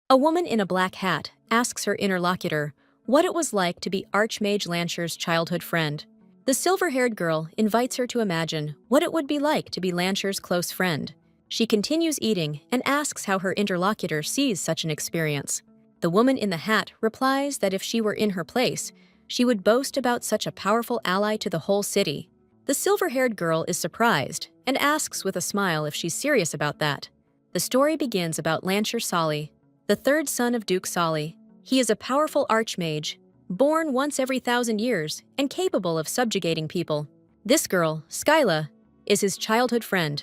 A woman in a black hat asks her interlocutor what it was like to be Archmage Lancher's childhood friend. The silver-haired girl invites her to imagine what it would be like to be Lancher's close friend. She continues eating and asks how her interlocutor sees such an experience. The woman in the hat replies that if she were in her place, she would boast about such a powerful ally to the whole city. The silver-haired girl is surprised and asks with a smile if she's serious about that. The story begins about Lancher Solly, the third son of Duke Solly. He is a powerful archmage, born once every 1,000 years and capable of subjugating people. This girl, Skyla, is his childhood friend,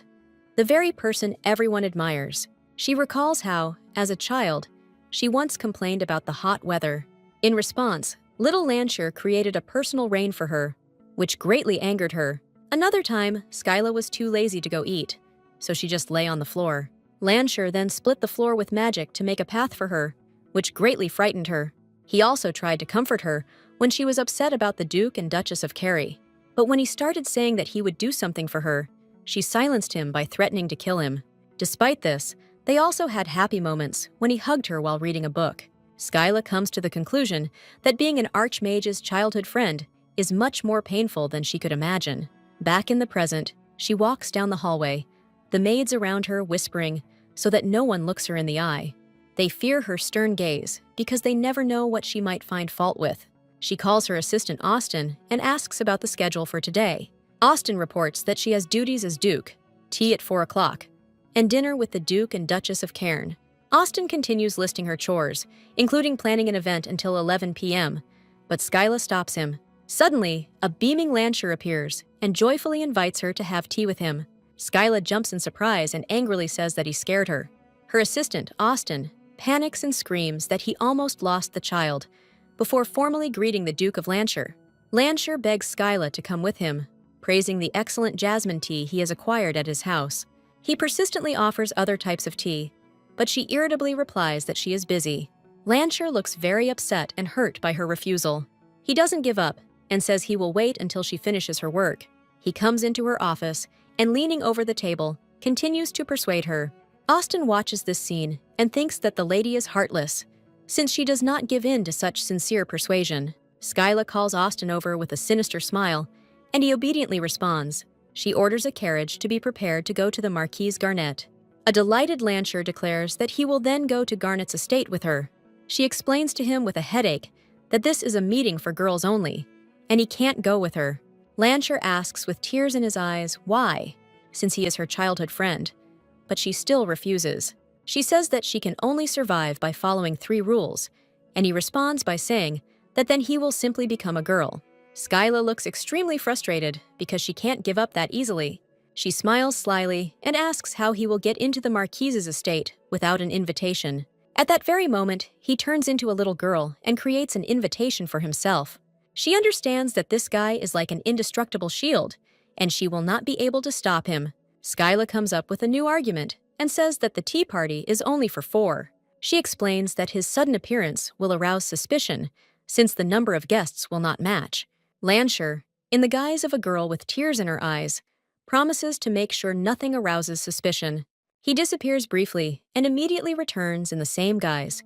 the very person everyone admires. She recalls how, as a child, she once complained about the hot weather. In response, little Lancher created a personal rain for her, which greatly angered her. Another time, Skyla was too lazy to go eat, so she just lay on the floor. Lancher then split the floor with magic to make a path for her, which greatly frightened her. He also tried to comfort her when she was upset about the Duke and Duchess of Kerry. But when he started saying that he would do something for her, she silenced him by threatening to kill him. Despite this, they also had happy moments when he hugged her while reading a book. Skyla comes to the conclusion that being an archmage's childhood friend is much more painful than she could imagine. Back in the present, she walks down the hallway, the maids around her whispering so that no one looks her in the eye. They fear her stern gaze because they never know what she might find fault with. She calls her assistant Austin and asks about the schedule for today. Austin reports that she has duties as Duke, tea at 4 o'clock, and dinner with the Duke and Duchess of Cairn. Austin continues listing her chores, including planning an event until 11 p.m., but Skyla stops him. Suddenly, a beaming Lancher appears and joyfully invites her to have tea with him. Skyla jumps in surprise and angrily says that he scared her. Her assistant, Austin, panics and screams that he almost lost the child before formally greeting the Duke of Lancher. Lancher begs Skyla to come with him, praising the excellent jasmine tea he has acquired at his house. He persistently offers other types of tea, but she irritably replies that she is busy. Lancher looks very upset and hurt by her refusal. He doesn't give up and says he will wait until she finishes her work. He comes into her office and, leaning over the table, continues to persuade her. Austin watches this scene and thinks that the lady is heartless, since she does not give in to such sincere persuasion. Skyla calls Austin over with a sinister smile, and he obediently responds. She orders a carriage to be prepared to go to the Marquise Garnet. A delighted Lancher declares that he will then go to Garnet's estate with her. She explains to him with a headache that this is a meeting for girls only, and he can't go with her. Lancher asks with tears in his eyes why, since he is her childhood friend, but she still refuses. She says that she can only survive by following 3 rules, and he responds by saying that then he will simply become a girl. Skyla looks extremely frustrated because she can't give up that easily. She smiles slyly and asks how he will get into the Marquise's estate without an invitation. At that very moment, he turns into a little girl and creates an invitation for himself. She understands that this guy is like an indestructible shield, and she will not be able to stop him. Skyla comes up with a new argument and says that the tea party is only for 4. She explains that his sudden appearance will arouse suspicion, since the number of guests will not match. Lancher, in the guise of a girl with tears in her eyes, promises to make sure nothing arouses suspicion. He disappears briefly and immediately returns in the same guise,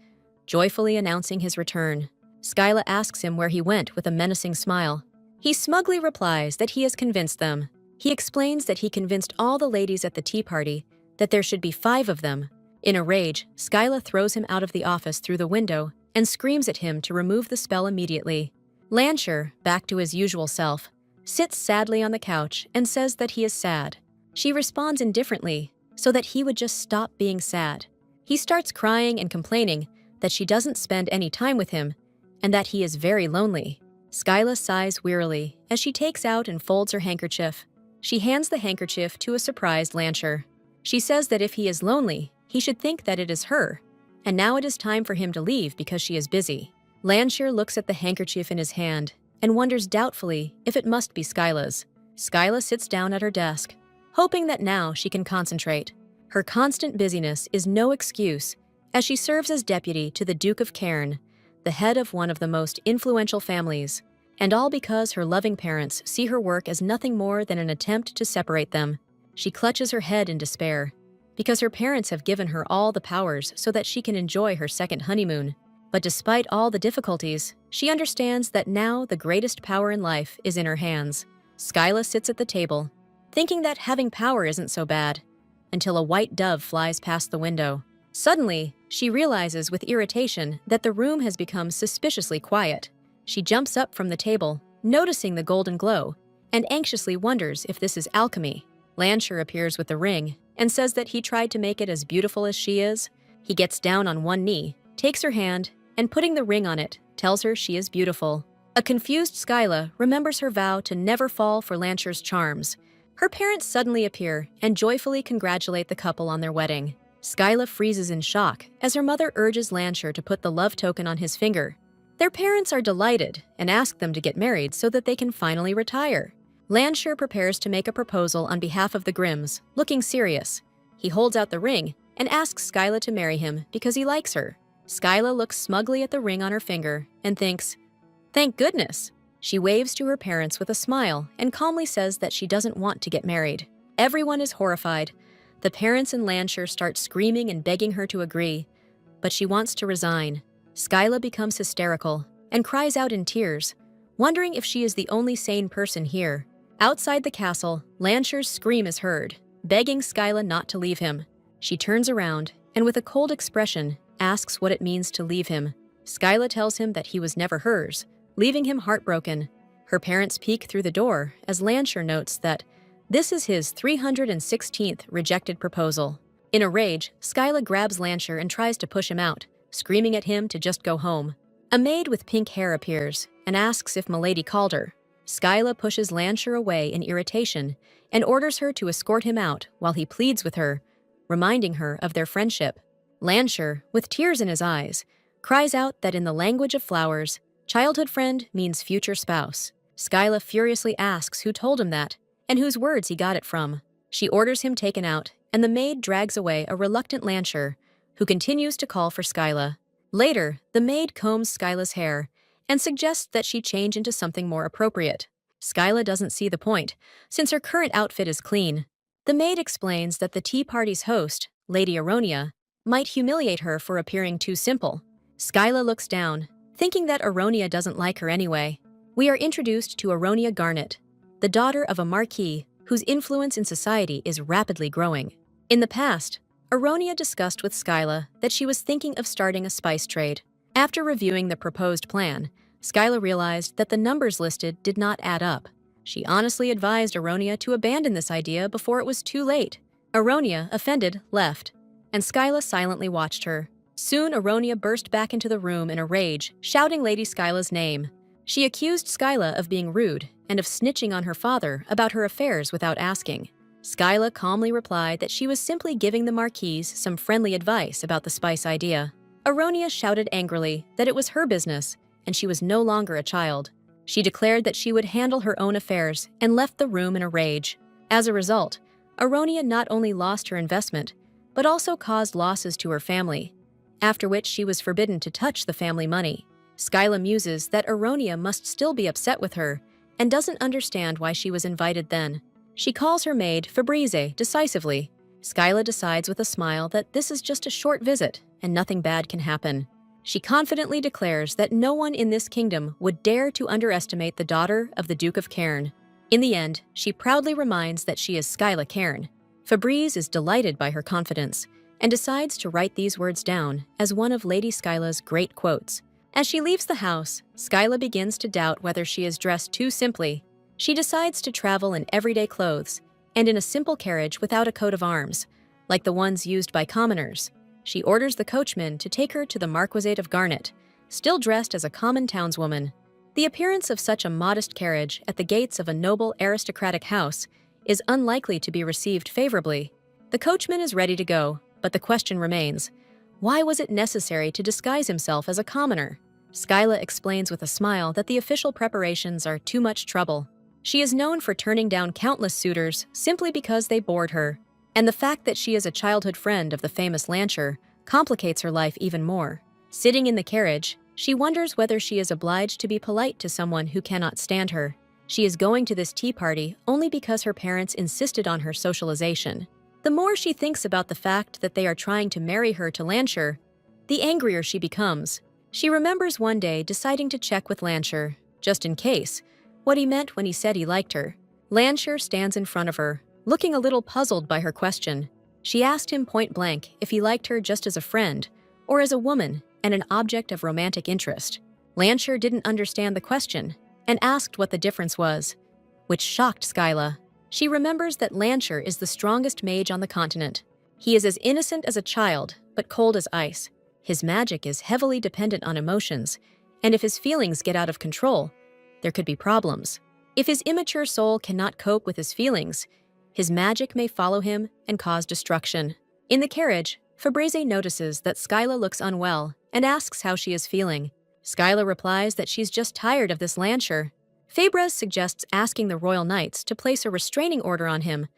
joyfully announcing his return. Skyla asks him where he went with a menacing smile. He smugly replies that he has convinced them. He explains that he convinced all the ladies at the tea party that there should be 5 of them. In a rage, Skyla throws him out of the office through the window and screams at him to remove the spell immediately. Lancher, back to his usual self, sits sadly on the couch and says that he is sad. She responds indifferently so that he would just stop being sad. He starts crying and complaining that she doesn't spend any time with him and that he is very lonely. Skyla sighs wearily as she takes out and folds her handkerchief. She hands the handkerchief to a surprised Lancher. She says that if he is lonely, he should think that it is her, and now it is time for him to leave because she is busy. Lancher looks at the handkerchief in his hand and wonders doubtfully if it must be Skyla's. Skyla sits down at her desk, hoping that now she can concentrate. Her constant busyness is no excuse, as she serves as deputy to the Duke of Cairn, the head of one of the most influential families, and all because her loving parents see her work as nothing more than an attempt to separate them. She clutches her head in despair. because her parents have given her all the powers so that she can enjoy her second honeymoon. But despite all the difficulties, she understands that now the greatest power in life is in her hands. Skyla sits at the table, thinking that having power isn't so bad, until a white dove flies past the window. Suddenly, she realizes with irritation that the room has become suspiciously quiet. She jumps up from the table, noticing the golden glow, and anxiously wonders if this is alchemy. Lancher appears with the ring and says that he tried to make it as beautiful as she is. He gets down on one knee, takes her hand, and putting the ring on it, tells her she is beautiful. A confused Skyla remembers her vow to never fall for Lancher's charms. Her parents suddenly appear and joyfully congratulate the couple on their wedding. Skyla freezes in shock as her mother urges Lancher to put the love token on his finger. Their parents are delighted and ask them to get married so that they can finally retire. Lancher prepares to make a proposal on behalf of the Grimms, looking serious. He holds out the ring and asks Skyla to marry him because he likes her. Skyla looks smugly at the ring on her finger and thinks, "Thank goodness." She waves to her parents with a smile and calmly says that she doesn't want to get married. Everyone is horrified. The parents and Lancher start screaming and begging her to agree, but she wants to resign. Skyla becomes hysterical and cries out in tears, wondering if she is the only sane person here. Outside the castle, Lancher's scream is heard, begging Skyla not to leave him. She turns around and with a cold expression asks what it means to leave him. Skyla tells him that he was never hers, leaving him heartbroken. Her parents peek through the door as Lancher notes that this is his 316th rejected proposal. In a rage, Skyla grabs Lancher and tries to push him out, screaming at him to just go home. A maid with pink hair appears and asks if Milady called her. Skyla pushes Lancher away in irritation and orders her to escort him out while he pleads with her, reminding her of their friendship. Lancher, with tears in his eyes, cries out that in the language of flowers, childhood friend means future spouse. Skyla furiously asks who told him that and whose words he got it from. She orders him taken out, and the maid drags away a reluctant Lancher, who continues to call for Skyla. Later, the maid combs Skyla's hair and suggests that she change into something more appropriate. Skyla doesn't see the point, since her current outfit is clean. The maid explains that the tea party's host, Lady Aronia, might humiliate her for appearing too simple. Skyla looks down, thinking that Aronia doesn't like her anyway. We are introduced to Aronia Garnet, the daughter of a marquis whose influence in society is rapidly growing. In the past, Aronia discussed with Skyla that she was thinking of starting a spice trade. After reviewing the proposed plan, Skyla realized that the numbers listed did not add up. She honestly advised Aronia to abandon this idea before it was too late. Aronia, offended, left, and Skyla silently watched her. Soon Aronia burst back into the room in a rage, shouting Lady Skyla's name. She accused Skyla of being rude and of snitching on her father about her affairs without asking. Skyla calmly replied that she was simply giving the Marquise some friendly advice about the spice idea. Aronia shouted angrily that it was her business and she was no longer a child. She declared that she would handle her own affairs and left the room in a rage. As a result, Aronia not only lost her investment, but also caused losses to her family, after which she was forbidden to touch the family money. Skyla muses that Aronia must still be upset with her and doesn't understand why she was invited then. She calls her maid Fabrize decisively. Skyla decides with a smile that this is just a short visit and nothing bad can happen. She confidently declares that no one in this kingdom would dare to underestimate the daughter of the Duke of Cairn. In the end, she proudly reminds that she is Skyla Cairn. Fabrize is delighted by her confidence and decides to write these words down as one of Lady Skyla's great quotes. As she leaves the house, Skyla begins to doubt whether she is dressed too simply. She decides to travel in everyday clothes and in a simple carriage without a coat of arms, like the ones used by commoners. She orders the coachman to take her to the Marquisate of Garnet, still dressed as a common townswoman. The appearance of such a modest carriage at the gates of a noble aristocratic house is unlikely to be received favorably. The coachman is ready to go, but the question remains, why was it necessary to disguise himself as a commoner? Skyla explains with a smile that the official preparations are too much trouble. She is known for turning down countless suitors simply because they bored her, and the fact that she is a childhood friend of the famous Lancher complicates her life even more. Sitting in the carriage, she wonders whether she is obliged to be polite to someone who cannot stand her. She is going to this tea party only because her parents insisted on her socialization. The more she thinks about the fact that they are trying to marry her to Lancher, the angrier she becomes. She remembers one day deciding to check with Lancher, just in case, what he meant when he said he liked her. Lancher stands in front of her, looking a little puzzled by her question. She asked him point blank if he liked her just as a friend, or as a woman and an object of romantic interest. Lancher didn't understand the question and asked what the difference was, which shocked Skyla. She remembers that Lancher is the strongest mage on the continent. He is as innocent as a child, but cold as ice. His magic is heavily dependent on emotions, and if his feelings get out of control, there could be problems. If his immature soul cannot cope with his feelings, his magic may follow him and cause destruction. In the carriage, Fabrice notices that Skyla looks unwell and asks how she is feeling. Skyla replies that she's just tired of this Lancher. Fabrice suggests asking the Royal Knights to place a restraining order on him,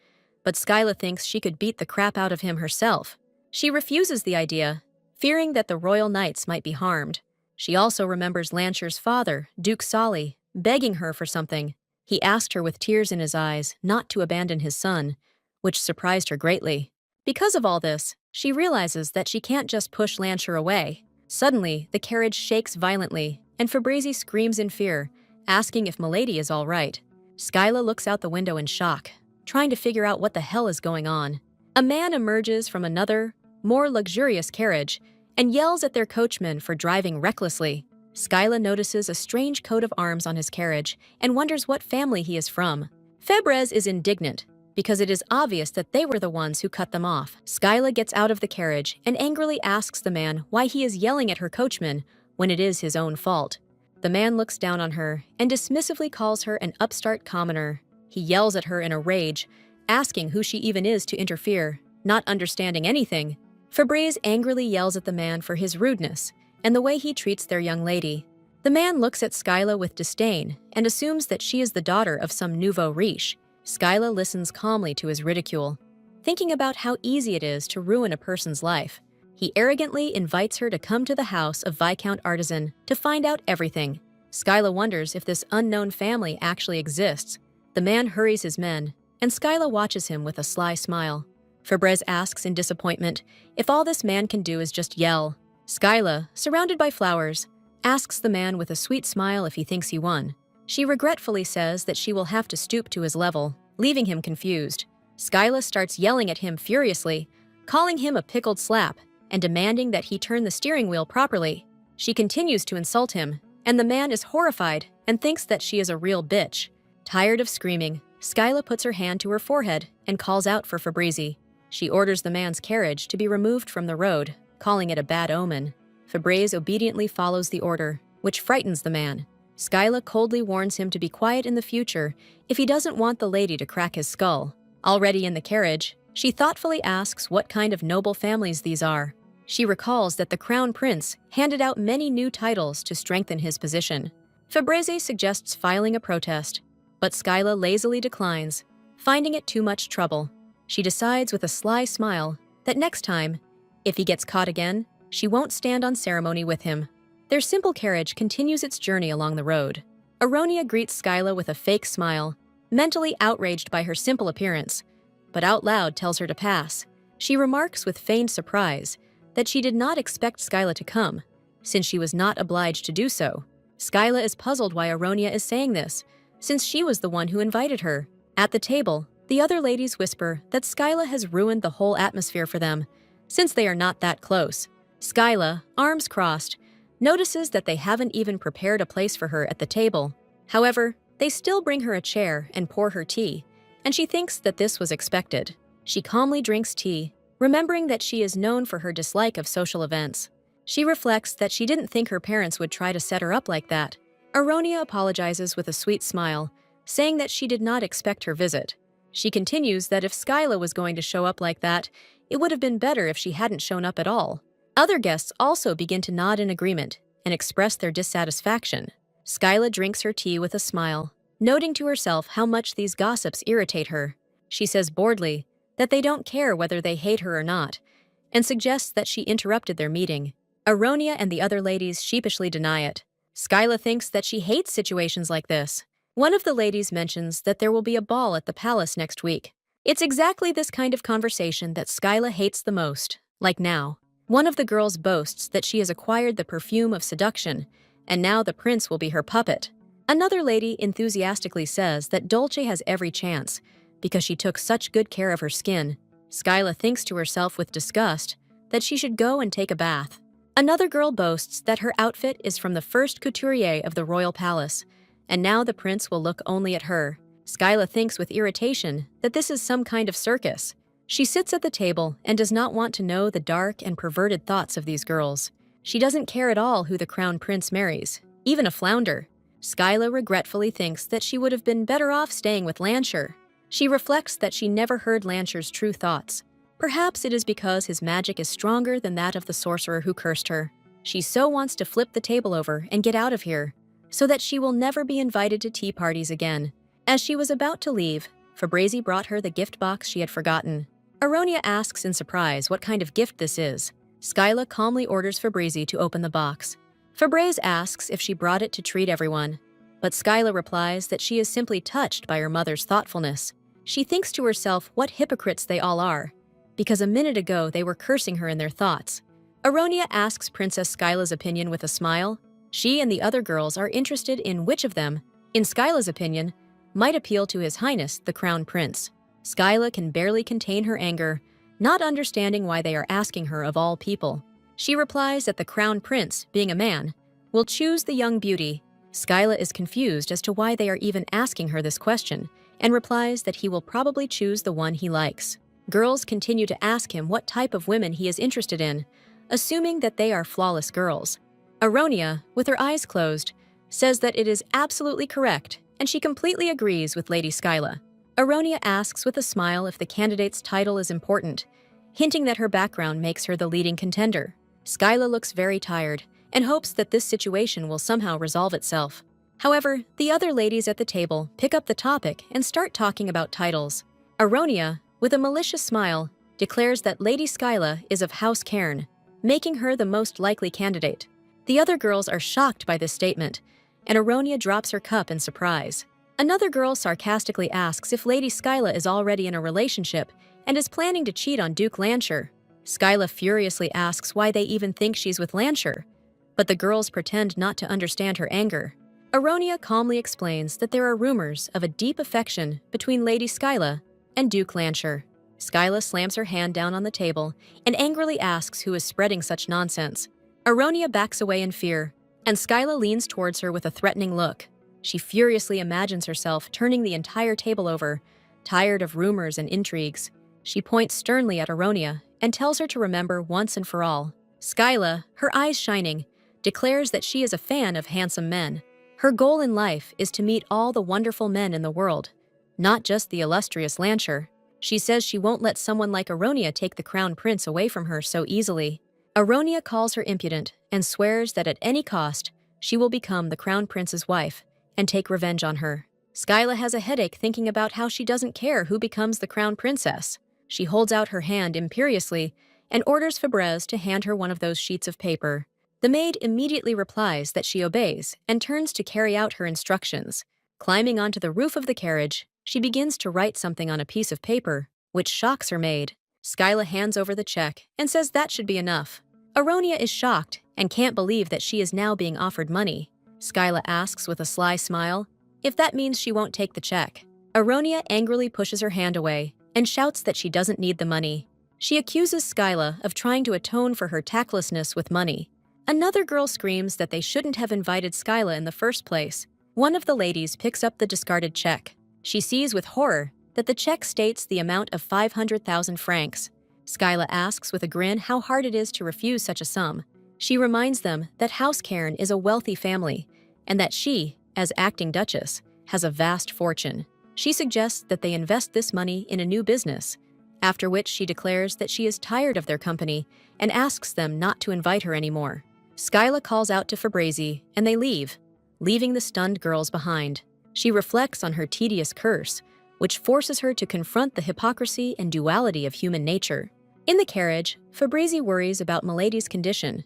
but Skyla thinks she could beat the crap out of him herself. She refuses the idea, fearing that the Royal Knights might be harmed. She also remembers Lancher's father, Duke Solly, begging her for something. He asked her with tears in his eyes not to abandon his son, which surprised her greatly. Because of all this, she realizes that she can't just push Lancher away. Suddenly, the carriage shakes violently, and Fabrice screams in fear, asking if Milady is all right. Skyla looks out the window in shock, trying to figure out what the hell is going on. A man emerges from another, more luxurious carriage and yells at their coachman for driving recklessly. Skyla notices a strange coat of arms on his carriage and wonders what family he is from. Fabrice is indignant because it is obvious that they were the ones who cut them off. Skyla gets out of the carriage and angrily asks the man why he is yelling at her coachman when it is his own fault. The man looks down on her and dismissively calls her an upstart commoner. He yells at her in a rage, asking who she even is to interfere, not understanding anything. Fabrice angrily yells at the man for his rudeness and the way he treats their young lady. The man looks at Skyla with disdain and assumes that she is the daughter of some nouveau riche. Skyla listens calmly to his ridicule, thinking about how easy it is to ruin a person's life. He arrogantly invites her to come to the house of Viscount Artisan to find out everything. Skyla wonders if this unknown family actually exists. The man hurries his men, and Skyla watches him with a sly smile. Fabrice asks in disappointment if all this man can do is just yell. Skyla, surrounded by flowers, asks the man with a sweet smile if he thinks he won. She regretfully says that she will have to stoop to his level, leaving him confused. Skyla starts yelling at him furiously, calling him a pickled slap, and demanding that he turn the steering wheel properly. She continues to insult him, and the man is horrified and thinks that she is a real bitch. Tired of screaming, Skyla puts her hand to her forehead and calls out for Fabrice. She orders the man's carriage to be removed from the road, calling it a bad omen. Fabrice obediently follows the order, which frightens the man. Skyla coldly warns him to be quiet in the future if he doesn't want the lady to crack his skull. Already in the carriage, she thoughtfully asks what kind of noble families these are. She recalls that the Crown Prince handed out many new titles to strengthen his position. Fabrice suggests filing a protest, but Skyla lazily declines, finding it too much trouble. She decides with a sly smile that next time, if he gets caught again, she won't stand on ceremony with him. Their simple carriage continues its journey along the road. Aronia greets Skyla with a fake smile, mentally outraged by her simple appearance, but out loud tells her to pass. She remarks with feigned surprise that she did not expect Skyla to come, since she was not obliged to do so. Skyla is puzzled why Aronia is saying this, since she was the one who invited her. At the table, the other ladies whisper that Skyla has ruined the whole atmosphere for them, since they are not that close. Skyla, arms crossed, notices that they haven't even prepared a place for her at the table. However, they still bring her a chair and pour her tea, and she thinks that this was expected. She calmly drinks tea, remembering that she is known for her dislike of social events. She reflects that she didn't think her parents would try to set her up like that. Aronia apologizes with a sweet smile, saying that she did not expect her visit. She continues that if Skyla was going to show up like that, it would have been better if she hadn't shown up at all. Other guests also begin to nod in agreement and express their dissatisfaction. Skyla drinks her tea with a smile, noting to herself how much these gossips irritate her. She says boredly that they don't care whether they hate her or not, and suggests that she interrupted their meeting. Aronia and the other ladies sheepishly deny it. Skyla thinks that she hates situations like this. One of the ladies mentions that there will be a ball at the palace next week, It's exactly this kind of conversation that Skyla hates the most, like now. One of the girls boasts that she has acquired the perfume of seduction, and now the prince will be her puppet. Another lady enthusiastically says that Dolce has every chance, because she took such good care of her skin. Skyla thinks to herself with disgust that she should go and take a bath. Another girl boasts that her outfit is from the first couturier of the royal palace, and now the prince will look only at her. Skyla thinks with irritation that this is some kind of circus. She sits at the table and does not want to know the dark and perverted thoughts of these girls. She doesn't care at all who the crown prince marries, even a flounder. Skyla regretfully thinks that she would have been better off staying with Lancher. She reflects that she never heard Lancher's true thoughts. Perhaps it is because his magic is stronger than that of the sorcerer who cursed her. She so wants to flip the table over and get out of here, so that she will never be invited to tea parties again. As she was about to leave, Fabrizi brought her the gift box she had forgotten. Aronia asks in surprise what kind of gift this is. Skyla calmly orders Fabrizi to open the box. Fabriz asks if she brought it to treat everyone, but Skyla replies that she is simply touched by her mother's thoughtfulness. She thinks to herself what hypocrites they all are, because a minute ago they were cursing her in their thoughts. Aronia asks Princess Skyla's opinion with a smile. She and the other girls are interested in which of them, in Skyla's opinion, might appeal to His Highness, the Crown Prince. Skyla can barely contain her anger, not understanding why they are asking her of all people. She replies that the Crown Prince, being a man, will choose the young beauty. Skyla is confused as to why they are even asking her this question, and replies that he will probably choose the one he likes. Girls continue to ask him what type of women he is interested in, assuming that they are flawless girls. Aronia, with her eyes closed, says that it is absolutely correct, and she completely agrees with Lady Skyla. Aronia asks with a smile if the candidate's title is important, hinting that her background makes her the leading contender. Skyla looks very tired and hopes that this situation will somehow resolve itself. However, the other ladies at the table pick up the topic and start talking about titles. Aronia, with a malicious smile, declares that Lady Skyla is of House Cairn, making her the most likely candidate. The other girls are shocked by this statement, and Aronia drops her cup in surprise. Another girl sarcastically asks if Lady Skyla is already in a relationship and is planning to cheat on Duke Lancher. Skyla furiously asks why they even think she's with Lancher, but the girls pretend not to understand her anger. Aronia calmly explains that there are rumors of a deep affection between Lady Skyla and Duke Lancher. Skyla slams her hand down on the table and angrily asks who is spreading such nonsense. Aronia backs away in fear, and Skyla leans towards her with a threatening look. She furiously imagines herself turning the entire table over, tired of rumors and intrigues. She points sternly at Aronia and tells her to remember once and for all. Skyla, her eyes shining, declares that she is a fan of handsome men. Her goal in life is to meet all the wonderful men in the world, not just the illustrious Lancher. She says she won't let someone like Aronia take the crown prince away from her so easily. Aronia calls her impudent and swears that at any cost, she will become the crown prince's wife and take revenge on her. Skyla has a headache thinking about how she doesn't care who becomes the crown princess. She holds out her hand imperiously and orders Fabriz to hand her one of those sheets of paper. The maid immediately replies that she obeys and turns to carry out her instructions. Climbing onto the roof of the carriage, she begins to write something on a piece of paper, which shocks her maid. Skyla hands over the check and says that should be enough. Aronia is shocked and can't believe that she is now being offered money. Skyla asks with a sly smile if that means she won't take the check. Aronia angrily pushes her hand away and shouts that she doesn't need the money. She accuses Skyla of trying to atone for her tactlessness with money. Another girl screams that they shouldn't have invited Skyla in the first place. One of the ladies picks up the discarded check. She sees with horror that the check states the amount of 500,000 francs. Skyla asks with a grin how hard it is to refuse such a sum. She reminds them that House Cairn is a wealthy family and that she, as acting duchess, has a vast fortune. She suggests that they invest this money in a new business, after which she declares that she is tired of their company and asks them not to invite her anymore. Skyla calls out to Fabrizi and they leave, leaving the stunned girls behind. She reflects on her tedious curse, which forces her to confront the hypocrisy and duality of human nature. In the carriage, Fabrizi worries about Milady's condition,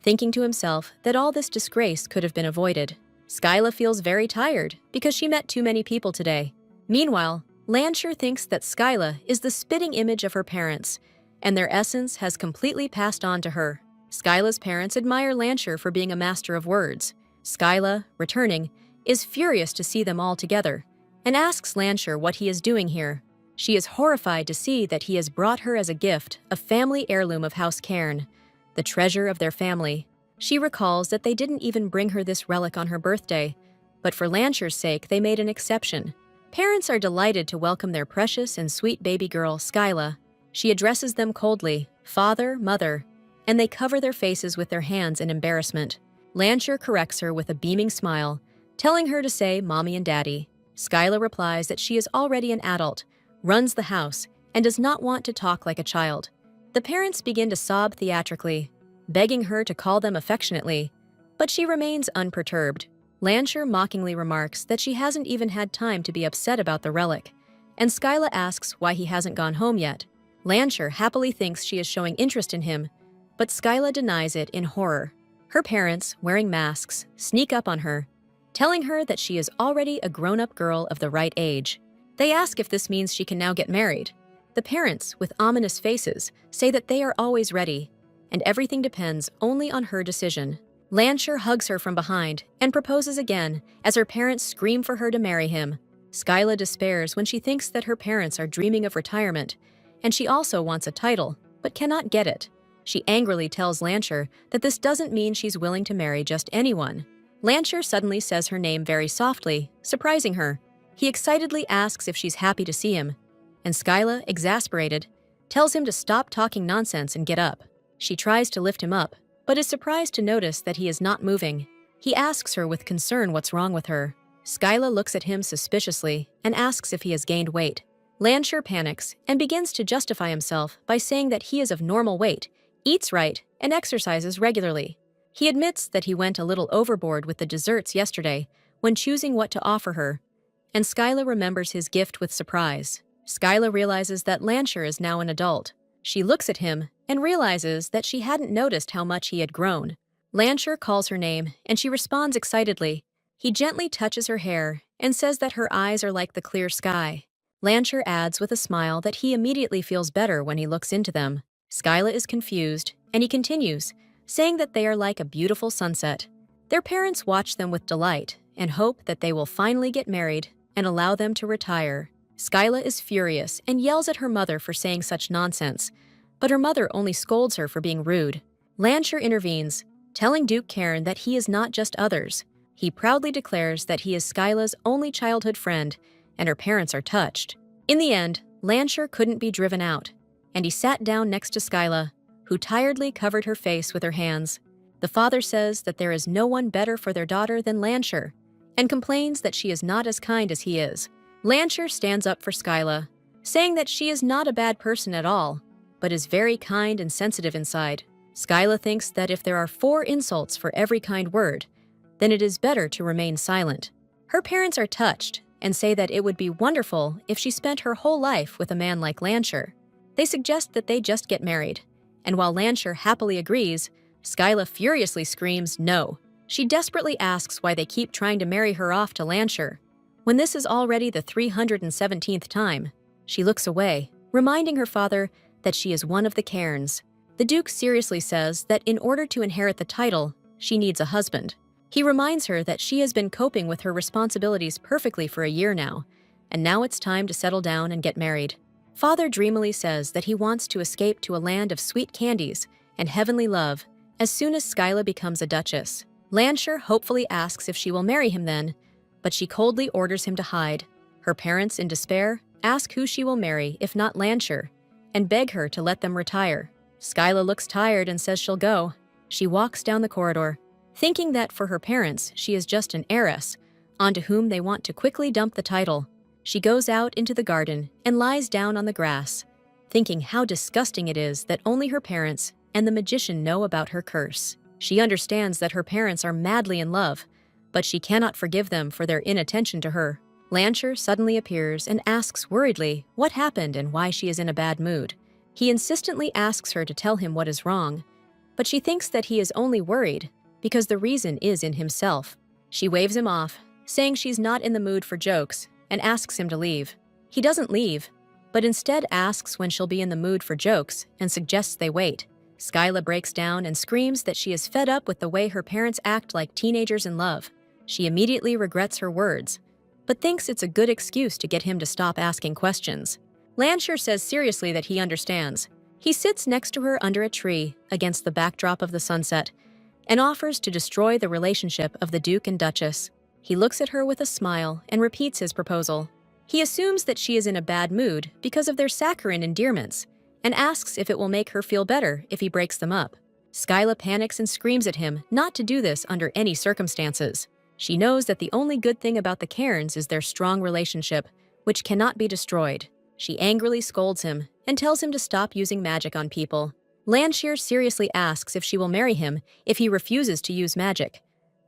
thinking to himself that all this disgrace could have been avoided. Skyla feels very tired because she met too many people today. Meanwhile, Lancher thinks that Skyla is the spitting image of her parents, and their essence has completely passed on to her. Skyla's parents admire Lancher for being a master of words. Skyla, returning, is furious to see them all together, and asks Lancher what he is doing here. She is horrified to see that he has brought her as a gift a family heirloom of House Cairn, the treasure of their family. She recalls that they didn't even bring her this relic on her birthday, but for Lancher's sake they made an exception. Parents are delighted to welcome their precious and sweet baby girl, Skyla. She addresses them coldly, father, mother, and they cover their faces with their hands in embarrassment. Lancher corrects her with a beaming smile, telling her to say mommy and daddy. Skyla replies that she is already an adult, runs the house, and does not want to talk like a child. The parents begin to sob theatrically, begging her to call them affectionately, but she remains unperturbed. Lancher mockingly remarks that she hasn't even had time to be upset about the relic, and Skyla asks why he hasn't gone home yet. Lancher happily thinks she is showing interest in him, but Skyla denies it in horror. Her parents, wearing masks, sneak up on her, telling her that she is already a grown-up girl of the right age. They ask if this means she can now get married. The parents, with ominous faces, say that they are always ready, and everything depends only on her decision. Lancher hugs her from behind and proposes again as her parents scream for her to marry him. Skyla despairs when she thinks that her parents are dreaming of retirement, and she also wants a title, but cannot get it. She angrily tells Lancher that this doesn't mean she's willing to marry just anyone. Lancher suddenly says her name very softly, surprising her. He excitedly asks if she's happy to see him, and Skyla, exasperated, tells him to stop talking nonsense and get up. She tries to lift him up, but is surprised to notice that he is not moving. He asks her with concern what's wrong with her. Skyla looks at him suspiciously and asks if he has gained weight. Lancher panics and begins to justify himself by saying that he is of normal weight, eats right, and exercises regularly. He admits that he went a little overboard with the desserts yesterday when choosing what to offer her, and Skyla remembers his gift with surprise. Skyla realizes that Lancher is now an adult. She looks at him and realizes that she hadn't noticed how much he had grown. Lancher calls her name, and she responds excitedly. He gently touches her hair and says that her eyes are like the clear sky. Lancher adds with a smile that he immediately feels better when he looks into them. Skyla is confused, and he continues, saying that they are like a beautiful sunset. Their parents watch them with delight and hope that they will finally get married and allow them to retire. Skyla is furious and yells at her mother for saying such nonsense, but her mother only scolds her for being rude. Lancher intervenes, telling Duke Cairn that he is not just others. He proudly declares that he is Skyla's only childhood friend, and her parents are touched. In the end, Lancher couldn't be driven out, and he sat down next to Skyla, who tiredly covered her face with her hands. The father says that there is no one better for their daughter than Lancher, and complains that she is not as kind as he is. Lancher stands up for Skyla, saying that she is not a bad person at all, but is very kind and sensitive inside. Skyla thinks that if there are 4 insults for every kind word, then it is better to remain silent. Her parents are touched and say that it would be wonderful if she spent her whole life with a man like Lancher. They suggest that they just get married, and while Lancher happily agrees, Skyla furiously screams no. She desperately asks why they keep trying to marry her off to Lancher, when this is already the 317th time. She looks away, reminding her father that she is one of the Cairns. The Duke seriously says that in order to inherit the title, she needs a husband. He reminds her that she has been coping with her responsibilities perfectly for a year now, and now it's time to settle down and get married. Father dreamily says that he wants to escape to a land of sweet candies and heavenly love as soon as Skyla becomes a duchess. Lancher hopefully asks if she will marry him then, but she coldly orders him to hide. Her parents, in despair, ask who she will marry if not Lancher, and beg her to let them retire. Skyla looks tired and says she'll go. She walks down the corridor, thinking that for her parents she is just an heiress, onto whom they want to quickly dump the title. She goes out into the garden and lies down on the grass, thinking how disgusting it is that only her parents and the magician know about her curse. She understands that her parents are madly in love, but she cannot forgive them for their inattention to her. Lancher suddenly appears and asks worriedly what happened and why she is in a bad mood. He insistently asks her to tell him what is wrong, but she thinks that he is only worried because the reason is in himself. She waves him off, saying she's not in the mood for jokes, and asks him to leave. He doesn't leave, but instead asks when she'll be in the mood for jokes and suggests they wait. Skyla breaks down and screams that she is fed up with the way her parents act like teenagers in love. She immediately regrets her words, but thinks it's a good excuse to get him to stop asking questions. Lancher says seriously that he understands. He sits next to her under a tree against the backdrop of the sunset and offers to destroy the relationship of the Duke and Duchess. He looks at her with a smile and repeats his proposal. He assumes that she is in a bad mood because of their saccharine endearments and asks if it will make her feel better if he breaks them up. Skyla panics and screams at him not to do this under any circumstances. She knows that the only good thing about the Cairns is their strong relationship, which cannot be destroyed. She angrily scolds him and tells him to stop using magic on people. Landshear seriously asks if she will marry him if he refuses to use magic,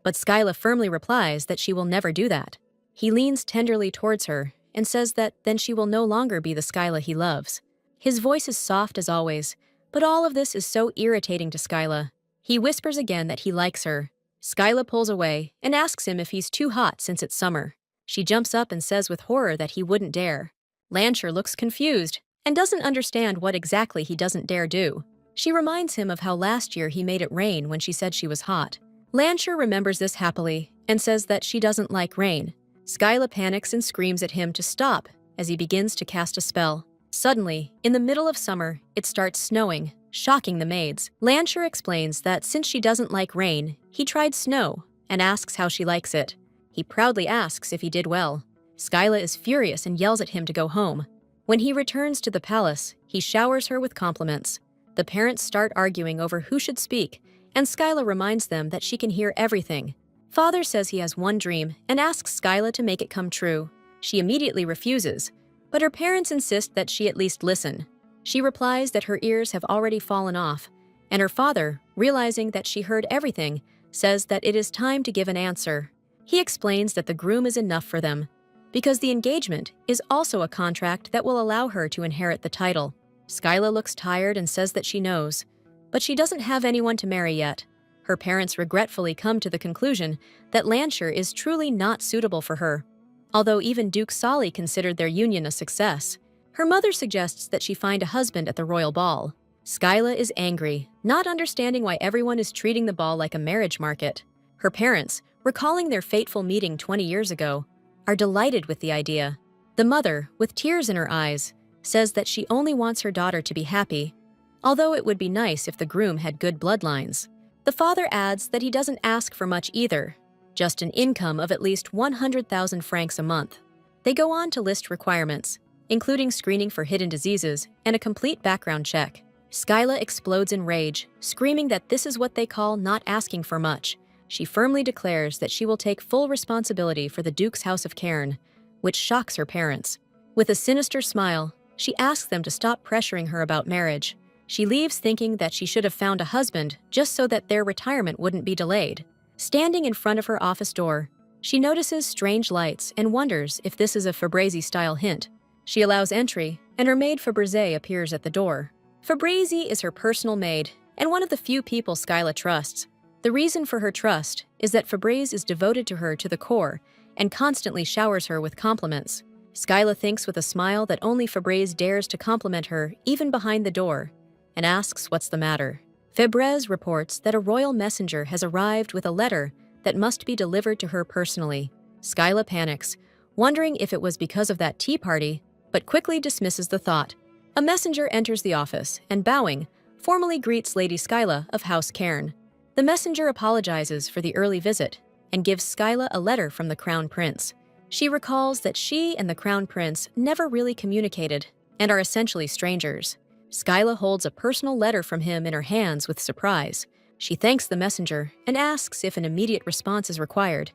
but Skyla firmly replies that she will never do that. He leans tenderly towards her and says that then she will no longer be the Skyla he loves. His voice is soft as always, but all of this is so irritating to Skyla. He whispers again that he likes her. Skyla pulls away and asks him if he's too hot since it's summer. She jumps up and says with horror that he wouldn't dare. Lancher looks confused and doesn't understand what exactly he doesn't dare do. She reminds him of how last year he made it rain when she said she was hot. Lancher remembers this happily and says that she doesn't like rain. Skyla panics and screams at him to stop as he begins to cast a spell. Suddenly, in the middle of summer, it starts snowing, shocking the maids. Lancher explains that since she doesn't like rain, he tried snow and asks how she likes it. He proudly asks if he did well. Skyla is furious and yells at him to go home. When he returns to the palace, he showers her with compliments. The parents start arguing over who should speak, and Skyla reminds them that she can hear everything. Father says he has one dream and asks Skyla to make it come true. She immediately refuses, but her parents insist that she at least listen. She replies that her ears have already fallen off, and her father, realizing that she heard everything, says that it is time to give an answer. He explains that the groom is enough for them, because the engagement is also a contract that will allow her to inherit the title. Skyla looks tired and says that she knows, but she doesn't have anyone to marry yet. Her parents regretfully come to the conclusion that Lancher is truly not suitable for her. Although even Duke Solly considered their union a success, her mother suggests that she find a husband at the royal ball. Skyla is angry, not understanding why everyone is treating the ball like a marriage market. Her parents, recalling their fateful meeting 20 years ago, are delighted with the idea. The mother, with tears in her eyes, says that she only wants her daughter to be happy, although it would be nice if the groom had good bloodlines. The father adds that he doesn't ask for much either, just an income of at least 100,000 francs a month. They go on to list requirements, including screening for hidden diseases and a complete background check. Skyla explodes in rage, screaming that this is what they call not asking for much. She firmly declares that she will take full responsibility for the Duke's House of Cairn, which shocks her parents. With a sinister smile, she asks them to stop pressuring her about marriage. She leaves thinking that she should have found a husband just so that their retirement wouldn't be delayed. Standing in front of her office door, she notices strange lights and wonders if this is a Fabrizi-style hint. She allows entry, and her maid Fabrizi appears at the door. Fabrizi is her personal maid and one of the few people Skyla trusts. The reason for her trust is that Fabrizi is devoted to her to the core and constantly showers her with compliments. Skyla thinks with a smile that only Fabrizi dares to compliment her even behind the door, and asks what's the matter. Fabrizi reports that a royal messenger has arrived with a letter that must be delivered to her personally. Skyla panics, wondering if it was because of that tea party, but quickly dismisses the thought. A messenger enters the office and, bowing, formally greets Lady Skyla of House Cairn. The messenger apologizes for the early visit and gives Skyla a letter from the Crown Prince. She recalls that she and the Crown Prince never really communicated and are essentially strangers. Skyla holds a personal letter from him in her hands with surprise. She thanks the messenger and asks if an immediate response is required,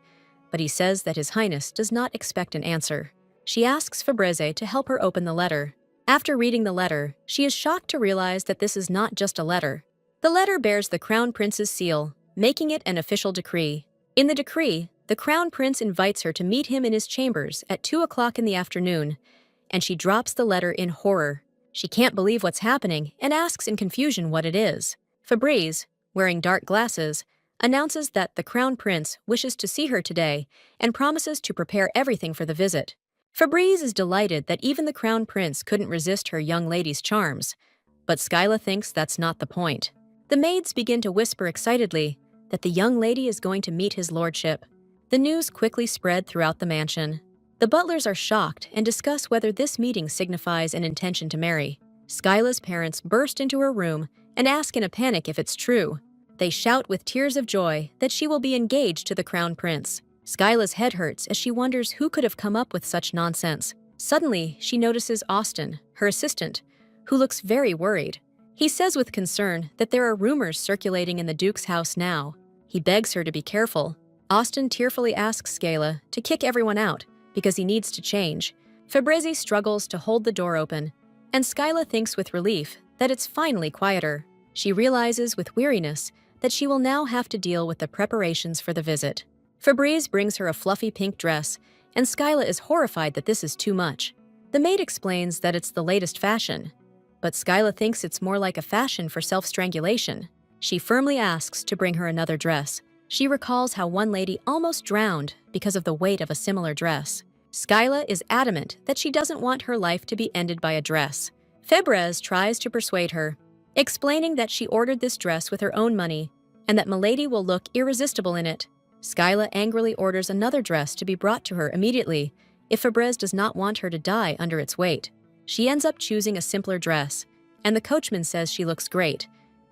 but he says that His Highness does not expect an answer. She asks Fabrizi to help her open the letter. After reading the letter, she is shocked to realize that this is not just a letter. The letter bears the Crown Prince's seal, making it an official decree. In the decree, the Crown Prince invites her to meet him in his chambers at 2 o'clock in the afternoon, and she drops the letter in horror. She can't believe what's happening and asks in confusion what it is. Fabrizi, wearing dark glasses, announces that the Crown Prince wishes to see her today and promises to prepare everything for the visit. Febreze is delighted that even the crown prince couldn't resist her young lady's charms, but Skyla thinks that's not the point. The maids begin to whisper excitedly that the young lady is going to meet his lordship. The news quickly spread throughout the mansion. The butlers are shocked and discuss whether this meeting signifies an intention to marry. Skyla's parents burst into her room and ask in a panic if it's true. They shout with tears of joy that she will be engaged to the crown prince. Skyla's head hurts as she wonders who could have come up with such nonsense. Suddenly, she notices Austin, her assistant, who looks very worried. He says with concern that there are rumors circulating in the Duke's house now. He begs her to be careful. Austin tearfully asks Skyla to kick everyone out because he needs to change. Febreze struggles to hold the door open, and Skyla thinks with relief that it's finally quieter. She realizes with weariness that she will now have to deal with the preparations for the visit. Febreze brings her a fluffy pink dress, and Skyla is horrified that this is too much. The maid explains that it's the latest fashion, but Skyla thinks it's more like a fashion for self-strangulation. She firmly asks to bring her another dress. She recalls how one lady almost drowned because of the weight of a similar dress. Skyla is adamant that she doesn't want her life to be ended by a dress. Febreze tries to persuade her, explaining that she ordered this dress with her own money and that Milady will look irresistible in it. Skyla angrily orders another dress to be brought to her immediately if Febreze does not want her to die under its weight. She ends up choosing a simpler dress, and the coachman says she looks great,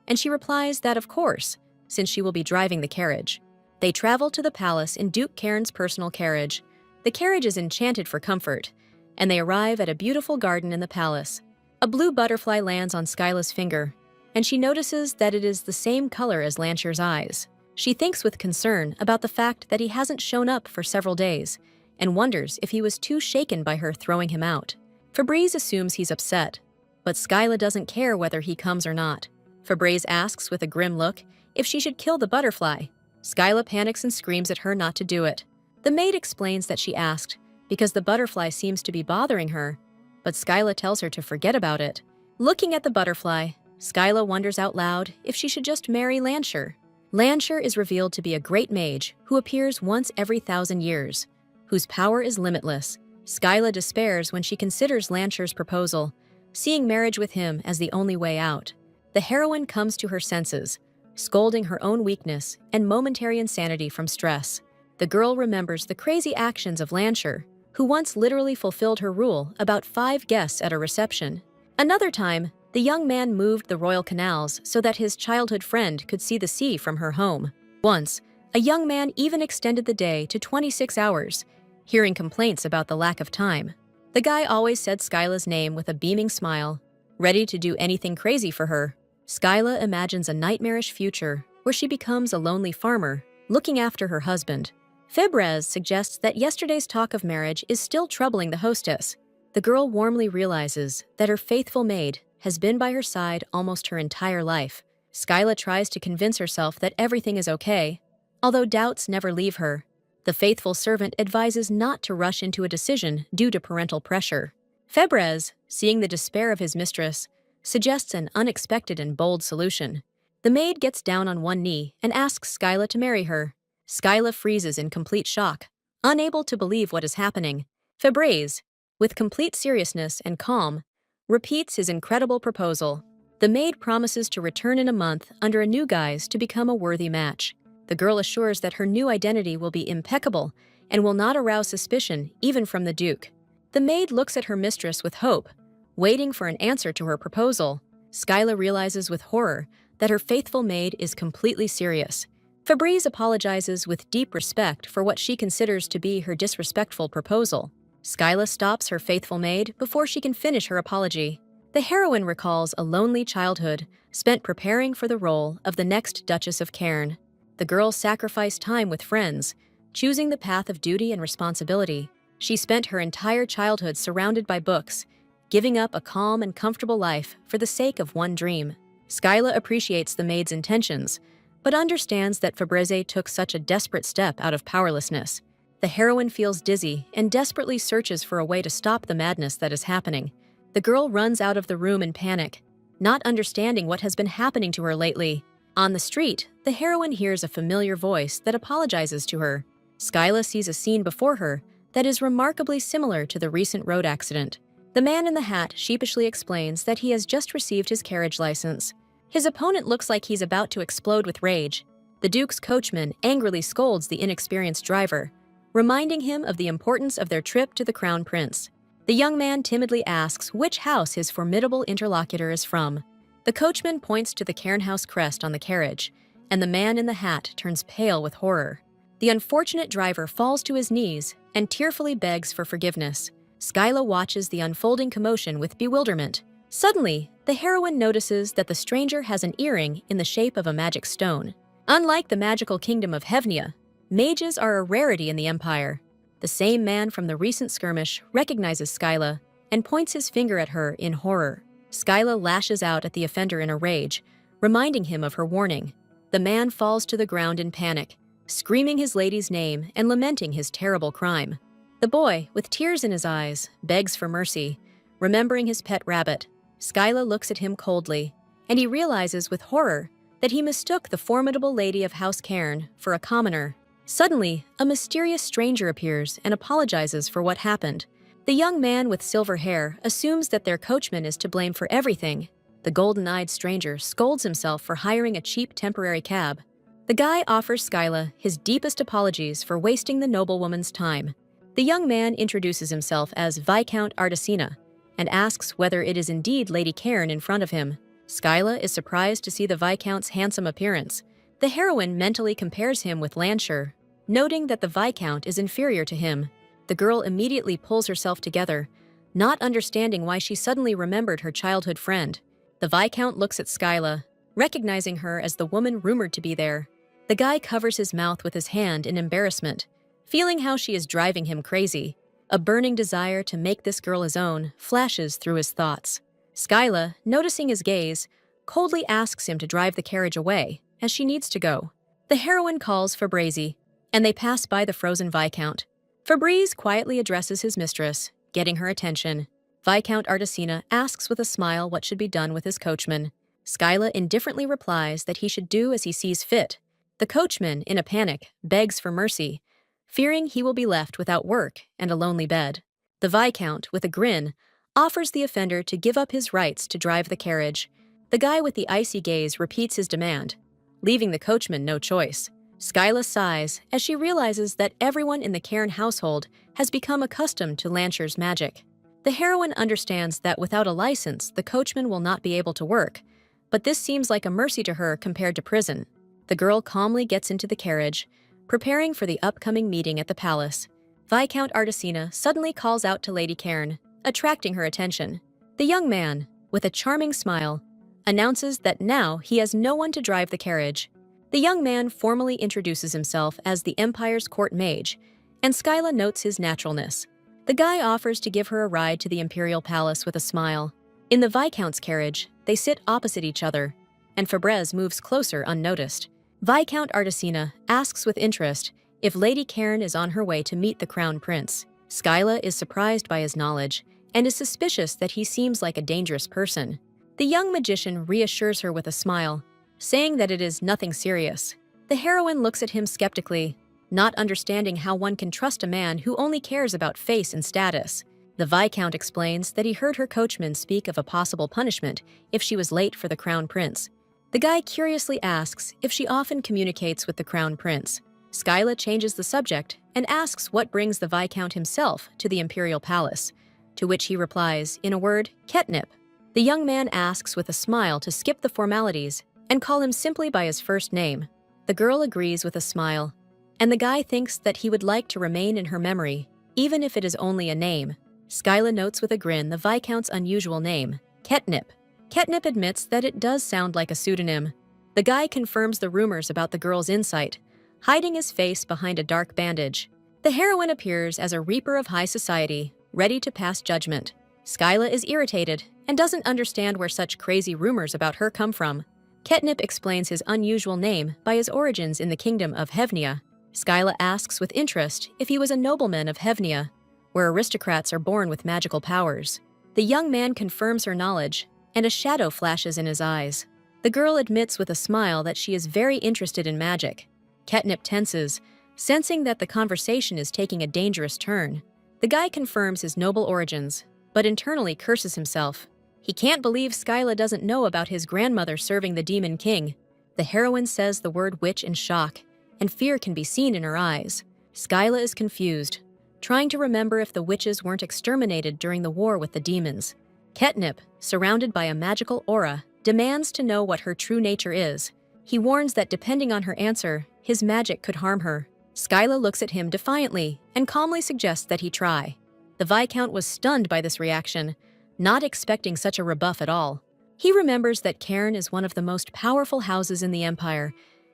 and she replies that of course, since she will be driving the carriage. They travel to the palace in Duke Cairn's personal carriage. The carriage is enchanted for comfort, and they arrive at a beautiful garden in the palace. A blue butterfly lands on Skyla's finger, and she notices that it is the same color as Lancher's eyes. She thinks with concern about the fact that he hasn't shown up for several days, and wonders if he was too shaken by her throwing him out. Febreze assumes he's upset, but Skyla doesn't care whether he comes or not. Febreze asks with a grim look if she should kill the butterfly. Skyla panics and screams at her not to do it. The maid explains that she asked because the butterfly seems to be bothering her, but Skyla tells her to forget about it. Looking at the butterfly, Skyla wonders out loud if she should just marry Lancher. Lancher is revealed to be a great mage who appears once every 1,000 years, whose power is limitless. Skyla despairs when she considers Lancher's proposal, seeing marriage with him as the only way out. The heroine comes to her senses, scolding her own weakness and momentary insanity from stress. The girl remembers the crazy actions of Lancher, who once literally fulfilled her rule about 5 guests at a reception. Another time, the young man moved the royal canals so that his childhood friend could see the sea from her home. Once, a young man even extended the day to 26 hours, hearing complaints about the lack of time. The guy always said Skyla's name with a beaming smile, ready to do anything crazy for her. Skyla imagines a nightmarish future where she becomes a lonely farmer, looking after her husband. Febreze suggests that yesterday's talk of marriage is still troubling the hostess. The girl warmly realizes that her faithful maid has been by her side almost her entire life. Skyla tries to convince herself that everything is okay, although doubts never leave her. The faithful servant advises not to rush into a decision due to parental pressure. Febreze, seeing the despair of his mistress, suggests an unexpected and bold solution. The maid gets down on one knee and asks Skyla to marry her. Skyla freezes in complete shock, unable to believe what is happening. Febreze, with complete seriousness and calm, repeats his incredible proposal. The maid promises to return in a month under a new guise to become a worthy match. The girl assures that her new identity will be impeccable and will not arouse suspicion even from the Duke. The maid looks at her mistress with hope, waiting for an answer to her proposal. Skyla realizes with horror that her faithful maid is completely serious. Febreze apologizes with deep respect for what she considers to be her disrespectful proposal. Skyla stops her faithful maid before she can finish her apology. The heroine recalls a lonely childhood spent preparing for the role of the next Duchess of Cairn. The girl sacrificed time with friends, choosing the path of duty and responsibility. She spent her entire childhood surrounded by books, giving up a calm and comfortable life for the sake of one dream. Skyla appreciates the maid's intentions, but understands that Febreze took such a desperate step out of powerlessness. The heroine feels dizzy and desperately searches for a way to stop the madness that is happening. The girl runs out of the room in panic, not understanding what has been happening to her lately. On the street, the heroine hears a familiar voice that apologizes to her. Skyla sees a scene before her that is remarkably similar to the recent road accident. The man in the hat sheepishly explains that he has just received his carriage license. His opponent looks like he's about to explode with rage. The Duke's coachman angrily scolds the inexperienced driver, reminding him of the importance of their trip to the Crown Prince. The young man timidly asks which house his formidable interlocutor is from. The coachman points to the Cairn House crest on the carriage, and the man in the hat turns pale with horror. The unfortunate driver falls to his knees and tearfully begs for forgiveness. Skyla watches the unfolding commotion with bewilderment. Suddenly, the heroine notices that the stranger has an earring in the shape of a magic stone. Unlike the magical kingdom of Hevnia, mages are a rarity in the Empire. The same man from the recent skirmish recognizes Skyla and points his finger at her in horror. Skyla lashes out at the offender in a rage, reminding him of her warning. The man falls to the ground in panic, screaming his lady's name and lamenting his terrible crime. The boy, with tears in his eyes, begs for mercy, remembering his pet rabbit. Skyla looks at him coldly, and he realizes with horror that he mistook the formidable lady of House Cairn for a commoner. Suddenly, a mysterious stranger appears and apologizes for what happened. The young man with silver hair assumes that their coachman is to blame for everything. The golden-eyed stranger scolds himself for hiring a cheap temporary cab. The guy offers Skyla his deepest apologies for wasting the noblewoman's time. The young man introduces himself as Viscount Ardacina and asks whether it is indeed Lady Cairn in front of him. Skyla is surprised to see the Viscount's handsome appearance. The heroine mentally compares him with Lansher, noting that the Viscount is inferior to him. The girl immediately pulls herself together, not understanding why she suddenly remembered her childhood friend. The Viscount looks at Skyla, recognizing her as the woman rumored to be there. The guy covers his mouth with his hand in embarrassment, feeling how she is driving him crazy. A burning desire to make this girl his own flashes through his thoughts. Skyla, noticing his gaze, coldly asks him to drive the carriage away, as she needs to go. The heroine calls Fabrizi, and they pass by the frozen Viscount. Fabrizi quietly addresses his mistress, getting her attention. Viscount Ardacina asks with a smile what should be done with his coachman. Skyla indifferently replies that he should do as he sees fit. The coachman, in a panic, begs for mercy, fearing he will be left without work and a lonely bed. The Viscount, with a grin, offers the offender to give up his rights to drive the carriage. The guy with the icy gaze repeats his demand, leaving the coachman no choice. Skyla sighs as she realizes that everyone in the Cairn household has become accustomed to Lansher's magic. The heroine understands that without a license, the coachman will not be able to work, but this seems like a mercy to her compared to prison. The girl calmly gets into the carriage, preparing for the upcoming meeting at the palace. Viscount Ardacina suddenly calls out to Lady Cairn, attracting her attention. The young man, with a charming smile, announces that now he has no one to drive the carriage. The young man formally introduces himself as the Empire's court mage, and Skyla notes his naturalness. The guy offers to give her a ride to the Imperial Palace with a smile. In the Viscount's carriage, they sit opposite each other, and Fabrizi moves closer unnoticed. Viscount Ardacina asks with interest if Lady Cairn is on her way to meet the Crown Prince. Skyla is surprised by his knowledge and is suspicious that he seems like a dangerous person. The young magician reassures her with a smile, saying that it is nothing serious. The heroine looks at him skeptically, not understanding how one can trust a man who only cares about face and status. The Viscount explains that he heard her coachman speak of a possible punishment if she was late for the Crown Prince. The guy curiously asks if she often communicates with the Crown Prince. Skyla changes the subject and asks what brings the Viscount himself to the Imperial Palace, to which he replies, in a word, catnip. The young man asks with a smile to skip the formalities and call him simply by his first name. The girl agrees with a smile, and the guy thinks that he would like to remain in her memory, even if it is only a name. Skyla notes with a grin the Viscount's unusual name, Ketnip. Ketnip admits that it does sound like a pseudonym. The guy confirms the rumors about the girl's insight, hiding his face behind a dark bandage. The heroine appears as a reaper of high society, ready to pass judgment. Skyla is irritated and doesn't understand where such crazy rumors about her come from. Ketnip explains his unusual name by his origins in the kingdom of Hevnia. Skyla asks with interest if he was a nobleman of Hevnia, where aristocrats are born with magical powers. The young man confirms her knowledge, and a shadow flashes in his eyes. The girl admits with a smile that she is very interested in magic. Ketnip tenses, Sensing that the conversation is taking a dangerous turn, the guy confirms his noble origins, but internally curses himself. He can't believe Skyla doesn't know about his grandmother serving the Demon King. The heroine says the word witch in shock, and fear can be seen in her eyes. Skyla is confused, trying to remember if the witches weren't exterminated during the war with the demons. Ketnip, surrounded by a magical aura, demands to know what her true nature is. He warns that depending on her answer, his magic could harm her. Skyla looks at him defiantly and calmly suggests that he try. The Viscount was stunned by this reaction, not expecting such a rebuff at all. He remembers that Cairn is one of the most powerful houses in the Empire,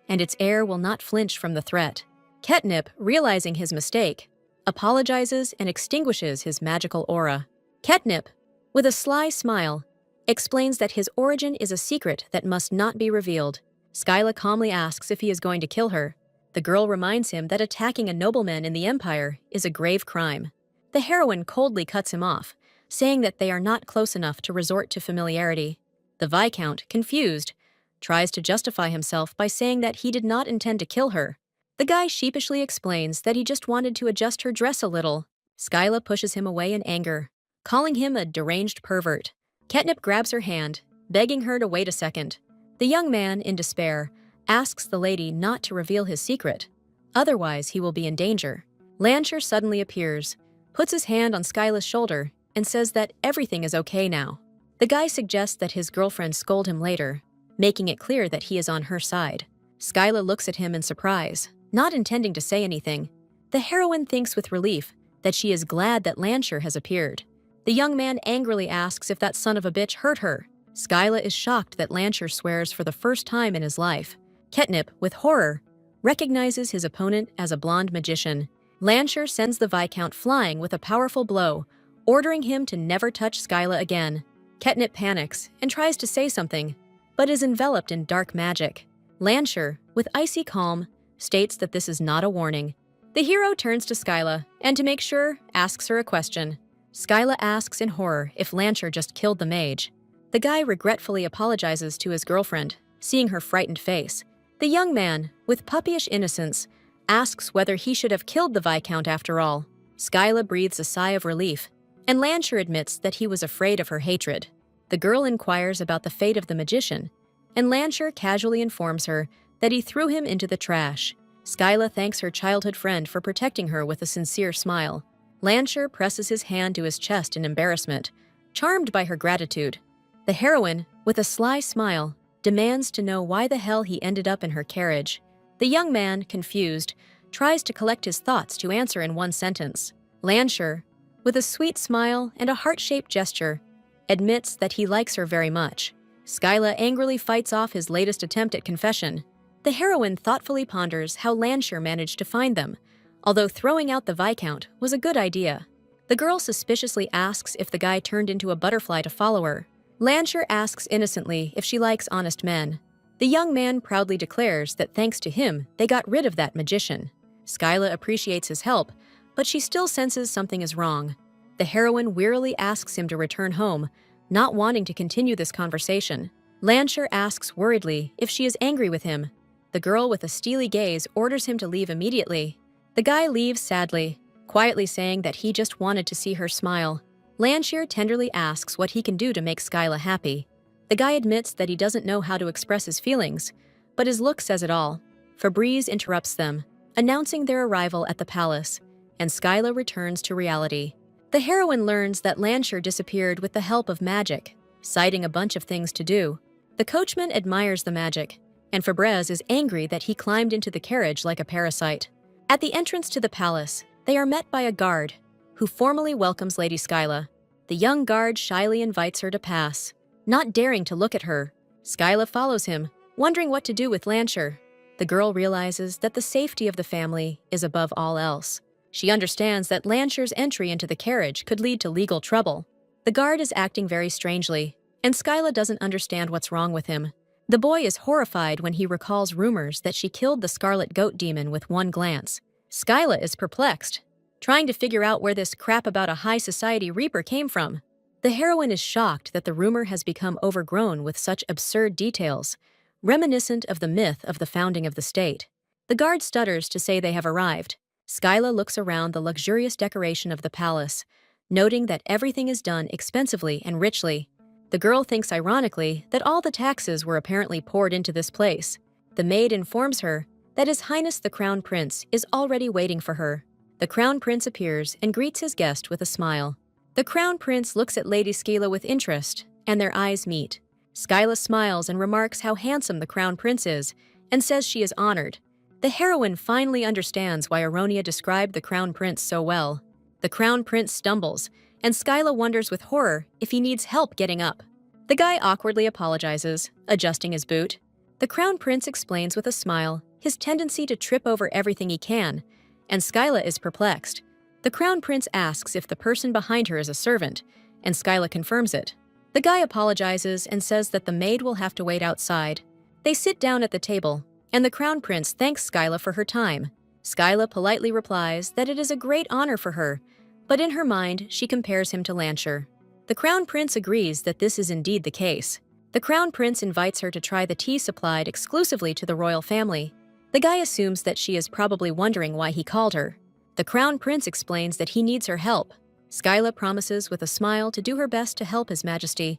and its heir will not flinch from the threat. Ketnip, realizing his mistake, apologizes and extinguishes his magical aura. Ketnip, with a sly smile, explains that his origin is a secret that must not be revealed. Skyla calmly asks if he is going to kill her. The girl reminds him that attacking a nobleman in the Empire is a grave crime. The heroine coldly cuts him off, saying that they are not close enough to resort to familiarity. The Viscount, confused, tries to justify himself by saying that he did not intend to kill her. The guy sheepishly explains that he just wanted to adjust her dress a little. Skyla pushes him away in anger, calling him a deranged pervert. Ketnip grabs her hand, begging her to wait a second. The young man, in despair, asks the lady not to reveal his secret. Otherwise, he will be in danger. Lancher suddenly appears, puts his hand on Skyla's shoulder, and says that everything is okay now. The guy suggests that his girlfriend scold him later, making it clear that he is on her side. Skyla looks at him in surprise, not intending to say anything. The heroine thinks with relief that she is glad that Lancher has appeared. The young man angrily asks if that son of a bitch hurt her. Skyla is shocked that Lancher swears for the first time in his life. Ketnip, with horror, recognizes his opponent as a blonde magician. Lancher sends the Viscount flying with a powerful blow, ordering him to never touch Skyla again. Ketnip panics and tries to say something, but is enveloped in dark magic. Lancher, with icy calm, states that this is not a warning. The hero turns to Skyla, and to make sure, asks her a question. Skyla asks in horror if Lancher just killed the mage. The guy regretfully apologizes to his girlfriend, seeing her frightened face. The young man, with puppyish innocence, asks whether he should have killed the Viscount after all. Skyla breathes a sigh of relief, and Lancher admits that he was afraid of her hatred. The girl inquires about the fate of the magician, and Lancher casually informs her that he threw him into the trash. Skyla thanks her childhood friend for protecting her with a sincere smile. Lancher presses his hand to his chest in embarrassment, charmed by her gratitude. The heroine, with a sly smile, demands to know why the hell he ended up in her carriage. The young man, confused, tries to collect his thoughts to answer in one sentence. Lancher, with a sweet smile and a heart-shaped gesture, admits that he likes her very much. Skyla angrily fights off his latest attempt at confession. The heroine thoughtfully ponders how Lancher managed to find them, although throwing out the Viscount was a good idea. The girl suspiciously asks if the guy turned into a butterfly to follow her. Lancher asks innocently if she likes honest men. The young man proudly declares that thanks to him, they got rid of that magician. Skyla appreciates his help, but she still senses something is wrong. The heroine wearily asks him to return home, not wanting to continue this conversation. Lancher asks worriedly if she is angry with him. The girl with a steely gaze orders him to leave immediately. The guy leaves sadly, quietly saying that he just wanted to see her smile. Lancher tenderly asks what he can do to make Skyla happy. The guy admits that he doesn't know how to express his feelings, but his look says it all. Febreze interrupts them, announcing their arrival at the palace, and Skyla returns to reality. The heroine learns that Lancher disappeared with the help of magic, citing a bunch of things to do. The coachman admires the magic, and Febreze is angry that he climbed into the carriage like a parasite. At the entrance to the palace, they are met by a guard, who formally welcomes Lady Skyla. The young guard shyly invites her to pass, not daring to look at her. Skyla follows him, wondering what to do with Lancher. The girl realizes that the safety of the family is above all else. She understands that Lancher's entry into the carriage could lead to legal trouble. The guard is acting very strangely, and Skyla doesn't understand what's wrong with him. The boy is horrified when he recalls rumors that she killed the Scarlet Goat Demon with one glance. Skyla is perplexed, trying to figure out where this crap about a high society reaper came from. The heroine is shocked that the rumor has become overgrown with such absurd details, reminiscent of the myth of the founding of the state. The guard stutters to say they have arrived. Skyla looks around the luxurious decoration of the palace, noting that everything is done expensively and richly. The girl thinks ironically that all the taxes were apparently poured into this place. The maid informs her that His Highness the Crown Prince is already waiting for her. The Crown Prince appears and greets his guest with a smile. The Crown Prince looks at Lady Skyla with interest, and their eyes meet. Skyla smiles and remarks how handsome the Crown Prince is, and says she is honored. The heroine finally understands why Aronia described the Crown Prince so well. The Crown Prince stumbles, and Skyla wonders with horror if he needs help getting up. The guy awkwardly apologizes, adjusting his boot. The Crown Prince explains with a smile his tendency to trip over everything he can, and Skyla is perplexed. The Crown Prince asks if the person behind her is a servant, and Skyla confirms it. The guy apologizes and says that the maid will have to wait outside. They sit down at the table, and the Crown Prince thanks Skyla for her time. Skyla politely replies that it is a great honor for her, but in her mind she compares him to Lancher. The Crown Prince agrees that this is indeed the case. The Crown Prince invites her to try the tea supplied exclusively to the royal family. The guy assumes that she is probably wondering why he called her. The Crown Prince explains that he needs her help. Skyla promises with a smile to do her best to help His Majesty,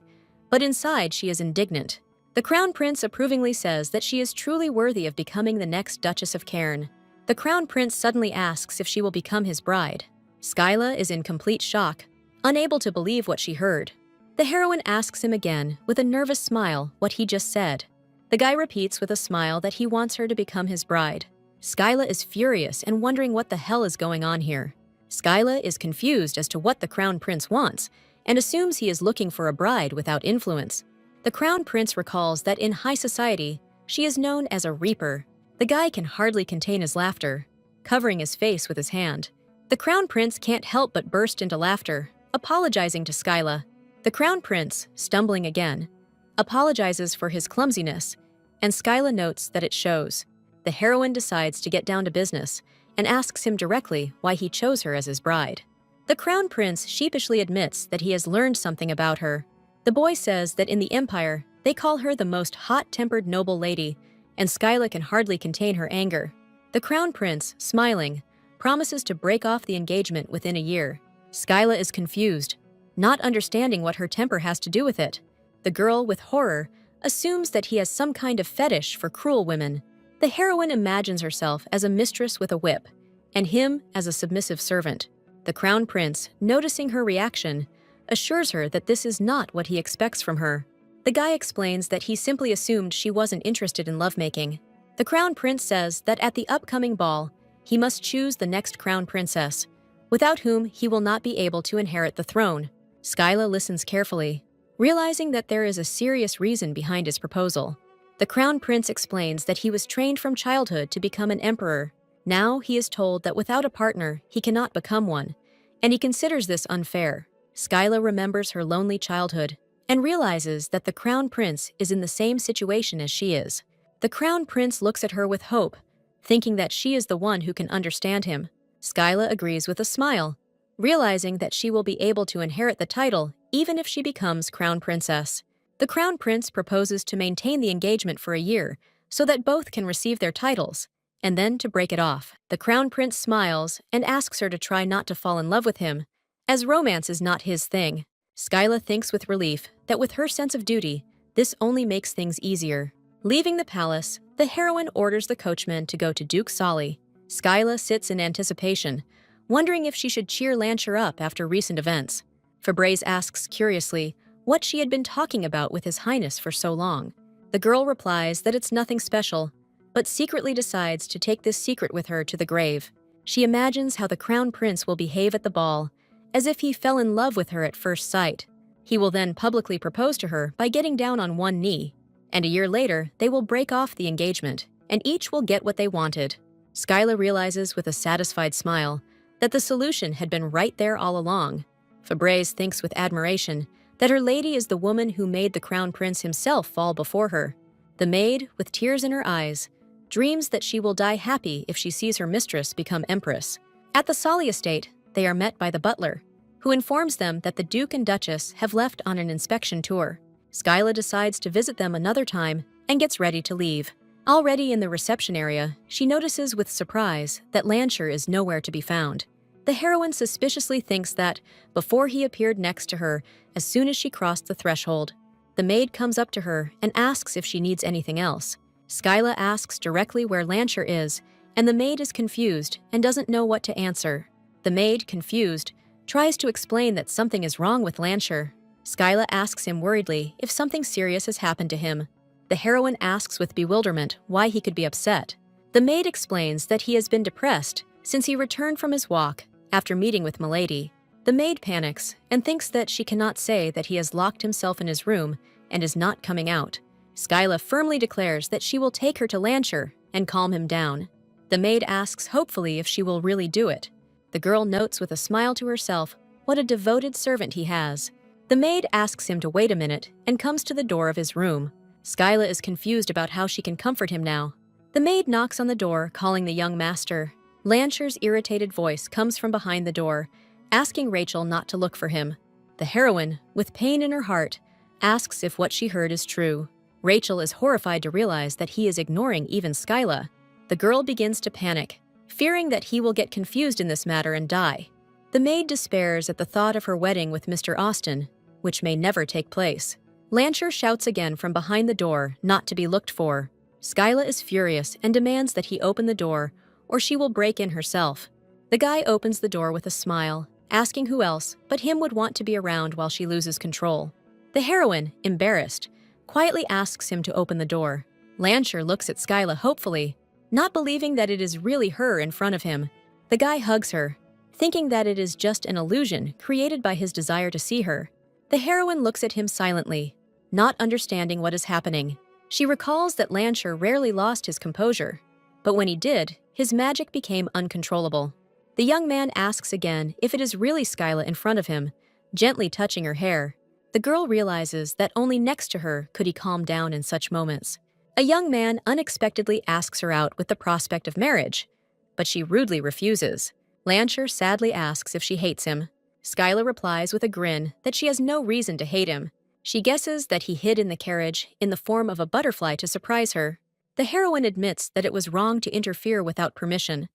but inside she is indignant. The Crown Prince approvingly says that she is truly worthy of becoming the next Duchess of Cairn. The Crown Prince suddenly asks if she will become his bride. Skyla is in complete shock, unable to believe what she heard. The heroine asks him again, with a nervous smile, what he just said. The guy repeats with a smile that he wants her to become his bride. Skyla is furious and wondering what the hell is going on here. Skyla is confused as to what the Crown Prince wants and assumes he is looking for a bride without influence. The Crown Prince recalls that in high society, she is known as a reaper. The guy can hardly contain his laughter, covering his face with his hand. The Crown Prince can't help but burst into laughter, apologizing to Skyla. The Crown Prince, stumbling again, apologizes for his clumsiness, and Skyla notes that it shows. The heroine decides to get down to business and asks him directly why he chose her as his bride. The Crown Prince sheepishly admits that he has learned something about her. The boy says that in the Empire, they call her the most hot-tempered noble lady, and Skyla can hardly contain her anger. The Crown Prince, smiling, promises to break off the engagement within a year. Skyla is confused, not understanding what her temper has to do with it. The girl, with horror, assumes that he has some kind of fetish for cruel women. The heroine imagines herself as a mistress with a whip, and him as a submissive servant. The Crown Prince, noticing her reaction, assures her that this is not what he expects from her. The guy explains that he simply assumed she wasn't interested in lovemaking. The Crown Prince says that at the upcoming ball, he must choose the next Crown Princess, without whom he will not be able to inherit the throne. Skyla listens carefully, realizing that there is a serious reason behind his proposal. The Crown Prince explains that he was trained from childhood to become an emperor. Now he is told that without a partner, he cannot become one, and he considers this unfair. Skyla remembers her lonely childhood and realizes that the Crown Prince is in the same situation as she is. The Crown Prince looks at her with hope, thinking that she is the one who can understand him. Skyla agrees with a smile, realizing that she will be able to inherit the title even if she becomes Crown Princess. The Crown Prince proposes to maintain the engagement for a year so that both can receive their titles, and then to break it off. The Crown Prince smiles and asks her to try not to fall in love with him, as romance is not his thing. Skyla thinks with relief that with her sense of duty, this only makes things easier. Leaving the palace, the heroine orders the coachman to go to Duke Solly. Skyla sits in anticipation, wondering if she should cheer Lancher up after recent events. Fabrice asks curiously what she had been talking about with His Highness for so long. The girl replies that it's nothing special, but secretly decides to take this secret with her to the grave. She imagines how the Crown Prince will behave at the ball, as if he fell in love with her at first sight. He will then publicly propose to her by getting down on one knee, and a year later they will break off the engagement, and each will get what they wanted. Skyla realizes with a satisfied smile that the solution had been right there all along. Fabrice thinks with admiration that her lady is the woman who made the Crown Prince himself fall before her. The maid, with tears in her eyes, dreams that she will die happy if she sees her mistress become empress. At the Solly estate, they are met by the butler, who informs them that the Duke and Duchess have left on an inspection tour. Skyla decides to visit them another time and gets ready to leave. Already in the reception area, she notices with surprise that Lancher is nowhere to be found. The heroine suspiciously thinks that, before he appeared next to her, as soon as she crossed the threshold, the maid comes up to her and asks if she needs anything else. Skyla asks directly where Lancher is, and the maid is confused and doesn't know what to answer. The maid, confused, tries to explain that something is wrong with Lancher. Skyla asks him worriedly if something serious has happened to him. The heroine asks with bewilderment why he could be upset. The maid explains that he has been depressed since he returned from his walk after meeting with Milady. The maid panics and thinks that she cannot say that he has locked himself in his room and is not coming out. Skyla firmly declares that she will take her to Lancher and calm him down. The maid asks hopefully if she will really do it. The girl notes with a smile to herself what a devoted servant he has. The maid asks him to wait a minute and comes to the door of his room. Skyla is confused about how she can comfort him now. The maid knocks on the door, calling the young master. Lancher's irritated voice comes from behind the door, asking Rachel not to look for him. The heroine, with pain in her heart, asks if what she heard is true. Rachel is horrified to realize that he is ignoring even Skyla. The girl begins to panic, fearing that he will get confused in this matter and die. The maid despairs at the thought of her wedding with Mr. Austen, which may never take place. Lancher shouts again from behind the door not to be looked for. Skyla is furious and demands that he open the door, or she will break in herself. The guy opens the door with a smile, asking who else but him would want to be around while she loses control. The heroine, embarrassed, quietly asks him to open the door. Lancher looks at Skyla hopefully, not believing that it is really her in front of him. The guy hugs her, thinking that it is just an illusion created by his desire to see her. The heroine looks at him silently, not understanding what is happening. She recalls that Lancher rarely lost his composure, but when he did, his magic became uncontrollable. The young man asks again if it is really Skyla in front of him, gently touching her hair. The girl realizes that only next to her could he calm down in such moments. A young man unexpectedly asks her out with the prospect of marriage, but she rudely refuses. Lancher sadly asks if she hates him. Skyla replies with a grin that she has no reason to hate him. She guesses that he hid in the carriage in the form of a butterfly to surprise her. The heroine admits that it was wrong to interfere without permission,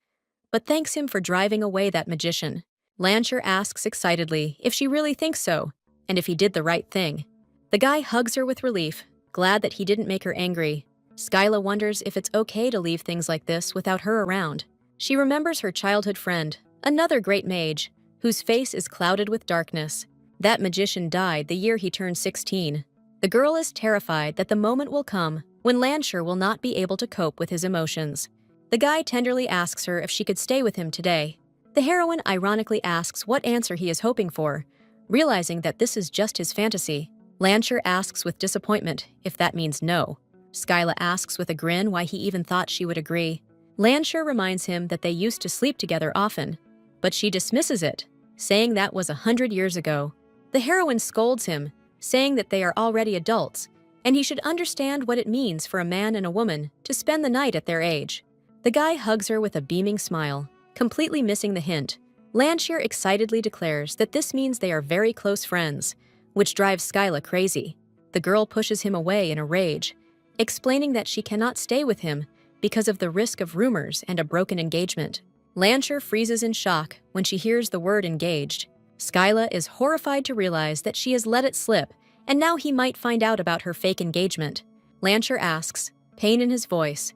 but thanks him for driving away that magician. Lancher asks excitedly if she really thinks so, and if he did the right thing. The guy hugs her with relief, glad that he didn't make her angry. Skyla wonders if it's okay to leave things like this without her around. She remembers her childhood friend, another great mage, whose face is clouded with darkness. That magician died the year he turned 16. The girl is terrified that the moment will come when Lancher will not be able to cope with his emotions. The guy tenderly asks her if she could stay with him today. The heroine ironically asks what answer he is hoping for, realizing that this is just his fantasy. Lancher asks with disappointment if that means no. Skyla asks with a grin why he even thought she would agree. Lancher reminds him that they used to sleep together often, but she dismisses it, saying that was 100 years ago. The heroine scolds him, saying that they are already adults, and he should understand what it means for a man and a woman to spend the night at their age. The guy hugs her with a beaming smile, completely missing the hint. Lancher excitedly declares that this means they are very close friends, which drives Skyla crazy. The girl pushes him away in a rage, explaining that she cannot stay with him because of the risk of rumors and a broken engagement. Lancher freezes in shock when she hears the word engaged. Skyla is horrified to realize that she has let it slip, and now he might find out about her fake engagement. Lancher asks, pain in his voice,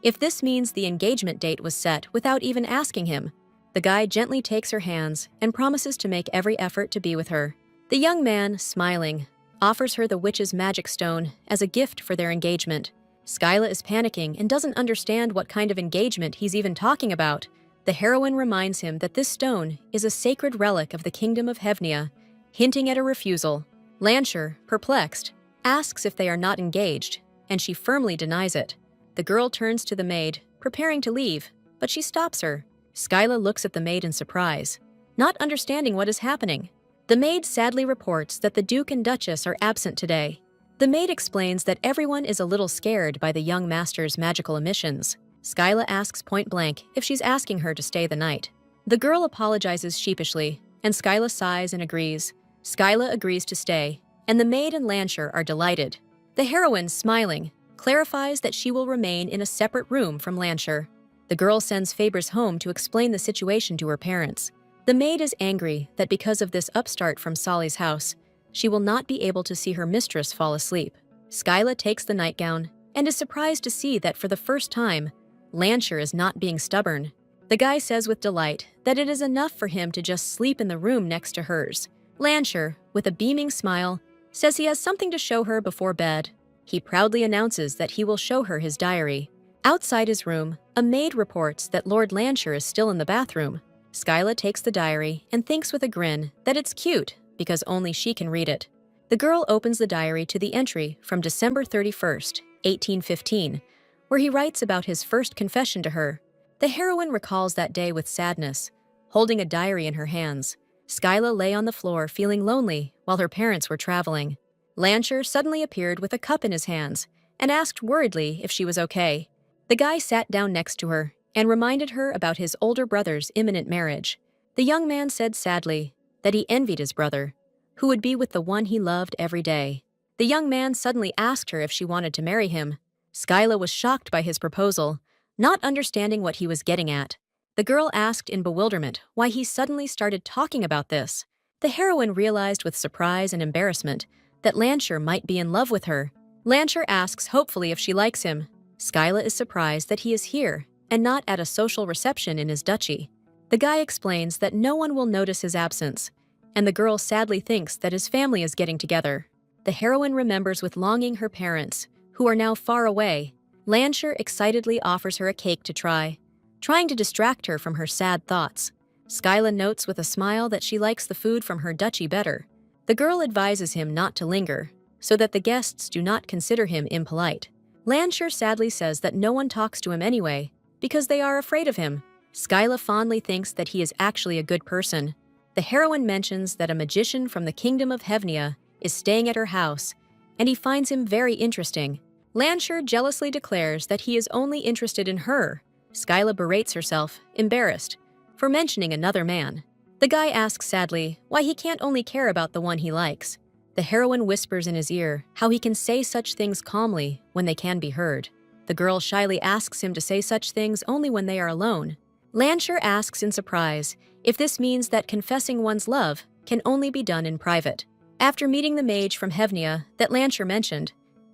if this means the engagement date was set without even asking him. The guy gently takes her hands and promises to make every effort to be with her. The young man, smiling, offers her the witch's magic stone as a gift for their engagement. Skyla is panicking and doesn't understand what kind of engagement he's even talking about. The heroine reminds him that this stone is a sacred relic of the kingdom of Hevnia, hinting at a refusal. Lancher, perplexed, asks if they are not engaged, and she firmly denies it. The girl turns to the maid, preparing to leave, but she stops her. Skyla looks at the maid in surprise, not understanding what is happening. The maid sadly reports that the Duke and Duchess are absent today. The maid explains that everyone is a little scared by the young master's magical emissions. Skyla asks point blank if she's asking her to stay the night. The girl apologizes sheepishly, and Skyla sighs and agrees. Skyla agrees to stay, and the maid and Lancher are delighted. The heroine, smiling, clarifies that she will remain in a separate room from Lancher. The girl sends Fabers home to explain the situation to her parents. The maid is angry that because of this upstart from Solly's house, she will not be able to see her mistress fall asleep. Skyla takes the nightgown and is surprised to see that for the first time, Lancher is not being stubborn. The guy says with delight that it is enough for him to just sleep in the room next to hers. Lancher, with a beaming smile, says he has something to show her before bed. He proudly announces that he will show her his diary. Outside his room, a maid reports that Lord Lancher is still in the bathroom. Skyla takes the diary and thinks with a grin that it's cute because only she can read it. The girl opens the diary to the entry from December 31st, 1815, where he writes about his first confession to her. The heroine recalls that day with sadness, holding a diary in her hands. Skyla lay on the floor feeling lonely while her parents were traveling. Lancher suddenly appeared with a cup in his hands and asked worriedly if she was okay. The guy sat down next to her and reminded her about his older brother's imminent marriage. The young man said sadly that he envied his brother, who would be with the one he loved every day. The young man suddenly asked her if she wanted to marry him. Skyla was shocked by his proposal, not understanding what he was getting at. The girl asked in bewilderment why he suddenly started talking about this. The heroine realized with surprise and embarrassment that Lancher might be in love with her. Lancher asks hopefully if she likes him. Skyla is surprised that he is here and not at a social reception in his duchy. The guy explains that no one will notice his absence, and the girl sadly thinks that his family is getting together. The heroine remembers with longing her parents, who are now far away. Lancher excitedly offers her a cake to try, trying to distract her from her sad thoughts. Skyla notes with a smile that she likes the food from her duchy better. The girl advises him not to linger, so that the guests do not consider him impolite. Lancher sadly says that no one talks to him anyway, because they are afraid of him. Skyla fondly thinks that he is actually a good person. The heroine mentions that a magician from the kingdom of Hevnia is staying at her house, and he finds him very interesting. Lancher jealously declares that he is only interested in her. Skyla berates herself, embarrassed, for mentioning another man. The guy asks sadly why he can't only care about the one he likes. The heroine whispers in his ear how he can say such things calmly when they can be heard. The girl shyly asks him to say such things only when they are alone. Lancher asks in surprise if this means that confessing one's love can only be done in private. After meeting the mage from Hevnia that Lancher mentioned,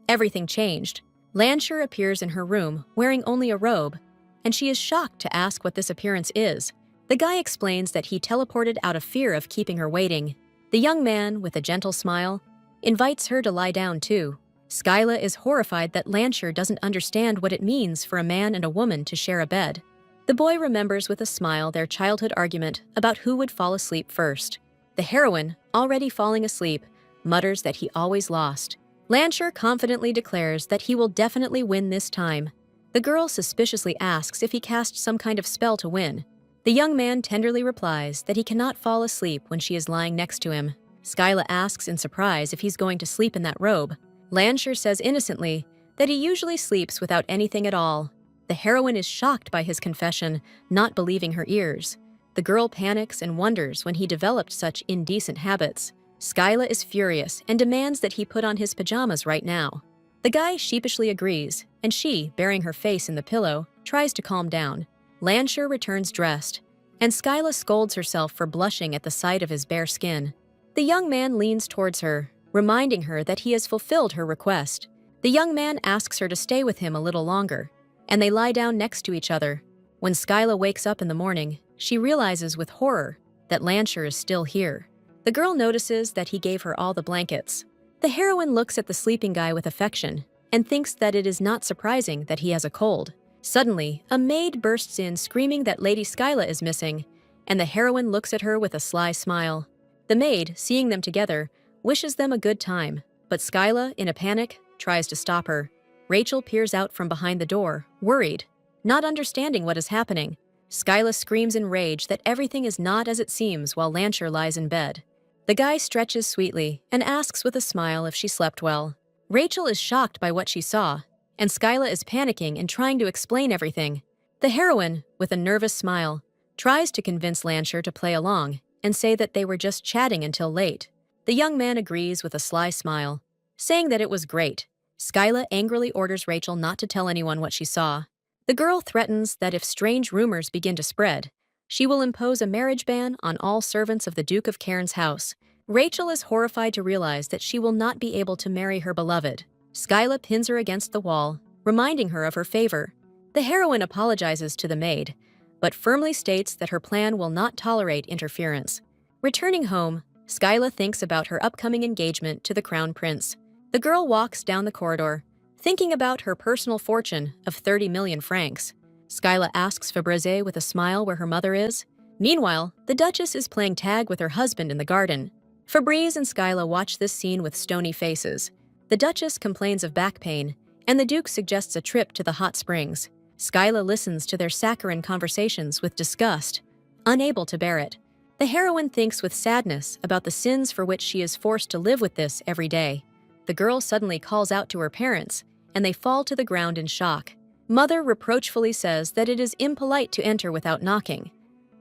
everything changed. Lancher appears in her room wearing only a robe, and she is shocked to ask what this appearance is. The guy explains that he teleported out of fear of keeping her waiting. The young man, with a gentle smile, invites her to lie down too. Skyla is horrified that Lancher doesn't understand what it means for a man and a woman to share a bed. The boy remembers with a smile their childhood argument about who would fall asleep first. The heroine, already falling asleep, mutters that he always lost. Lancher confidently declares that he will definitely win this time. The girl suspiciously asks if he cast some kind of spell to win. The young man tenderly replies that he cannot fall asleep when she is lying next to him. Skyla asks in surprise if he's going to sleep in that robe. Lancher says innocently that he usually sleeps without anything at all. The heroine is shocked by his confession, not believing her ears. The girl panics and wonders when he developed such indecent habits. Skyla is furious and demands that he put on his pajamas right now. The guy sheepishly agrees, and she, burying her face in the pillow, tries to calm down. Lancher returns dressed, and Skyla scolds herself for blushing at the sight of his bare skin. The young man leans towards her, reminding her that he has fulfilled her request. The young man asks her to stay with him a little longer, and they lie down next to each other. When Skyla wakes up in the morning, she realizes with horror that Lancher is still here. The girl notices that he gave her all the blankets. The heroine looks at the sleeping guy with affection and thinks that it is not surprising that he has a cold. Suddenly, a maid bursts in screaming that Lady Skyla is missing, and the heroine looks at her with a sly smile. The maid, seeing them together, wishes them a good time, but Skyla, in a panic, tries to stop her. Rachel peers out from behind the door, worried, not understanding what is happening. Skyla screams in rage that everything is not as it seems while Lancher lies in bed. The guy stretches sweetly and asks with a smile if she slept well. Rachel is shocked by what she saw, and Skyla is panicking and trying to explain everything. The heroine, with a nervous smile, tries to convince Lancher to play along and say that they were just chatting until late. The young man agrees with a sly smile, saying that it was great, Skyla angrily orders Rachel not to tell anyone what she saw. The girl threatens that if strange rumors begin to spread, she will impose a marriage ban on all servants of the Duke of Cairn's house. Rachel is horrified to realize that she will not be able to marry her beloved. Skyla pins her against the wall, reminding her of her favor. The heroine apologizes to the maid, but firmly states that her plan will not tolerate interference. Returning home, Skyla thinks about her upcoming engagement to the crown prince. The girl walks down the corridor, thinking about her personal fortune of 30 million francs. Skyla asks Fabrice with a smile where her mother is. Meanwhile, the Duchess is playing tag with her husband in the garden. Fabrice and Skyla watch this scene with stony faces. The Duchess complains of back pain, and the Duke suggests a trip to the hot springs. Skyla listens to their saccharine conversations with disgust, unable to bear it. The heroine thinks with sadness about the sins for which she is forced to live with this every day. The girl suddenly calls out to her parents, and they fall to the ground in shock. Mother reproachfully says that it is impolite to enter without knocking,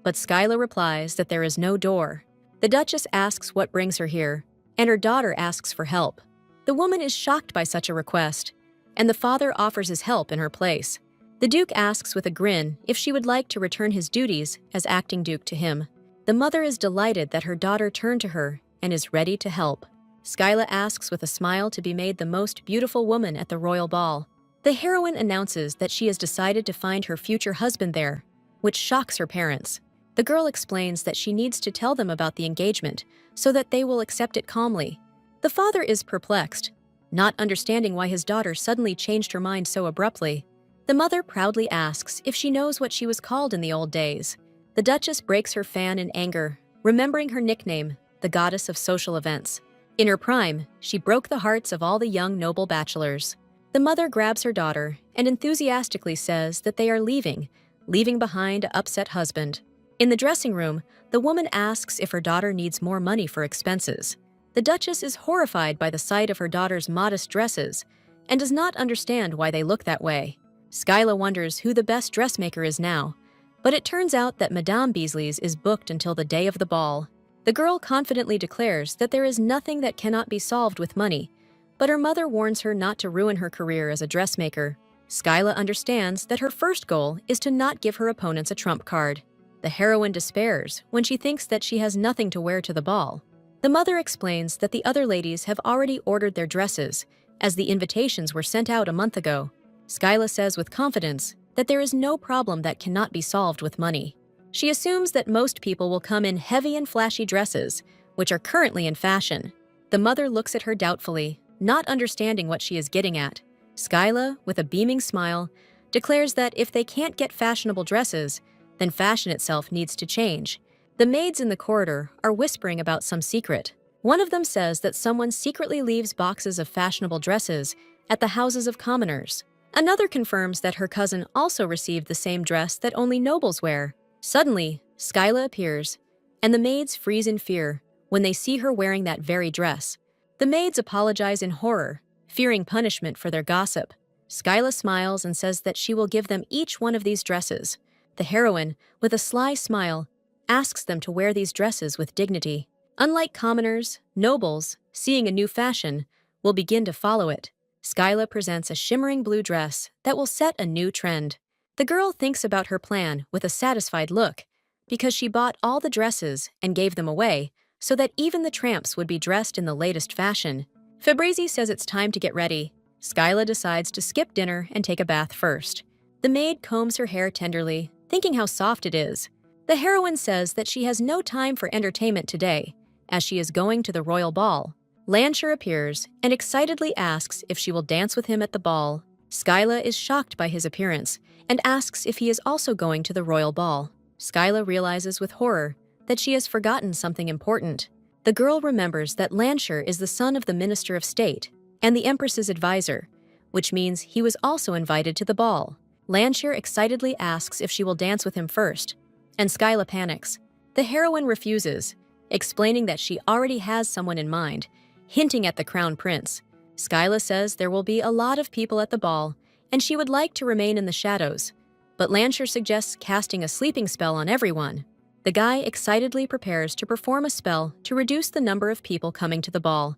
but Skyla replies that there is no door. The Duchess asks what brings her here, and her daughter asks for help. The woman is shocked by such a request, and the father offers his help in her place. The Duke asks with a grin if she would like to return his duties as acting Duke to him. The mother is delighted that her daughter turned to her and is ready to help. Skyla asks with a smile to be made the most beautiful woman at the royal ball. The heroine announces that she has decided to find her future husband there, which shocks her parents. The girl explains that she needs to tell them about the engagement so that they will accept it calmly. The father is perplexed, not understanding why his daughter suddenly changed her mind so abruptly. The mother proudly asks if she knows what she was called in the old days. The Duchess breaks her fan in anger, remembering her nickname, the goddess of social events. In her prime, she broke the hearts of all the young noble bachelors. The mother grabs her daughter and enthusiastically says that they are leaving behind an upset husband. In the dressing room, the woman asks if her daughter needs more money for expenses. The Duchess is horrified by the sight of her daughter's modest dresses and does not understand why they look that way. Skyla wonders who the best dressmaker is now, but it turns out that Madame Beasley's is booked until the day of the ball. The girl confidently declares that there is nothing that cannot be solved with money, but her mother warns her not to ruin her career as a dressmaker. Skyla understands that her first goal is to not give her opponents a trump card. The heroine despairs when she thinks that she has nothing to wear to the ball. The mother explains that the other ladies have already ordered their dresses, as the invitations were sent out a month ago. Skyla says with confidence that there is no problem that cannot be solved with money. She assumes that most people will come in heavy and flashy dresses, which are currently in fashion. The mother looks at her doubtfully, not understanding what she is getting at. Skyla, with a beaming smile, declares that if they can't get fashionable dresses, then fashion itself needs to change. The maids in the corridor are whispering about some secret. One of them says that someone secretly leaves boxes of fashionable dresses at the houses of commoners. Another confirms that her cousin also received the same dress that only nobles wear. Suddenly, Skyla appears, and the maids freeze in fear when they see her wearing that very dress. The maids apologize in horror, fearing punishment for their gossip. Skyla smiles and says that she will give them each one of these dresses. The heroine, with a sly smile, asks them to wear these dresses with dignity. Unlike commoners, nobles, seeing a new fashion, will begin to follow it. Skyla presents a shimmering blue dress that will set a new trend. The girl thinks about her plan with a satisfied look, because she bought all the dresses and gave them away so that even the tramps would be dressed in the latest fashion. Fabrizi says it's time to get ready. Skyla decides to skip dinner and take a bath first. The maid combs her hair tenderly, thinking how soft it is. The heroine says that she has no time for entertainment today, as she is going to the royal ball. Lancher appears and excitedly asks if she will dance with him at the ball. Skyla is shocked by his appearance and asks if he is also going to the royal ball. Skyla realizes with horror that she has forgotten something important. The girl remembers that Lancher is the son of the Minister of State and the Empress's advisor, which means he was also invited to the ball. Lancher excitedly asks if she will dance with him first, and Skyla panics. The heroine refuses, explaining that she already has someone in mind, hinting at the crown prince. Skyla says there will be a lot of people at the ball, and she would like to remain in the shadows, but Lancher suggests casting a sleeping spell on everyone. The guy excitedly prepares to perform a spell to reduce the number of people coming to the ball,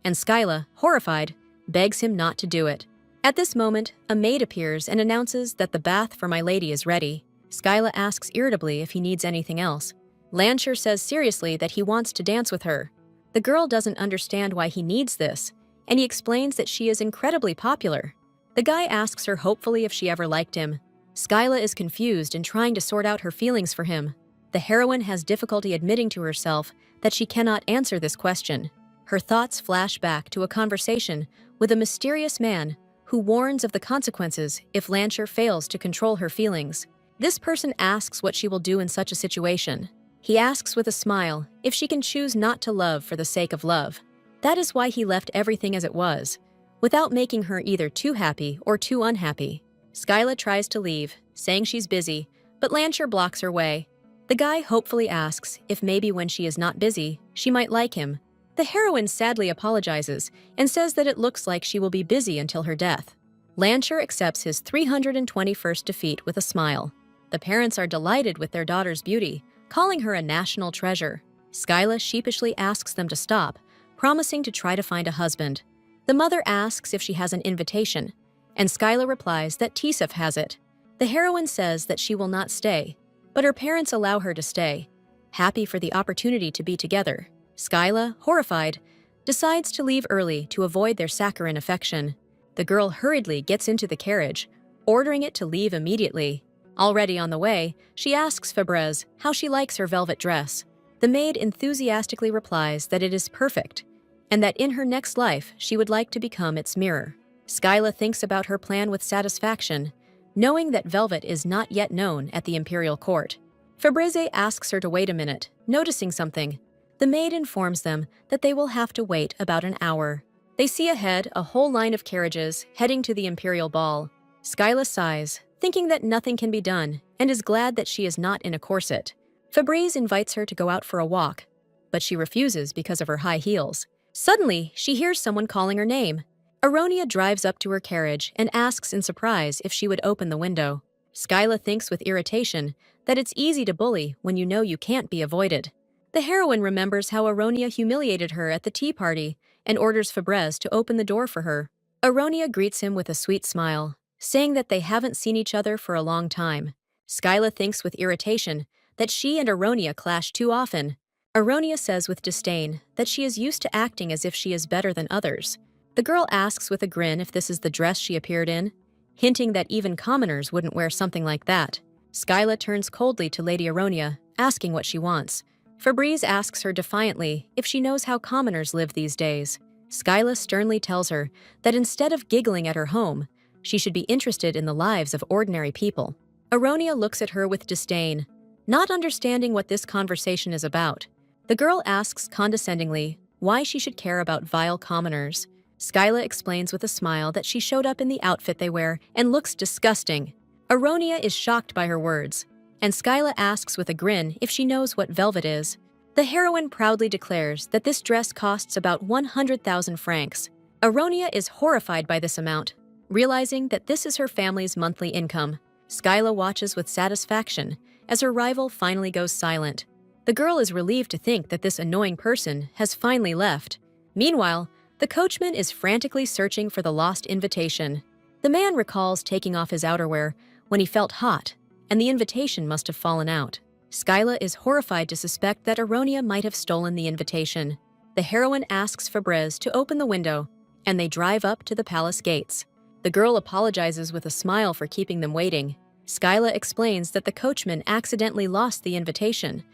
and Skyla, horrified, begs him not to do it. At this moment, a maid appears and announces that the bath for my lady is ready. Skyla asks irritably if he needs anything else. Lancher says seriously that he wants to dance with her. The girl doesn't understand why he needs this, and he explains that she is incredibly popular. The guy asks her hopefully if she ever liked him. Skyla is confused and trying to sort out her feelings for him. The heroine has difficulty admitting to herself that she cannot answer this question. Her thoughts flash back to a conversation with a mysterious man who warns of the consequences if Lancher fails to control her feelings. This person asks what she will do in such a situation. He asks with a smile if she can choose not to love for the sake of love. That is why he left everything as it was, without making her either too happy or too unhappy. Skyla tries to leave, saying she's busy, but Lancher blocks her way. The guy hopefully asks if maybe when she is not busy, she might like him. The heroine sadly apologizes and says that it looks like she will be busy until her death. Lancher accepts his 321st defeat with a smile. The parents are delighted with their daughter's beauty, calling her a national treasure. Skyla sheepishly asks them to stop, promising to try to find a husband. The mother asks if she has an invitation, and Skyla replies that Tisef has it. The heroine says that she will not stay, but her parents allow her to stay, happy for the opportunity to be together. Skyla, horrified, decides to leave early to avoid their saccharine affection. The girl hurriedly gets into the carriage, ordering it to leave immediately. Already on the way, she asks Fabrez how she likes her velvet dress. The maid enthusiastically replies that it is perfect, and that in her next life she would like to become its mirror. Skyla thinks about her plan with satisfaction, knowing that velvet is not yet known at the imperial court. Fabreze asks her to wait a minute, noticing something. The maid informs them that they will have to wait about an hour. They see ahead a whole line of carriages heading to the imperial ball. Skyla sighs, thinking that nothing can be done, and is glad that she is not in a corset. Fabrice invites her to go out for a walk, but she refuses because of her high heels. Suddenly, she hears someone calling her name. Aronia drives up to her carriage and asks in surprise if she would open the window. Skyla thinks with irritation that it's easy to bully when you know you can't be avoided. The heroine remembers how Aronia humiliated her at the tea party and orders Fabrez to open the door for her. Aronia greets him with a sweet smile, saying that they haven't seen each other for a long time. Skyla thinks with irritation that she and Aronia clash too often. Aronia says with disdain that she is used to acting as if she is better than others. The girl asks with a grin if this is the dress she appeared in, hinting that even commoners wouldn't wear something like that. Skyla turns coldly to Lady Aronia, asking what she wants. Fabrice asks her defiantly if she knows how commoners live these days. Skyla sternly tells her that instead of giggling at her home, she should be interested in the lives of ordinary people. Aronia looks at her with disdain, not understanding what this conversation is about. The girl asks condescendingly why she should care about vile commoners. Skyla explains with a smile that she showed up in the outfit they wear and looks disgusting. Aronia is shocked by her words, and Skyla asks with a grin if she knows what velvet is. The heroine proudly declares that this dress costs about 100,000 francs. Aronia is horrified by this amount, realizing that this is her family's monthly income. Skyla watches with satisfaction as her rival finally goes silent. The girl is relieved to think that this annoying person has finally left. Meanwhile, the coachman is frantically searching for the lost invitation. The man recalls taking off his outerwear when he felt hot, and the invitation must have fallen out. Skyla is horrified to suspect that Aronia might have stolen the invitation. The heroine asks Fabrez to open the window, and they drive up to the palace gates. The girl apologizes with a smile for keeping them waiting. Skyla explains that the coachman accidentally lost the invitation,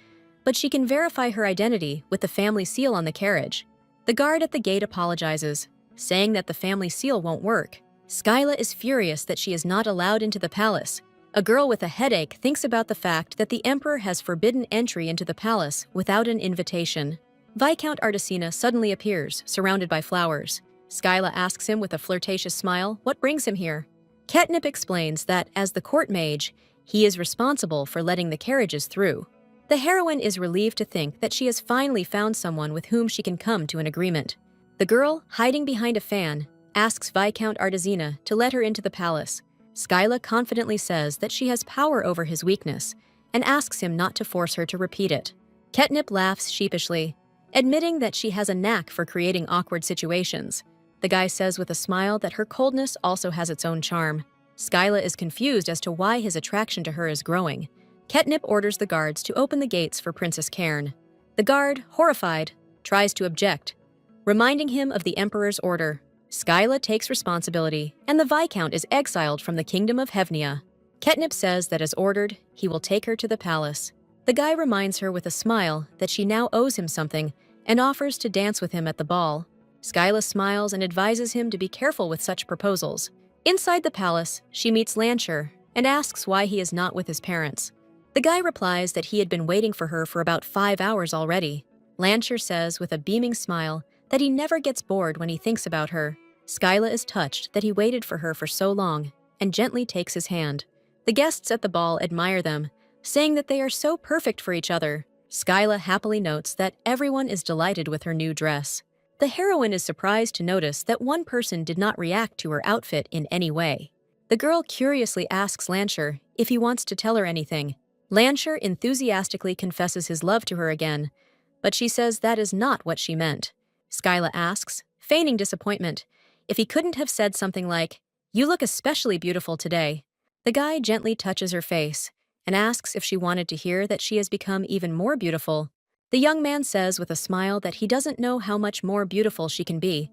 but she can verify her identity with the family seal on the carriage. The guard at the gate apologizes, saying that the family seal won't work. Skyla is furious that she is not allowed into the palace. A girl with a headache thinks about the fact that the emperor has forbidden entry into the palace without an invitation. Viscount Artesina suddenly appears, surrounded by flowers. Skyla asks him with a flirtatious smile what brings him here. Ketnip explains that, as the court mage, he is responsible for letting the carriages through. The heroine is relieved to think that she has finally found someone with whom she can come to an agreement. The girl, hiding behind a fan, asks Viscount Artesina to let her into the palace. Skyla confidently says that she has power over his weakness and asks him not to force her to repeat it. Ketnip laughs sheepishly, admitting that she has a knack for creating awkward situations. The guy says with a smile that her coldness also has its own charm. Skyla is confused as to why his attraction to her is growing. Ketnip orders the guards to open the gates for Princess Cairn. The guard, horrified, tries to object, reminding him of the Emperor's order. Skyla takes responsibility, and the Viscount is exiled from the Kingdom of Hevnia. Ketnip says that as ordered, he will take her to the palace. The guy reminds her with a smile that she now owes him something and offers to dance with him at the ball. Skyla smiles and advises him to be careful with such proposals. Inside the palace, she meets Lancher and asks why he is not with his parents. The guy replies that he had been waiting for her for about 5 hours already. Lancher says with a beaming smile that he never gets bored when he thinks about her. Skyla is touched that he waited for her for so long and gently takes his hand. The guests at the ball admire them, saying that they are so perfect for each other. Skyla happily notes that everyone is delighted with her new dress. The heroine is surprised to notice that one person did not react to her outfit in any way. The girl curiously asks Lancher if he wants to tell her anything. Lancher enthusiastically confesses his love to her again, but she says that is not what she meant. Skyla asks, feigning disappointment, if he couldn't have said something like, "You look especially beautiful today." The guy gently touches her face and asks if she wanted to hear that she has become even more beautiful. The young man says with a smile that he doesn't know how much more beautiful she can be,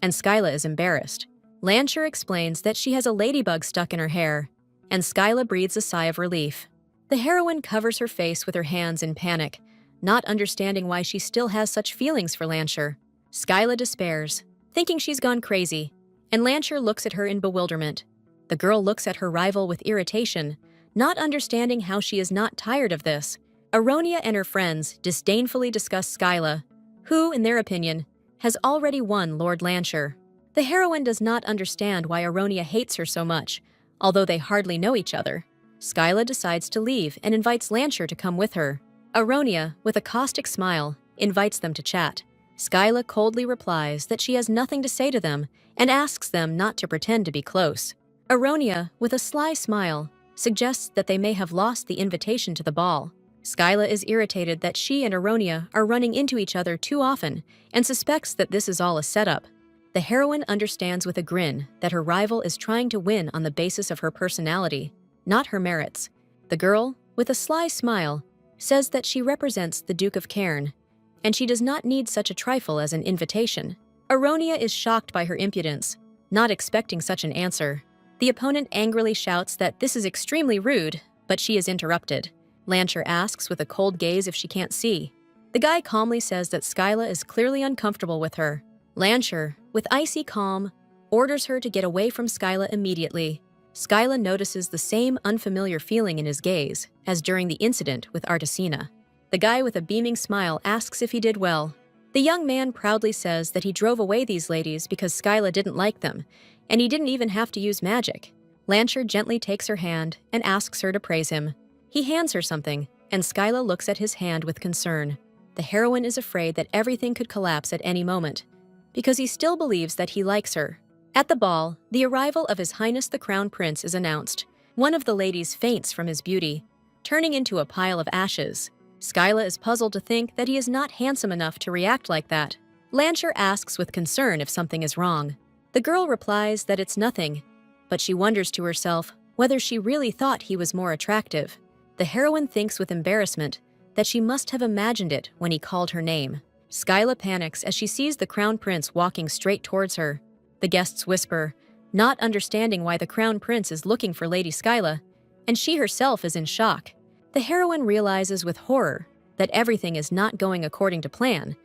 and Skyla is embarrassed. Lancher explains that she has a ladybug stuck in her hair, and Skyla breathes a sigh of relief. The heroine covers her face with her hands in panic, not understanding why she still has such feelings for Lancher. Skyla despairs, thinking she's gone crazy, and Lancher looks at her in bewilderment. The girl looks at her rival with irritation, not understanding how she is not tired of this. Aronia and her friends disdainfully discuss Skyla, who, in their opinion, has already won Lord Lancher. The heroine does not understand why Aronia hates her so much, although they hardly know each other. Skyla decides to leave and invites Lancher to come with her. Aronia, with a caustic smile, invites them to chat. Skyla coldly replies that she has nothing to say to them and asks them not to pretend to be close. Aronia, with a sly smile, suggests that they may have lost the invitation to the ball. Skyla is irritated that she and Aronia are running into each other too often and suspects that this is all a setup. The heroine understands with a grin that her rival is trying to win on the basis of her personality, not her merits. The girl, with a sly smile, says that she represents the Duke of Cairn, and she does not need such a trifle as an invitation. Aronia is shocked by her impudence, not expecting such an answer. The opponent angrily shouts that this is extremely rude, but she is interrupted. Lancher asks with a cold gaze if she can't see. The guy calmly says that Skyla is clearly uncomfortable with her. Lancher, with icy calm, orders her to get away from Skyla immediately. Skyla notices the same unfamiliar feeling in his gaze as during the incident with Artesina. The guy with a beaming smile asks if he did well. The young man proudly says that he drove away these ladies because Skyla didn't like them, and he didn't even have to use magic. Lancher gently takes her hand and asks her to praise him. He hands her something, and Skyla looks at his hand with concern. The heroine is afraid that everything could collapse at any moment, because he still believes that he likes her. At the ball, the arrival of His Highness the Crown Prince is announced. One of the ladies faints from his beauty, turning into a pile of ashes. Skyla is puzzled to think that he is not handsome enough to react like that. Lancher asks with concern if something is wrong. The girl replies that it's nothing, but she wonders to herself whether she really thought he was more attractive. The heroine thinks with embarrassment that she must have imagined it when he called her name. Skyla panics as she sees the Crown Prince walking straight towards her. The guests whisper, not understanding why the Crown Prince is looking for Lady Skyla, and she herself is in shock. The heroine realizes with horror that everything is not going according to plan,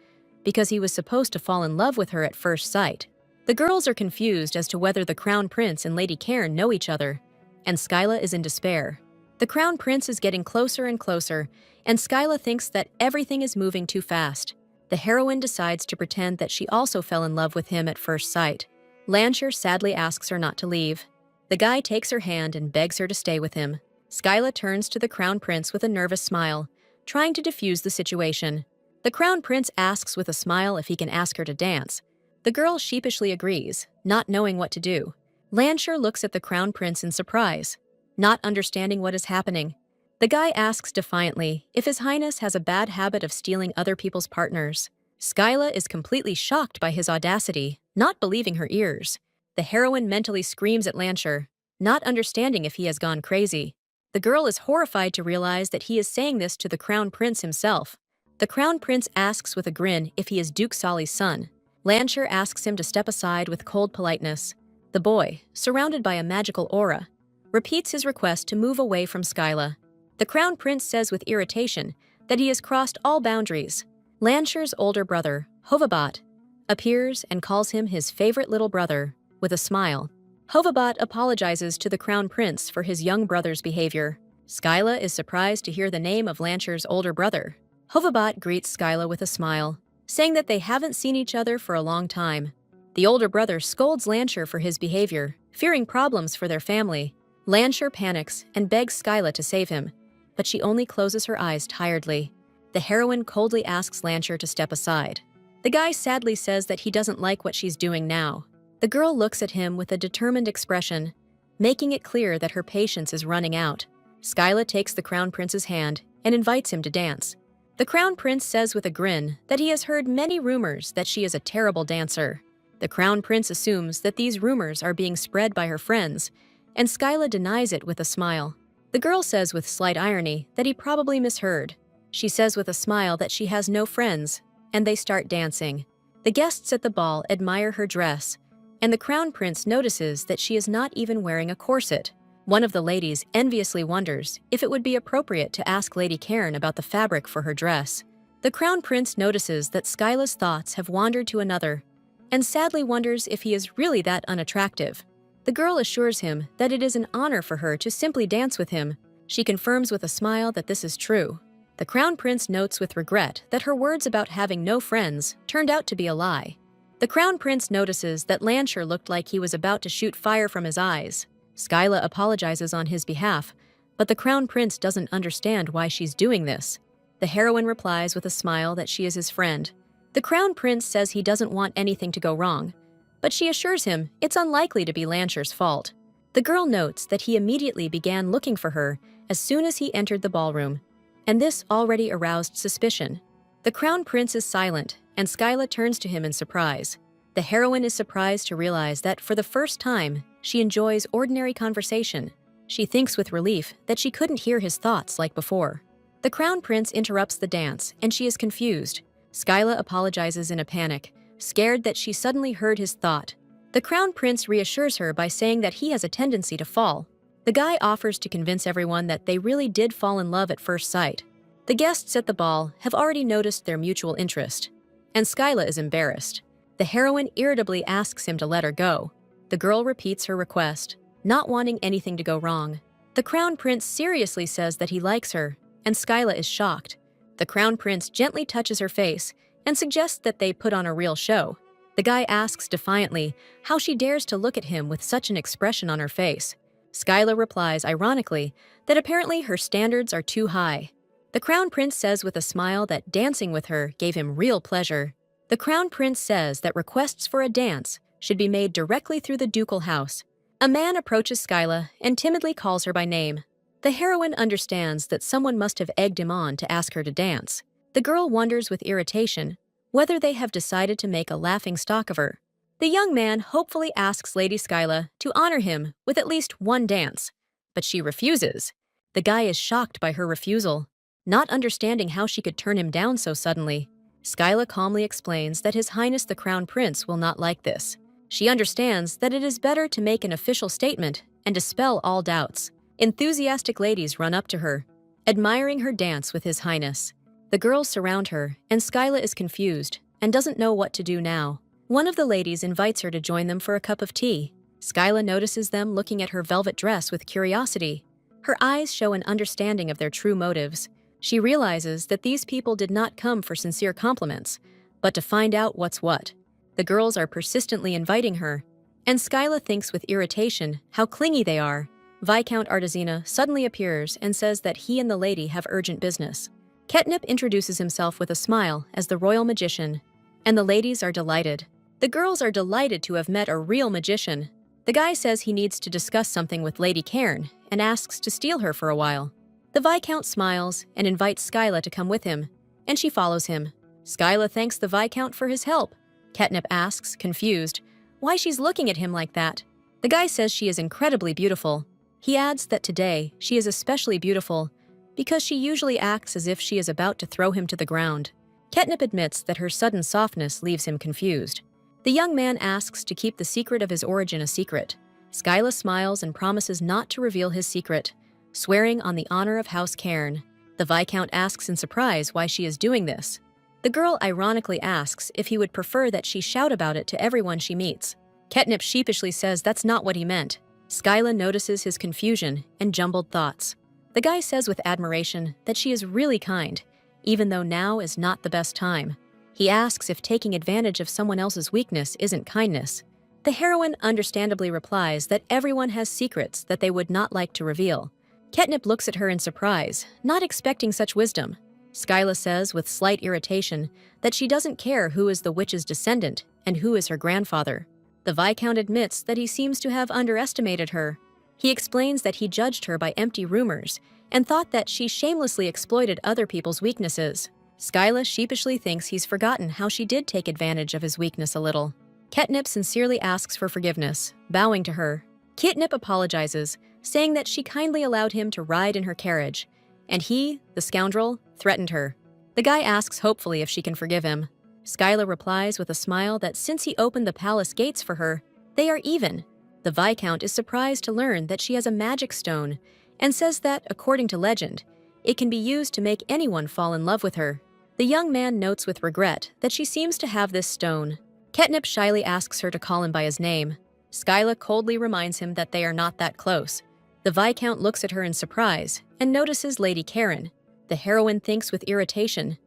because he was supposed to fall in love with her at first sight. The girls are confused as to whether the Crown Prince and Lady Cairn know each other, and Skyla is in despair. The Crown Prince is getting closer and closer, and Skyla thinks that everything is moving too fast. The heroine decides to pretend that she also fell in love with him at first sight. Lancher sadly asks her not to leave. The guy takes her hand and begs her to stay with him. Skyla turns to the Crown Prince with a nervous smile, trying to defuse the situation. The Crown Prince asks with a smile if he can ask her to dance. The girl sheepishly agrees, not knowing what to do. Lancher looks at the Crown Prince in surprise, not understanding what is happening. The guy asks defiantly if His Highness has a bad habit of stealing other people's partners. Skyla is completely shocked by his audacity, not believing her ears. The heroine mentally screams at Lancher, not understanding if he has gone crazy. The girl is horrified to realize that he is saying this to the Crown Prince himself. The Crown Prince asks with a grin if he is Duke Solly's son. Lancher asks him to step aside with cold politeness. The boy, surrounded by a magical aura, repeats his request to move away from Skyla. The Crown Prince says with irritation that he has crossed all boundaries. Lancher's older brother, Hovabat, appears and calls him his favorite little brother, with a smile. Hovabat apologizes to the Crown Prince for his young brother's behavior. Skyla is surprised to hear the name of Lancher's older brother. Hovabat greets Skyla with a smile, saying that they haven't seen each other for a long time. The older brother scolds Lancher for his behavior, fearing problems for their family. Lancher panics and begs Skyla to save him, but she only closes her eyes tiredly. The heroine coldly asks Lancher to step aside. The guy sadly says that he doesn't like what she's doing now. The girl looks at him with a determined expression, making it clear that her patience is running out. Skyla takes the Crown Prince's hand and invites him to dance. The Crown Prince says with a grin that he has heard many rumors that she is a terrible dancer. The Crown Prince assumes that these rumors are being spread by her friends, and Skyla denies it with a smile. The girl says with slight irony that he probably misheard. She says with a smile that she has no friends, and they start dancing. The guests at the ball admire her dress, and the Crown Prince notices that she is not even wearing a corset. One of the ladies enviously wonders if it would be appropriate to ask Lady Cairn about the fabric for her dress. The Crown Prince notices that Skyla's thoughts have wandered to another, and sadly wonders if he is really that unattractive. The girl assures him that it is an honor for her to simply dance with him. She confirms with a smile that this is true. The Crown Prince notes with regret that her words about having no friends turned out to be a lie. The Crown Prince notices that Lancher looked like he was about to shoot fire from his eyes. Skyla apologizes on his behalf, but the Crown Prince doesn't understand why she's doing this. The heroine replies with a smile that she is his friend. The Crown Prince says he doesn't want anything to go wrong, but she assures him it's unlikely to be Lancher's fault. The girl notes that he immediately began looking for her as soon as he entered the ballroom, and this already aroused suspicion. The Crown Prince is silent, and Skyla turns to him in surprise. The heroine is surprised to realize that for the first time, she enjoys ordinary conversation. She thinks with relief that she couldn't hear his thoughts like before. The Crown Prince interrupts the dance, and she is confused. Skyla apologizes in a panic, scared that she suddenly heard his thought. The Crown Prince reassures her by saying that he has a tendency to fall. The guy offers to convince everyone that they really did fall in love at first sight. The guests at the ball have already noticed their mutual interest, and Skyla is embarrassed. The heroine irritably asks him to let her go. The girl repeats her request, not wanting anything to go wrong. The Crown Prince seriously says that he likes her, and Skyla is shocked. The Crown Prince gently touches her face and suggests that they put on a real show. The guy asks defiantly how she dares to look at him with such an expression on her face. Skyla replies ironically that apparently her standards are too high. The Crown Prince says with a smile that dancing with her gave him real pleasure. The Crown Prince says that requests for a dance should be made directly through the ducal house. A man approaches Skyla and timidly calls her by name. The heroine understands that someone must have egged him on to ask her to dance. The girl wonders with irritation whether they have decided to make a laughing stock of her. The young man hopefully asks Lady Skyla to honor him with at least one dance, but she refuses. The guy is shocked by her refusal, not understanding how she could turn him down so suddenly. Skyla calmly explains that His Highness the Crown Prince will not like this. She understands that it is better to make an official statement and dispel all doubts. Enthusiastic ladies run up to her, admiring her dance with His Highness. The girls surround her, and Skyla is confused and doesn't know what to do now. One of the ladies invites her to join them for a cup of tea. Skyla notices them looking at her velvet dress with curiosity. Her eyes show an understanding of their true motives. She realizes that these people did not come for sincere compliments, but to find out what's what. The girls are persistently inviting her, and Skyla thinks with irritation how clingy they are. Viscount Artesina suddenly appears and says that he and the lady have urgent business. Ketnip introduces himself with a smile as the royal magician, and the ladies are delighted. The girls are delighted to have met a real magician. The guy says he needs to discuss something with Lady Cairn and asks to steal her for a while. The Viscount smiles and invites Skyla to come with him, and she follows him. Skyla thanks the Viscount for his help. Ketnip asks, confused, why she's looking at him like that. The guy says she is incredibly beautiful. He adds that today she is especially beautiful because she usually acts as if she is about to throw him to the ground. Ketnip admits that her sudden softness leaves him confused. The young man asks to keep the secret of his origin a secret. Skyla smiles and promises not to reveal his secret, swearing on the honor of House Cairn. The Viscount asks in surprise why she is doing this. The girl ironically asks if he would prefer that she shout about it to everyone she meets. Ketnip sheepishly says that's not what he meant. Skyla notices his confusion and jumbled thoughts. The guy says with admiration that she is really kind, even though now is not the best time. He asks if taking advantage of someone else's weakness isn't kindness. The heroine understandably replies that everyone has secrets that they would not like to reveal. Ketnip looks at her in surprise, not expecting such wisdom. Skyla says with slight irritation that she doesn't care who is the witch's descendant and who is her grandfather. The Viscount admits that he seems to have underestimated her. He explains that he judged her by empty rumors and thought that she shamelessly exploited other people's weaknesses. Skyla sheepishly thinks he's forgotten how she did take advantage of his weakness a little. Ketnip sincerely asks for forgiveness, bowing to her. Ketnip apologizes, saying that she kindly allowed him to ride in her carriage, and he, the scoundrel, threatened her. The guy asks hopefully if she can forgive him. Skyla replies with a smile that since he opened the palace gates for her, they are even. The Viscount is surprised to learn that she has a magic stone and says that, according to legend, it can be used to make anyone fall in love with her. The young man notes with regret that she seems to have this stone. Ketnip shyly asks her to call him by his name. Skyla coldly reminds him that they are not that close. The Viscount looks at her in surprise and notices Lady Karen. The heroine thinks with irritation,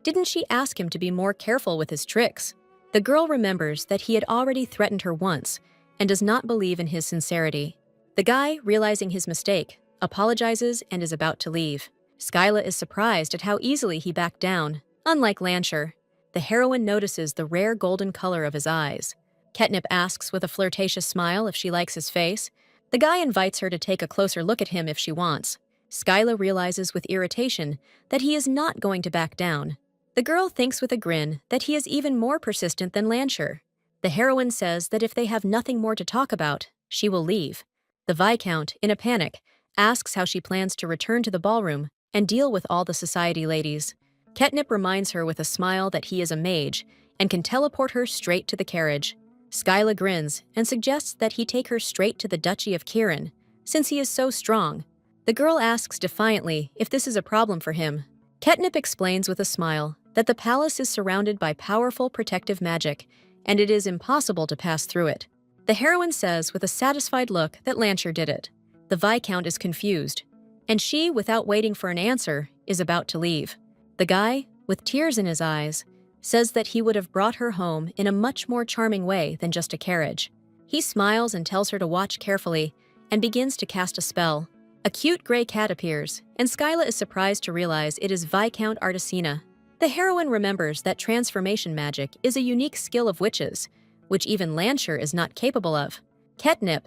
didn't she ask him to be more careful with his tricks? The girl remembers that he had already threatened her once and does not believe in his sincerity. The guy, realizing his mistake, apologizes and is about to leave. Skyla is surprised at how easily he backed down. Unlike Lancher, the heroine notices the rare golden color of his eyes. Ketnip asks with a flirtatious smile if she likes his face. The guy invites her to take a closer look at him if she wants. Skyla realizes with irritation that he is not going to back down. The girl thinks with a grin that he is even more persistent than Lancher. The heroine says that if they have nothing more to talk about, she will leave. The Viscount, in a panic, asks how she plans to return to the ballroom and deal with all the society ladies. Ketnip reminds her with a smile that he is a mage and can teleport her straight to the carriage. Skyla grins and suggests that he take her straight to the Duchy of Kirin, since he is so strong. The girl asks defiantly if this is a problem for him. Ketnip explains with a smile that the palace is surrounded by powerful protective magic, and it is impossible to pass through it. The heroine says with a satisfied look that Lancher did it. The Viscount is confused, and she, without waiting for an answer, is about to leave. The guy, with tears in his eyes, says that he would have brought her home in a much more charming way than just a carriage. He smiles and tells her to watch carefully and begins to cast a spell. A cute gray cat appears, and Skyla is surprised to realize it is Viscount Artesina. The heroine remembers that transformation magic is a unique skill of witches, which even Lancher is not capable of. Ketnip,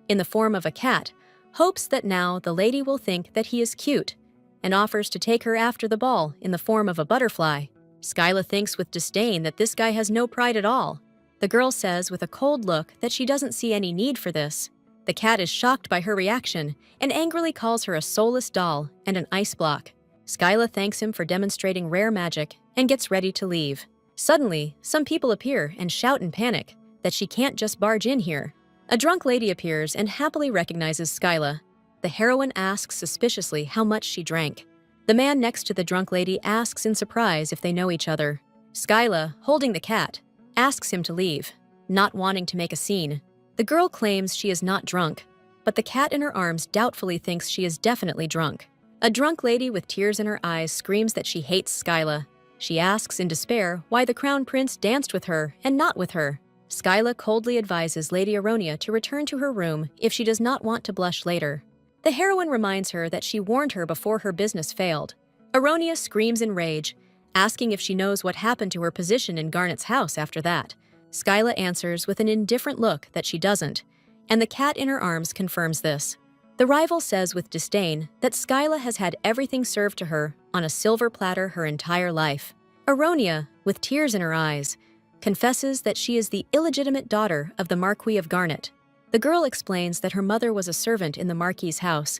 in the form of a cat, hopes that now the lady will think that he is cute, and offers to take her after the ball in the form of a butterfly. Skyla thinks with disdain that this guy has no pride at all. The girl says with a cold look that she doesn't see any need for this. The cat is shocked by her reaction and angrily calls her a soulless doll and an ice block. Skyla thanks him for demonstrating rare magic and gets ready to leave. Suddenly, some people appear and shout in panic that she can't just barge in here. A drunk lady appears and happily recognizes Skyla. The heroine asks suspiciously how much she drank. The man next to the drunk lady asks in surprise if they know each other. Skyla, holding the cat, asks him to leave, not wanting to make a scene. The girl claims she is not drunk, but the cat in her arms doubtfully thinks she is definitely drunk. A drunk lady with tears in her eyes screams that she hates Skyla. She asks in despair why the crown prince danced with her and not with her. Skyla coldly advises Lady Aronia to return to her room if she does not want to blush later. The heroine reminds her that she warned her before her business failed. Aronia screams in rage, asking if she knows what happened to her position in Garnet's house after that. Skyla answers with an indifferent look that she doesn't, and the cat in her arms confirms this. The rival says with disdain that Skyla has had everything served to her on a silver platter her entire life. Aronia, with tears in her eyes, confesses that she is the illegitimate daughter of the Marquis of Garnet. The girl explains that her mother was a servant in the Marquis's house,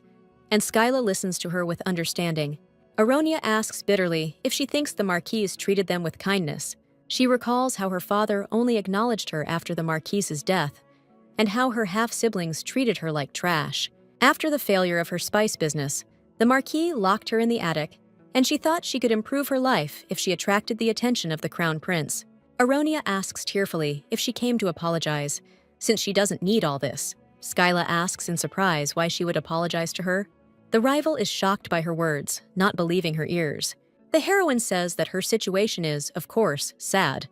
and Skyla listens to her with understanding. Aronia asks bitterly if she thinks the Marquis treated them with kindness. She recalls how her father only acknowledged her after the Marquis's death, and how her half-siblings treated her like trash. After the failure of her spice business, the Marquis locked her in the attic, and she thought she could improve her life if she attracted the attention of the Crown Prince. Aronia asks tearfully if she came to apologize, since she doesn't need all this. Skyla asks in surprise why she would apologize to her. The rival is shocked by her words, not believing her ears. The heroine says that her situation is, of course, sad,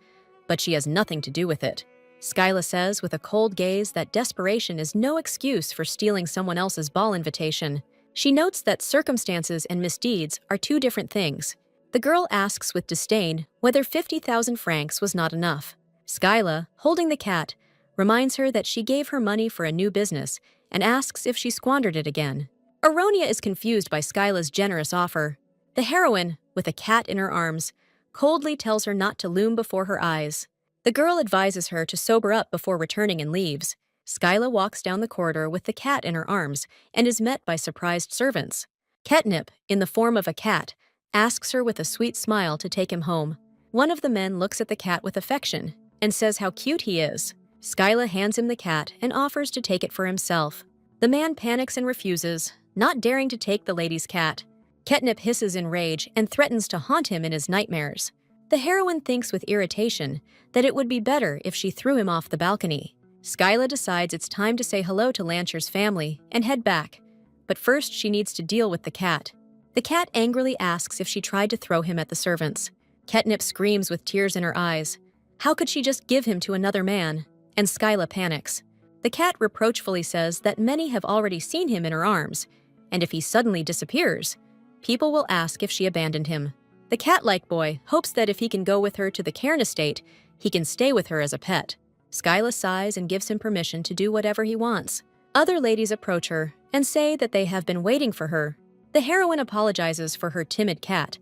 but she has nothing to do with it. Skyla says with a cold gaze that desperation is no excuse for stealing someone else's ball invitation. She notes that circumstances and misdeeds are two different things. The girl asks with disdain whether 50,000 francs was not enough. Skyla, holding the cat, reminds her that she gave her money for a new business and asks if she squandered it again. Aronia is confused by Skyla's generous offer. The heroine, with a cat in her arms, coldly tells her not to loom before her eyes. The girl advises her to sober up before returning and leaves. Skyla walks down the corridor with the cat in her arms and is met by surprised servants. Ketnip, in the form of a cat, asks her with a sweet smile to take him home. One of the men looks at the cat with affection and says how cute he is. Skyla hands him the cat and offers to take it for himself. The man panics and refuses, not daring to take the lady's cat. Ketnip hisses in rage and threatens to haunt him in his nightmares. The heroine thinks with irritation that it would be better if she threw him off the balcony. Skyla decides it's time to say hello to Lancher's family and head back, but first she needs to deal with the cat. The cat angrily asks if she tried to throw him at the servants. Ketnip screams with tears in her eyes. How could she just give him to another man? And Skyla panics. The cat reproachfully says that many have already seen him in her arms, and if he suddenly disappears, people will ask if she abandoned him. The cat-like boy hopes that if he can go with her to the Cairn estate, he can stay with her as a pet. Skyla sighs and gives him permission to do whatever he wants. Other ladies approach her and say that they have been waiting for her. The heroine apologizes for her timid cat,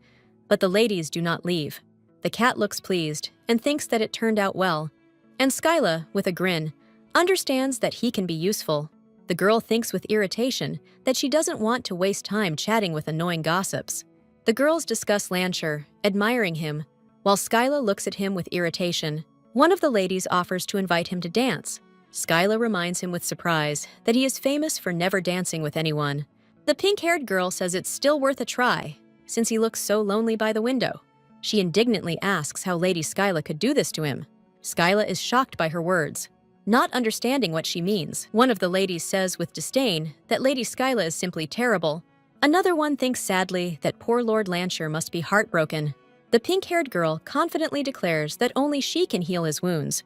but the ladies do not leave. The cat looks pleased and thinks that it turned out well, and Skyla, with a grin, understands that he can be useful. The girl thinks with irritation that she doesn't want to waste time chatting with annoying gossips. The girls discuss Lancher, admiring him, while Skyla looks at him with irritation. One of the ladies offers to invite him to dance. Skyla reminds him with surprise that he is famous for never dancing with anyone. The pink-haired girl says it's still worth a try, since he looks so lonely by the window. She indignantly asks how Lady Skyla could do this to him. Skyla is shocked by her words. Not understanding what she means, one of the ladies says with disdain that Lady Skyla is simply terrible. Another one thinks sadly that poor Lord Lancher must be heartbroken. The pink-haired girl confidently declares that only she can heal his wounds,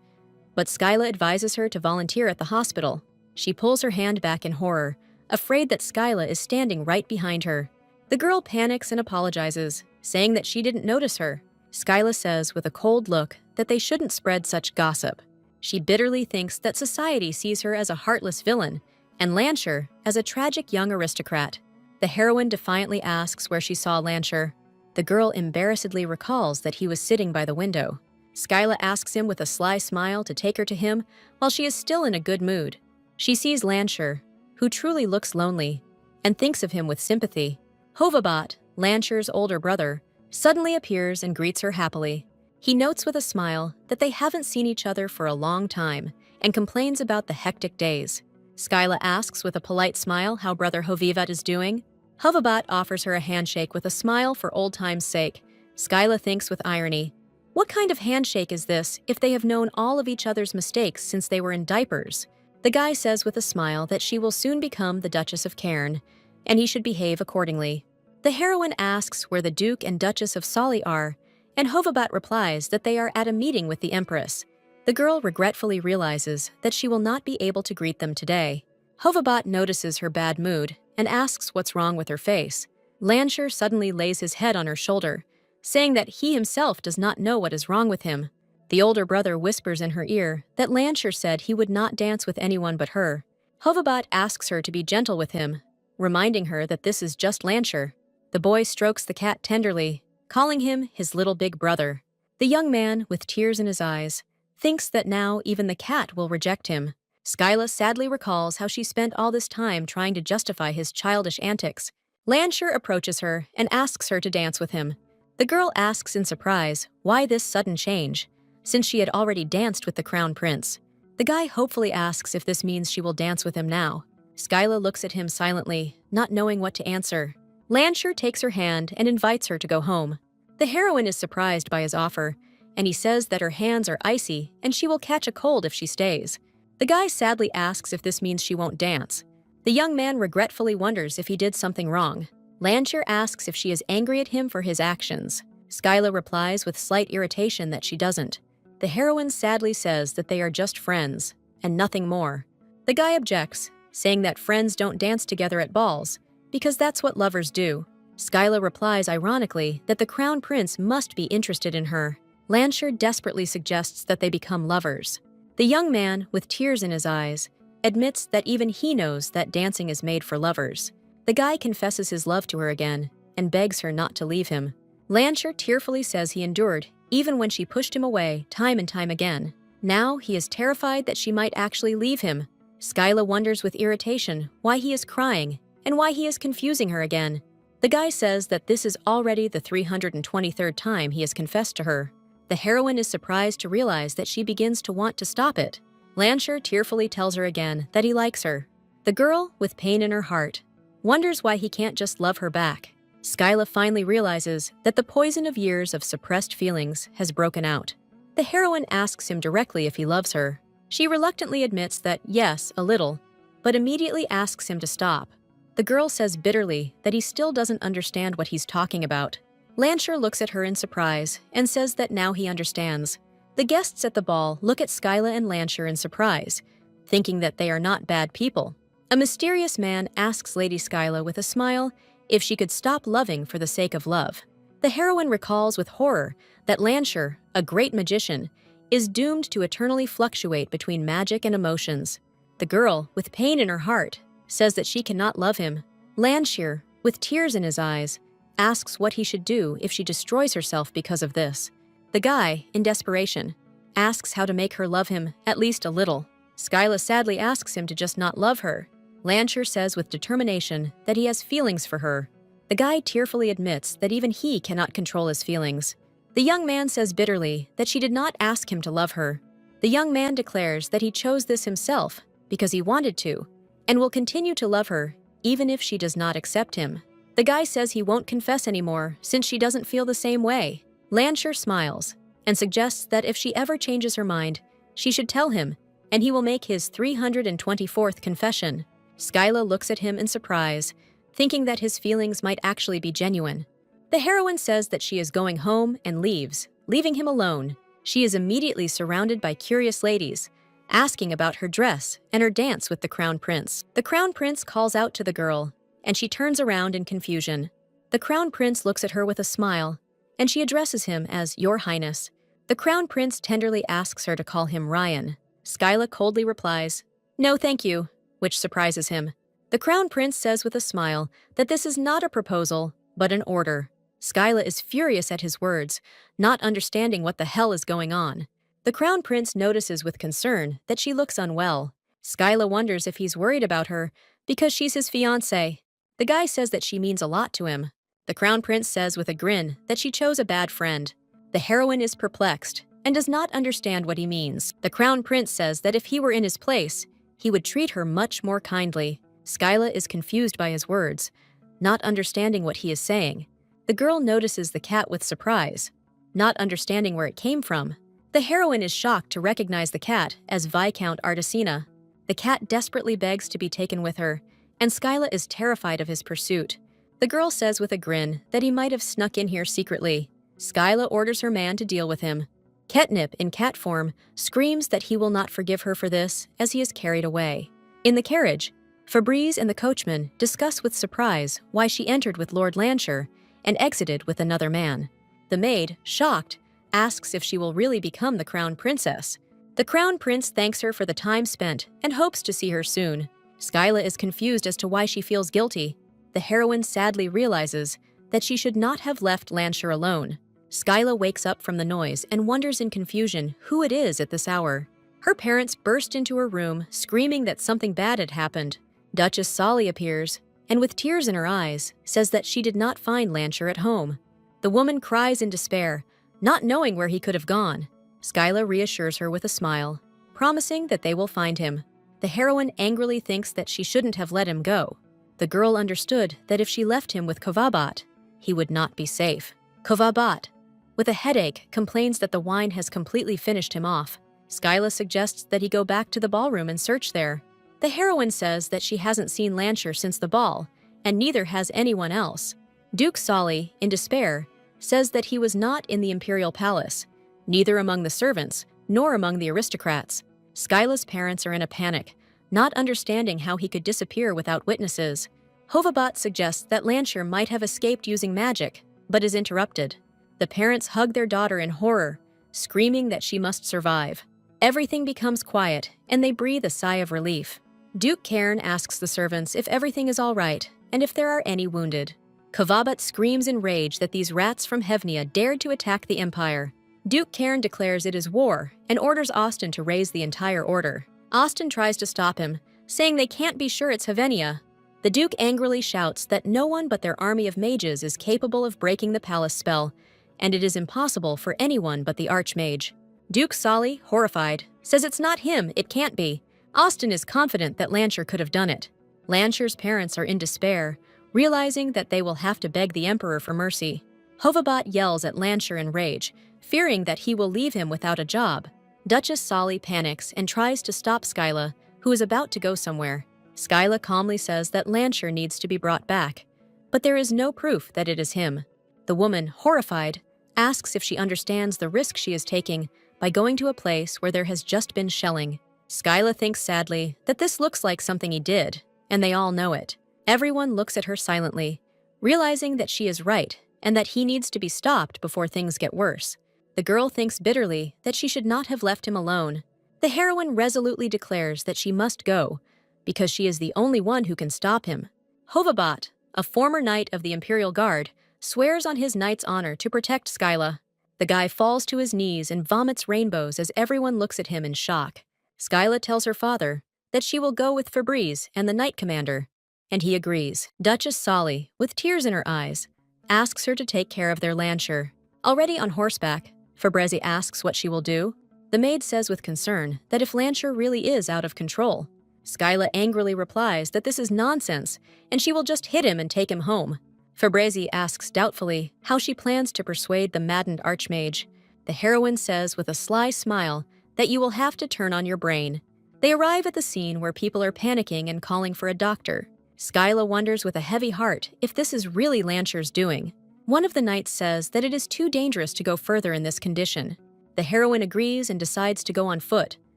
but Skyla advises her to volunteer at the hospital. She pulls her hand back in horror, afraid that Skyla is standing right behind her. The girl panics and apologizes, saying that she didn't notice her. Skyla says with a cold look that they shouldn't spread such gossip. She bitterly thinks that society sees her as a heartless villain, and Lancher as a tragic young aristocrat. The heroine defiantly asks where she saw Lancher. The girl embarrassedly recalls that he was sitting by the window. Skyla asks him with a sly smile to take her to him while she is still in a good mood. She sees Lancher, who truly looks lonely, and thinks of him with sympathy. Hovabat, Lancher's older brother, suddenly appears and greets her happily. He notes with a smile that they haven't seen each other for a long time and complains about the hectic days. Skyla asks with a polite smile how brother Hovivat is doing. Hovabat offers her a handshake with a smile for old time's sake. Skyla thinks with irony, what kind of handshake is this if they have known all of each other's mistakes since they were in diapers? The guy says with a smile that she will soon become the Duchess of Cairn, and he should behave accordingly. The heroine asks where the Duke and Duchess of Sali are, and Hovabat replies that they are at a meeting with the Empress. The girl regretfully realizes that she will not be able to greet them today. Hovabat notices her bad mood and asks what's wrong with her face. Lancher suddenly lays his head on her shoulder, saying that he himself does not know what is wrong with him. The older brother whispers in her ear that Lancher said he would not dance with anyone but her. Hovabat asks her to be gentle with him, reminding her that this is just Lancher. The boy strokes the cat tenderly, calling him his little big brother. The young man, with tears in his eyes, thinks that now even the cat will reject him. Skyla sadly recalls how she spent all this time trying to justify his childish antics. Lancher approaches her and asks her to dance with him. The girl asks in surprise why this sudden change, since she had already danced with the crown prince. The guy hopefully asks if this means she will dance with him now. Skyla looks at him silently, not knowing what to answer. Lancher takes her hand and invites her to go home. The heroine is surprised by his offer, and he says that her hands are icy and she will catch a cold if she stays. The guy sadly asks if this means she won't dance. The young man regretfully wonders if he did something wrong. Lancher asks if she is angry at him for his actions. Skyla replies with slight irritation that she doesn't. The heroine sadly says that they are just friends, and nothing more. The guy objects, saying that friends don't dance together at balls, because that's what lovers do. Skyla replies ironically that the crown prince must be interested in her. Lancher desperately suggests that they become lovers. The young man, with tears in his eyes, admits that even he knows that dancing is made for lovers. The guy confesses his love to her again and begs her not to leave him. Lancher tearfully says he endured, even when she pushed him away time and time again. Now he is terrified that she might actually leave him. Skyla wonders with irritation why he is crying and why he is confusing her again. The guy says that this is already the 323rd time he has confessed to her. The heroine is surprised to realize that she begins to want to stop it. Lancher tearfully tells her again that he likes her. The girl, with pain in her heart, wonders why he can't just love her back. Skyla finally realizes that the poison of years of suppressed feelings has broken out. The heroine asks him directly if he loves her. She reluctantly admits that yes, a little, but immediately asks him to stop. The girl says bitterly that he still doesn't understand what he's talking about. Lancher looks at her in surprise and says that now he understands. The guests at the ball look at Skyla and Lancher in surprise, thinking that they are not bad people. A mysterious man asks Lady Skyla with a smile if she could stop loving for the sake of love. The heroine recalls with horror that Lancher, a great magician, is doomed to eternally fluctuate between magic and emotions. The girl, with pain in her heart, says that she cannot love him. Lancher, with tears in his eyes, asks what he should do if she destroys herself because of this. The guy, in desperation, asks how to make her love him at least a little. Skyla sadly asks him to just not love her. Lancher says with determination that he has feelings for her. The guy tearfully admits that even he cannot control his feelings. The young man says bitterly that she did not ask him to love her. The young man declares that he chose this himself because he wanted to, and will continue to love her even if she does not accept him. The guy says he won't confess anymore since she doesn't feel the same way. Lancher smiles and suggests that if she ever changes her mind, she should tell him, and he will make his 324th confession. Skyla looks at him in surprise, thinking that his feelings might actually be genuine. The heroine says that she is going home and leaves, leaving him alone. She is immediately surrounded by curious ladies, asking about her dress and her dance with the crown prince. The crown prince calls out to the girl, and she turns around in confusion. The crown prince looks at her with a smile, and she addresses him as Your Highness. The crown prince tenderly asks her to call him Ryan. Skyla coldly replies, No, thank you, which surprises him. The crown prince says with a smile that this is not a proposal, but an order. Skyla is furious at his words, not understanding what the hell is going on. The crown prince notices with concern that she looks unwell. Skyla wonders if he's worried about her because she's his fiancée. The guy says that she means a lot to him. The crown prince says with a grin that she chose a bad friend. The heroine is perplexed and does not understand what he means. The crown prince says that if he were in his place, he would treat her much more kindly. Skyla is confused by his words, not understanding what he is saying. The girl notices the cat with surprise, not understanding where it came from. The heroine is shocked to recognize the cat as Viscount Artesina. The cat desperately begs to be taken with her, and Skyla is terrified of his pursuit. The girl says with a grin that he might have snuck in here secretly. Skyla orders her man to deal with him. Ketnip, in cat form, screams that he will not forgive her for this as he is carried away. In the carriage, Fabrice and the coachman discuss with surprise why she entered with Lord Lancher and exited with another man. The maid, shocked, asks if she will really become the crown princess. The crown prince thanks her for the time spent and hopes to see her soon. Skyla is confused as to why she feels guilty. The heroine sadly realizes that she should not have left Lansher alone. Skyla wakes up from the noise and wonders in confusion who it is at this hour. Her parents burst into her room, screaming that something bad had happened. Duchess Solly appears, and with tears in her eyes, says that she did not find Lansher at home. The woman cries in despair, not knowing where he could have gone. Skyla reassures her with a smile, promising that they will find him. The heroine angrily thinks that she shouldn't have let him go. The girl understood that if she left him with Kovabat, he would not be safe. Kovabat, with a headache, complains that the wine has completely finished him off. Skyla suggests that he go back to the ballroom and search there. The heroine says that she hasn't seen Lansher since the ball, and neither has anyone else. Duke Solly, in despair, says that he was not in the imperial palace, neither among the servants nor among the aristocrats. Skyla's parents are in a panic, not understanding how he could disappear without witnesses. Hovabat suggests that Lansher might have escaped using magic, but is interrupted. The parents hug their daughter in horror, screaming that she must survive. Everything becomes quiet, and they breathe a sigh of relief. Duke Cairn asks the servants if everything is all right and if there are any wounded. Kovabat screams in rage that these rats from Hevnia dared to attack the Empire. Duke Cairn declares it is war and orders Austin to raise the entire order. Austin tries to stop him, saying they can't be sure it's Hevenia. The Duke angrily shouts that no one but their army of mages is capable of breaking the palace spell, and it is impossible for anyone but the Archmage. Duke Solly, horrified, says it's not him, it can't be. Austin is confident that Lansher could have done it. Lansher's parents are in despair, realizing that they will have to beg the Emperor for mercy. Hovabat yells at Lansher in rage, fearing that he will leave him without a job. Duchess Solly panics and tries to stop Skyla, who is about to go somewhere. Skyla calmly says that Lansher needs to be brought back, but there is no proof that it is him. The woman, horrified, asks if she understands the risk she is taking by going to a place where there has just been shelling. Skyla thinks sadly that this looks like something he did, and they all know it. Everyone looks at her silently, realizing that she is right and that he needs to be stopped before things get worse. The girl thinks bitterly that she should not have left him alone. The heroine resolutely declares that she must go, because she is the only one who can stop him. Hovabat, a former knight of the Imperial Guard, swears on his knight's honor to protect Skyla. The guy falls to his knees and vomits rainbows as everyone looks at him in shock. Skyla tells her father that she will go with Fabrice and the knight commander, and he agrees. Duchess Solly, with tears in her eyes, asks her to take care of their Lansher. Already on horseback, Fabrice asks what she will do. The maid says with concern that if Lansher really is out of control. Skyla angrily replies that this is nonsense and she will just hit him and take him home. Fabrice asks doubtfully how she plans to persuade the maddened Archmage. The heroine says with a sly smile that you will have to turn on your brain. They arrive at the scene where people are panicking and calling for a doctor. Skyla wonders with a heavy heart if this is really Lansher's doing. One of the knights says that it is too dangerous to go further in this condition. The heroine agrees and decides to go on foot,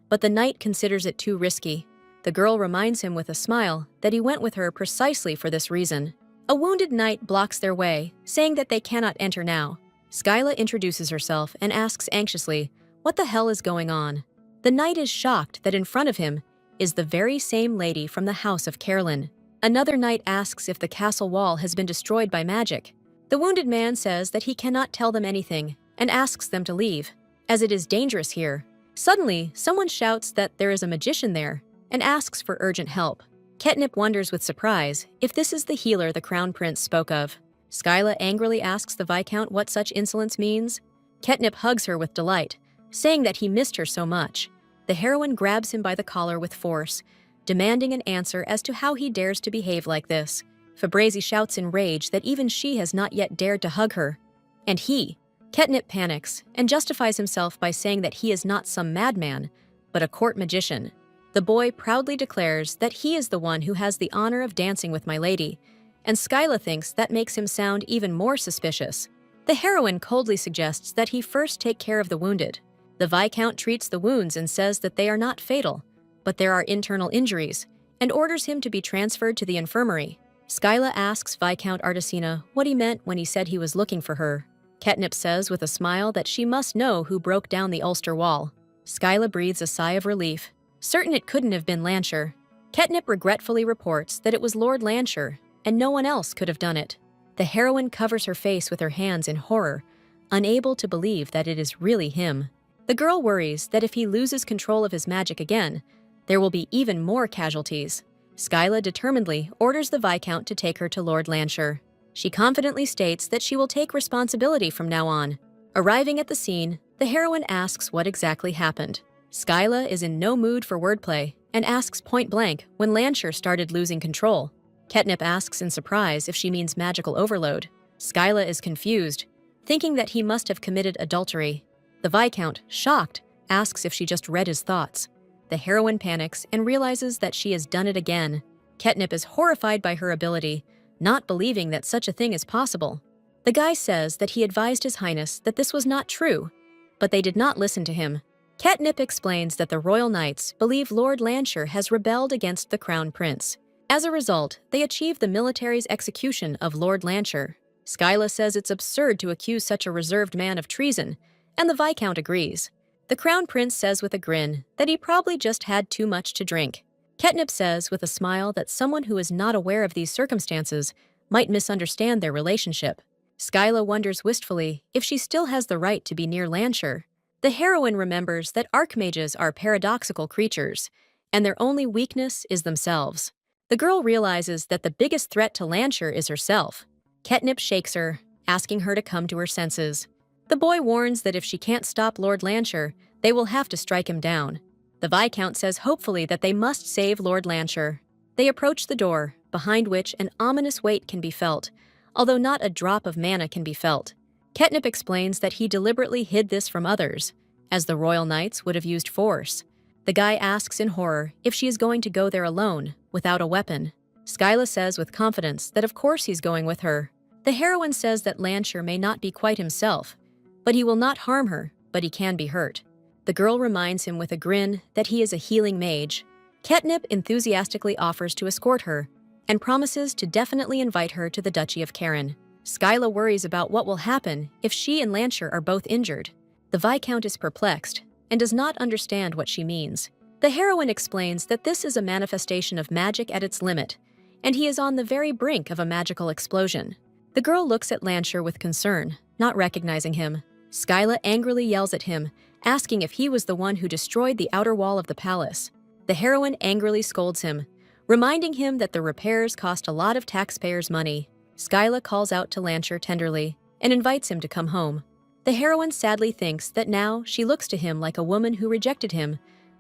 but the knight considers it too risky. The girl reminds him with a smile that he went with her precisely for this reason. A wounded knight blocks their way, saying that they cannot enter now. Skyla introduces herself and asks anxiously, what the hell is going on? The knight is shocked that in front of him is the very same lady from the house of Carolyn. Another knight asks if the castle wall has been destroyed by magic. The wounded man says that he cannot tell them anything and asks them to leave, as it is dangerous here. Suddenly, someone shouts that there is a magician there and asks for urgent help. Ketnip wonders with surprise if this is the healer the Crown Prince spoke of. Skyla angrily asks the Viscount what such insolence means. Ketnip hugs her with delight, saying that he missed her so much. The heroine grabs him by the collar with force, demanding an answer as to how he dares to behave like this. Fabrice shouts in rage that even she has not yet dared to hug her. And Ketnip panics and justifies himself by saying that he is not some madman, but a court magician. The boy proudly declares that he is the one who has the honor of dancing with my lady, and Skyla thinks that makes him sound even more suspicious. The heroine coldly suggests that he first take care of the wounded. The Viscount treats the wounds and says that they are not fatal, but there are internal injuries, and orders him to be transferred to the infirmary. Skyla asks Viscount Artesina what he meant when he said he was looking for her. Ketnip says with a smile that she must know who broke down the Ulster wall. Skyla breathes a sigh of relief, certain it couldn't have been Lansher. Ketnip regretfully reports that it was Lord Lansher, and no one else could have done it. The heroine covers her face with her hands in horror, unable to believe that it is really him. The girl worries that if he loses control of his magic again, there will be even more casualties. Skyla determinedly orders the Viscount to take her to Lord Lansher. She confidently states that she will take responsibility from now on. Arriving at the scene, the heroine asks what exactly happened. Skyla is in no mood for wordplay and asks point-blank when Lansher started losing control. Ketnip asks in surprise if she means magical overload. Skyla is confused, thinking that he must have committed adultery. The Viscount, shocked, asks if she just read his thoughts. The heroine panics and realizes that she has done it again. Ketnip is horrified by her ability, not believing that such a thing is possible. The guy says that he advised His Highness that this was not true, but they did not listen to him. Ketnip explains that the royal knights believe Lord Lansher has rebelled against the crown prince. As a result, they achieve the military's execution of Lord Lansher. Skyla says it's absurd to accuse such a reserved man of treason, and the Viscount agrees. The crown prince says with a grin that he probably just had too much to drink. Ketnip says with a smile that someone who is not aware of these circumstances might misunderstand their relationship. Skyla wonders wistfully if she still has the right to be near Lansher. The heroine remembers that archmages are paradoxical creatures, and their only weakness is themselves. The girl realizes that the biggest threat to Lansher is herself. Ketnip shakes her, asking her to come to her senses. The boy warns that if she can't stop Lord Lansher, they will have to strike him down. The Viscount says hopefully that they must save Lord Lansher. They approach the door, behind which an ominous weight can be felt, although not a drop of mana can be felt. Ketnip explains that he deliberately hid this from others, as the royal knights would have used force. The guy asks in horror if she is going to go there alone, without a weapon. Skyla says with confidence that of course he's going with her. The heroine says that Lansher may not be quite himself, but he will not harm her, but he can be hurt. The girl reminds him with a grin that he is a healing mage. Ketnip enthusiastically offers to escort her, and promises to definitely invite her to the Duchy of Karen. Skyla worries about what will happen if she and Lansher are both injured. The Viscount is perplexed and does not understand what she means. The heroine explains that this is a manifestation of magic at its limit, and he is on the very brink of a magical explosion. The girl looks at Lansher with concern, not recognizing him. Skyla angrily yells at him, asking if he was the one who destroyed the outer wall of the palace. The heroine angrily scolds him, reminding him that the repairs cost a lot of taxpayers' money. Skyla calls out to Lansher tenderly and invites him to come home. The heroine sadly thinks that now she looks to him like a woman who rejected him,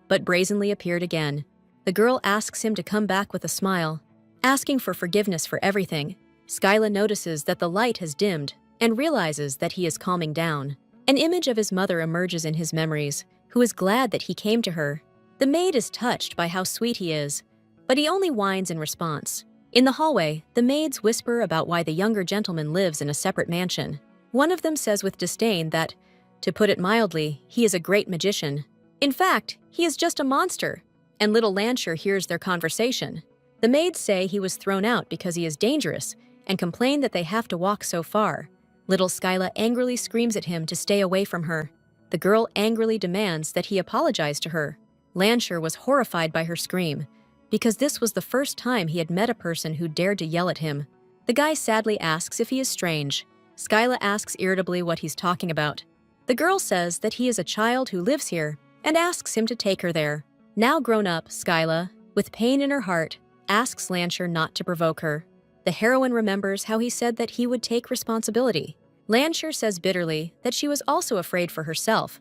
but brazenly appeared again. The girl asks him to come back with a smile, asking for forgiveness for everything. Skyla notices that the light has dimmed and realizes that he is calming down. An image of his mother emerges in his memories, who is glad that he came to her. The maid is touched by how sweet he is, but he only whines in response. In the hallway, the maids whisper about why the younger gentleman lives in a separate mansion. One of them says with disdain that, to put it mildly, he is a great magician. In fact, he is just a monster, and little Lansher hears their conversation. The maids say he was thrown out because he is dangerous and complain that they have to walk so far. Little Skyla angrily screams at him to stay away from her. The girl angrily demands that he apologize to her. Lansher was horrified by her scream, because this was the first time he had met a person who dared to yell at him. The guy sadly asks if he is strange. Skyla asks irritably what he's talking about. The girl says that he is a child who lives here and asks him to take her there. Now grown up, Skyla, with pain in her heart, asks Lansher not to provoke her. The heroine remembers how he said that he would take responsibility. Lansher says bitterly that she was also afraid for herself,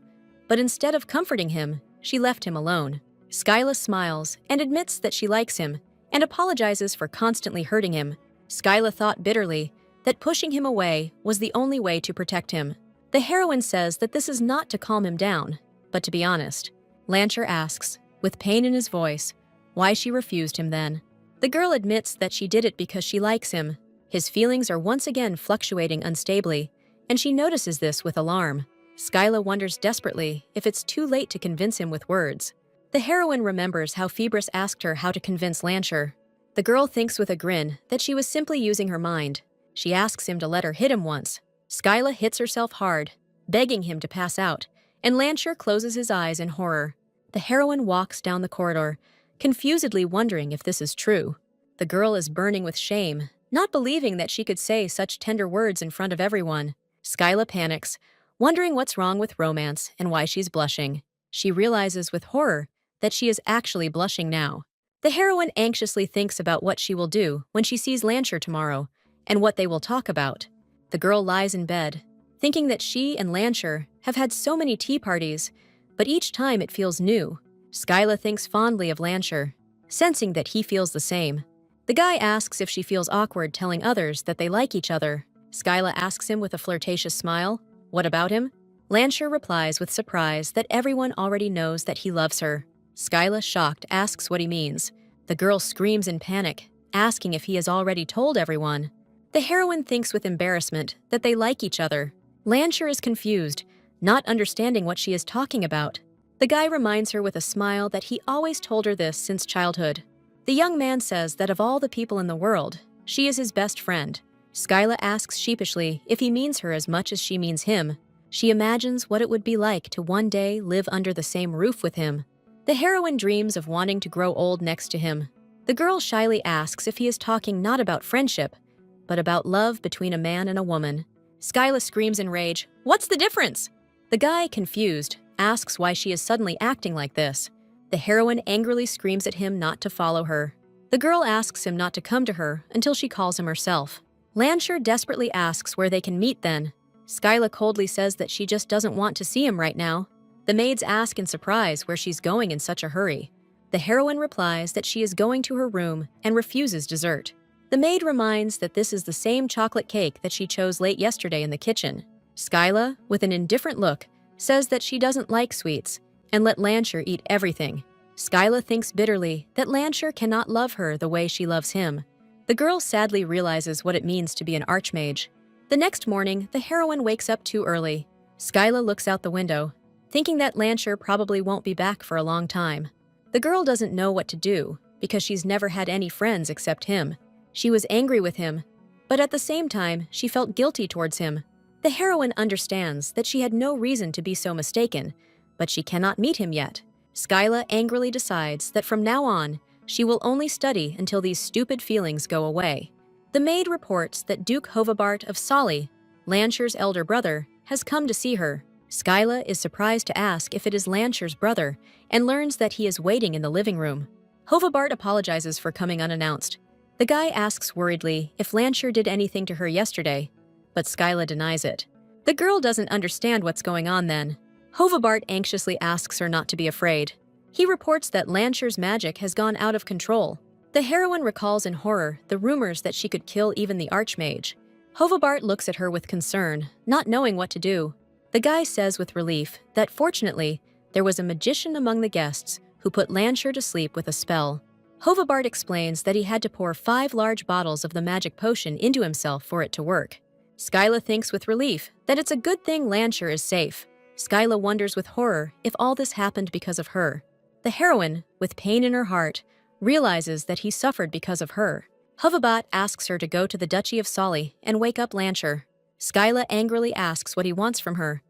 but instead of comforting him, she left him alone. Skyla smiles and admits that she likes him and apologizes for constantly hurting him. Skyla thought bitterly that pushing him away was the only way to protect him. The heroine says that this is not to calm him down, but to be honest. Lansher asks, with pain in his voice, why she refused him then. The girl admits that she did it because she likes him. His feelings are once again fluctuating unstably, and she notices this with alarm. Skyla wonders desperately if it's too late to convince him with words. The heroine remembers how Phoebus asked her how to convince Lansher. The girl thinks with a grin that she was simply using her mind. She asks him to let her hit him once. Skyla hits herself hard, begging him to pass out, and Lansher closes his eyes in horror. The heroine walks down the corridor, confusedly wondering if this is true. The girl is burning with shame, not believing that she could say such tender words in front of everyone. Skyla panics, wondering what's wrong with romance and why she's blushing. She realizes with horror that she is actually blushing now. The heroine anxiously thinks about what she will do when she sees Lancher tomorrow and what they will talk about. The girl lies in bed, thinking that she and Lancher have had so many tea parties, but each time it feels new. Skyla thinks fondly of Lancher, sensing that he feels the same. The guy asks if she feels awkward telling others that they like each other. Skyla asks him with a flirtatious smile, "What about him?" Lancher replies with surprise that everyone already knows that he loves her. Skyla, shocked, asks what he means. The girl screams in panic, asking if he has already told everyone. The heroine thinks with embarrassment that they like each other. Lancher is confused, not understanding what she is talking about. The guy reminds her with a smile that he always told her this since childhood. The young man says that of all the people in the world, she is his best friend. Skyla asks sheepishly if he means her as much as she means him. She imagines what it would be like to one day live under the same roof with him. The heroine dreams of wanting to grow old next to him. The girl shyly asks if he is talking not about friendship, but about love between a man and a woman. Skyla screams in rage, "What's the difference?" The guy, confused, asks why she is suddenly acting like this. The heroine angrily screams at him not to follow her. The girl asks him not to come to her until she calls him herself. Lancher desperately asks where they can meet then. Skyla coldly says that she just doesn't want to see him right now. The maids ask in surprise where she's going in such a hurry. The heroine replies that she is going to her room and refuses dessert. The maid reminds that this is the same chocolate cake that she chose late yesterday in the kitchen. Skyla, with an indifferent look, says that she doesn't like sweets and let Lancher eat everything. Skyla thinks bitterly that Lancher cannot love her the way she loves him. The girl sadly realizes what it means to be an archmage. The next morning, the heroine wakes up too early. Skyla looks out the window, thinking that Lancher probably won't be back for a long time. The girl doesn't know what to do because she's never had any friends except him. She was angry with him, but at the same time, she felt guilty towards him. The heroine understands that she had no reason to be so mistaken, but she cannot meet him yet. Skyla angrily decides that from now on, she will only study until these stupid feelings go away. The maid reports that Duke Hovabart of Sali, Lancher's elder brother, has come to see her. Skyla is surprised to ask if it is Lancher's brother and learns that he is waiting in the living room. Hovabart apologizes for coming unannounced. The guy asks worriedly if Lancher did anything to her yesterday, but Skyla denies it. The girl doesn't understand what's going on then. Hovabart anxiously asks her not to be afraid. He reports that Lancher's magic has gone out of control. The heroine recalls in horror the rumors that she could kill even the archmage. Hovabart looks at her with concern, not knowing what to do. The guy says with relief that fortunately, there was a magician among the guests who put Lancher to sleep with a spell. Hovabart explains that he had to pour 5 large bottles of the magic potion into himself for it to work. Skyla thinks with relief that it's a good thing Lancher is safe. Skyla wonders with horror if all this happened because of her. The heroine, with pain in her heart, realizes that he suffered because of her. Hovabart asks her to go to the Duchy of Sali and wake up Lancher. Skyla angrily asks what he wants from her,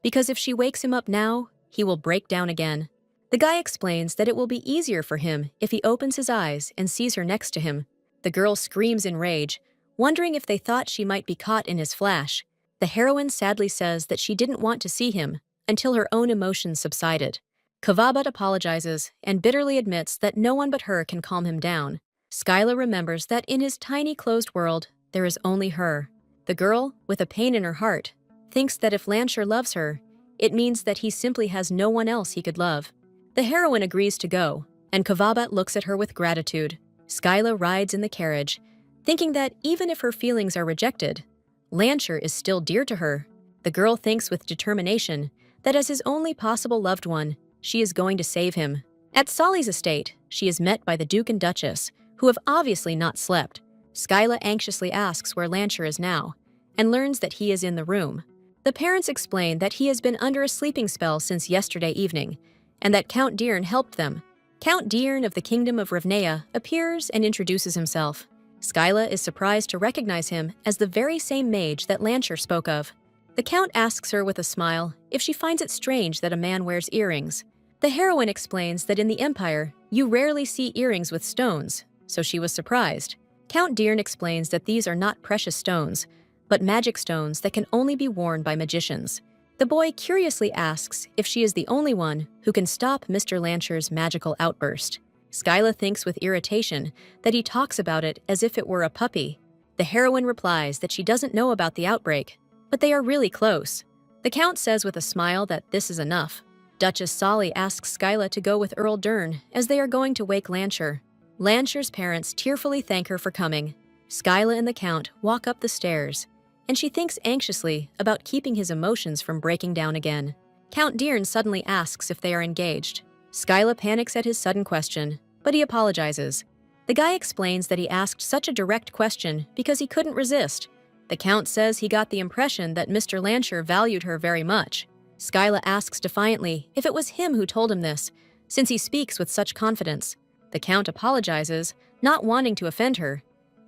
because if she wakes him up now, he will break down again. The guy explains that it will be easier for him if he opens his eyes and sees her next to him. The girl screams in rage, wondering if they thought she might be caught in his flash. The heroine sadly says that she didn't want to see him until her own emotions subsided. Kavabat apologizes and bitterly admits that no one but her can calm him down. Skyla remembers that in his tiny closed world, there is only her. The girl, with a pain in her heart, thinks that if Lancher loves her, it means that he simply has no one else he could love. The heroine agrees to go, and Kavabat looks at her with gratitude. Skyla rides in the carriage, thinking that even if her feelings are rejected, Lancher is still dear to her. The girl thinks with determination that as his only possible loved one, she is going to save him. At Sali's estate, she is met by the Duke and Duchess, who have obviously not slept. Skyla anxiously asks where Lancher is now, and learns that he is in the room. The parents explain that he has been under a sleeping spell since yesterday evening, and that Count Deern helped them. Count Deern of the Kingdom of Rivnea appears and introduces himself. Skyla is surprised to recognize him as the very same mage that Lancher spoke of. The Count asks her with a smile if she finds it strange that a man wears earrings. The heroine explains that in the Empire, you rarely see earrings with stones, so she was surprised. Count Deern explains that these are not precious stones, but magic stones that can only be worn by magicians. The boy curiously asks if she is the only one who can stop Mr. Lancher's magical outburst. Skyla thinks with irritation that he talks about it as if it were a puppy. The heroine replies that she doesn't know about the outbreak, but they are really close. The Count says with a smile that this is enough. Duchess Solly asks Skyla to go with Earl Dern as they are going to wake Lancher. Lancher's parents tearfully thank her for coming. Skyla and the Count walk up the stairs, and she thinks anxiously about keeping his emotions from breaking down again. Count Deern suddenly asks if they are engaged. Skyla panics at his sudden question, but he apologizes. The guy explains that he asked such a direct question because he couldn't resist. The Count says he got the impression that Mr. Lancher valued her very much. Skyla asks defiantly if it was him who told him this, since he speaks with such confidence. The Count apologizes, not wanting to offend her,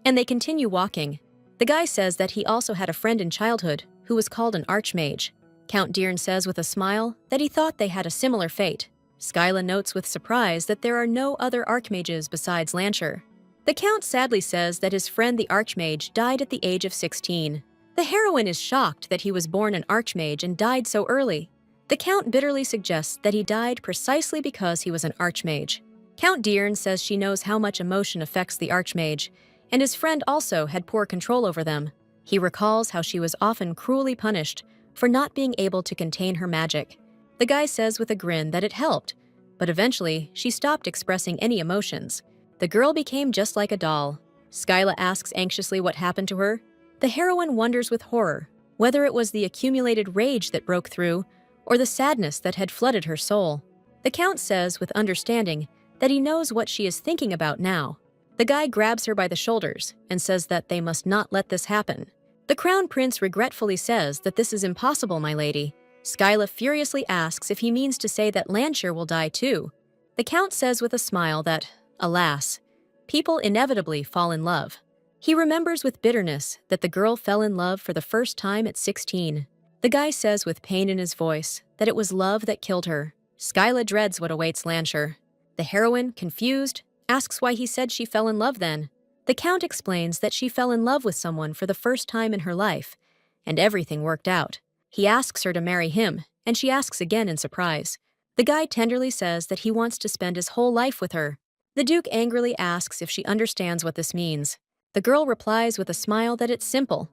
and they continue walking. The guy says that he also had a friend in childhood who was called an archmage. Count Deern says with a smile that he thought they had a similar fate. Skyla notes with surprise that there are no other archmages besides Lancher. The Count sadly says that his friend the archmage died at the age of 16. The heroine is shocked that he was born an archmage and died so early. The Count bitterly suggests that he died precisely because he was an archmage. Count Deern says she knows how much emotion affects the archmage, and his friend also had poor control over them. He recalls how she was often cruelly punished for not being able to contain her magic. The guy says with a grin that it helped, but eventually she stopped expressing any emotions. The girl became just like a doll. Skyla asks anxiously what happened to her. The heroine wonders with horror whether it was the accumulated rage that broke through or the sadness that had flooded her soul. The Count says with understanding that he knows what she is thinking about now. The guy grabs her by the shoulders and says that they must not let this happen. The Crown Prince regretfully says that this is impossible, my lady. Skyla furiously asks if he means to say that Lancher will die too. The Count says with a smile that, alas, people inevitably fall in love. He remembers with bitterness that the girl fell in love for the first time at 16. The guy says with pain in his voice that it was love that killed her. Skyla dreads what awaits Lancher. The heroine, confused, asks why he said she fell in love then. The Count explains that she fell in love with someone for the first time in her life, and everything worked out. He asks her to marry him, and she asks again in surprise. The guy tenderly says that he wants to spend his whole life with her. The Duke angrily asks if she understands what this means. The girl replies with a smile that it's simple: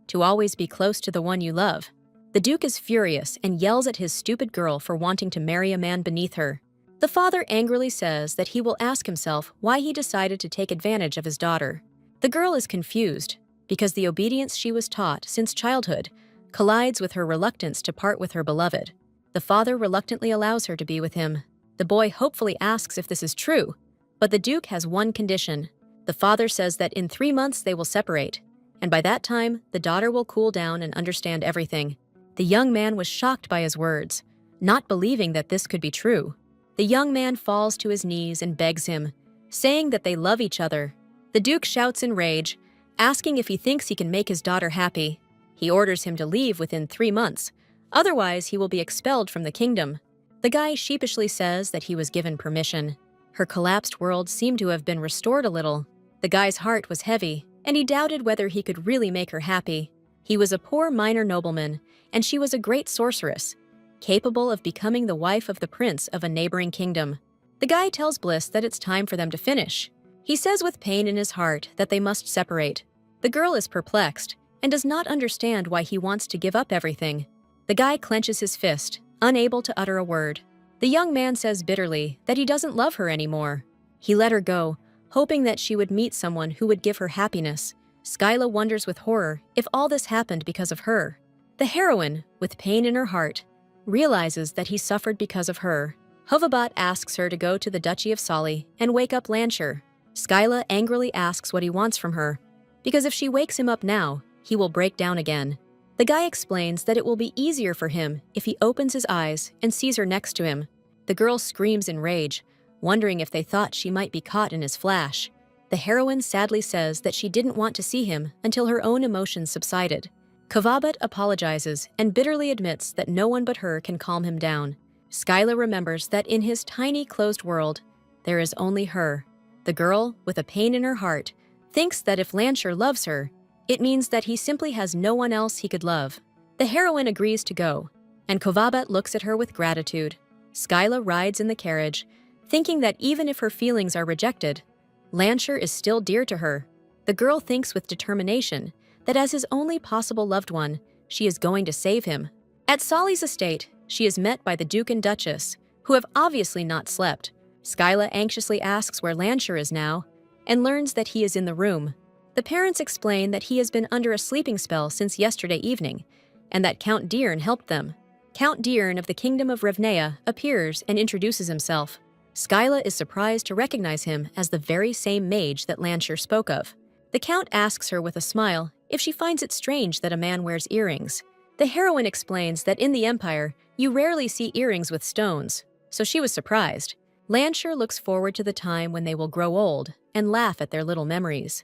to always be close to the one you love. The Duke is furious and yells at his stupid girl for wanting to marry a man beneath her. The father angrily says that he will ask himself why he decided to take advantage of his daughter. The girl is confused because the obedience she was taught since childhood collides with her reluctance to part with her beloved. The father reluctantly allows her to be with him. The boy hopefully asks if this is true, but the Duke has one condition. The father says that in 3 months they will separate, and by that time, the daughter will cool down and understand everything. The young man was shocked by his words, not believing that this could be true. The young man falls to his knees and begs him, saying that they love each other. The Duke shouts in rage, asking if he thinks he can make his daughter happy. He orders him to leave within 3 months, otherwise he will be expelled from the kingdom. The guy sheepishly says that he was given permission. Her collapsed world seemed to have been restored a little. The guy's heart was heavy, and he doubted whether he could really make her happy. He was a poor minor nobleman, and she was a great sorceress, capable of becoming the wife of the prince of a neighboring kingdom. The guy tells Bliss that it's time for them to finish. He says with pain in his heart that they must separate. The girl is perplexed and does not understand why he wants to give up everything. The guy clenches his fist, unable to utter a word. The young man says bitterly that he doesn't love her anymore. He let her go, hoping that she would meet someone who would give her happiness. Skyla wonders with horror if all this happened because of her. The heroine, with pain in her heart, realizes that he suffered because of her. Hovabat asks her to go to the Duchy of Solly and wake up Lancher. Skyla angrily asks what he wants from her, because if she wakes him up now, he will break down again. The guy explains that it will be easier for him if he opens his eyes and sees her next to him. The girl screams in rage, wondering if they thought she might be caught in his flash. The heroine sadly says that she didn't want to see him until her own emotions subsided. Kavabat apologizes and bitterly admits that no one but her can calm him down. Skyla remembers that in his tiny closed world, there is only her. The girl, with a pain in her heart, thinks that if Lancher loves her, it means that he simply has no one else he could love. The heroine agrees to go, and Kovabat looks at her with gratitude. Skyla rides in the carriage, thinking that even if her feelings are rejected, Lancher is still dear to her. The girl thinks with determination that as his only possible loved one, she is going to save him. At Solly's estate, she is met by the Duke and Duchess, who have obviously not slept. Skyla anxiously asks where Lancher is now, and learns that he is in the room. The parents explain that he has been under a sleeping spell since yesterday evening, and that Count Deern helped them. Count Deern of the Kingdom of Revnea appears and introduces himself. Skyla is surprised to recognize him as the very same mage that Lancher spoke of. The Count asks her with a smile if she finds it strange that a man wears earrings. The heroine explains that in the Empire, you rarely see earrings with stones, so she was surprised. Lancher looks forward to the time when they will grow old and laugh at their little memories.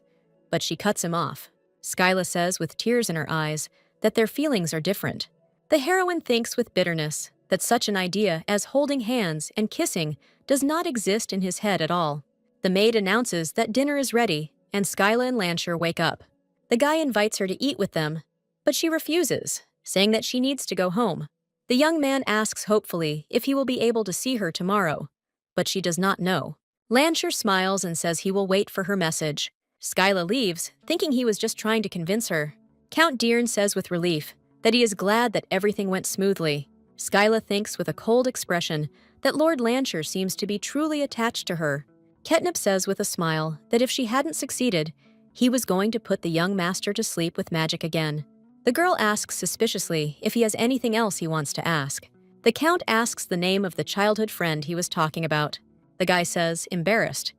But she cuts him off. Skyla says with tears in her eyes that their feelings are different. The heroine thinks with bitterness that such an idea as holding hands and kissing does not exist in his head at all. The maid announces that dinner is ready, and Skyla and Lancher wake up. The guy invites her to eat with them, but she refuses, saying that she needs to go home. The young man asks hopefully if he will be able to see her tomorrow, but she does not know. Lancher smiles and says he will wait for her message. Skyla leaves, thinking he was just trying to convince her. Count Deern says with relief that he is glad that everything went smoothly. Skyla thinks with a cold expression that Lord Lancher seems to be truly attached to her. Ketnip says with a smile that if she hadn't succeeded, he was going to put the young master to sleep with magic again. The girl asks suspiciously if he has anything else he wants to ask. The Count asks the name of the childhood friend he was talking about. The guy says, embarrassed,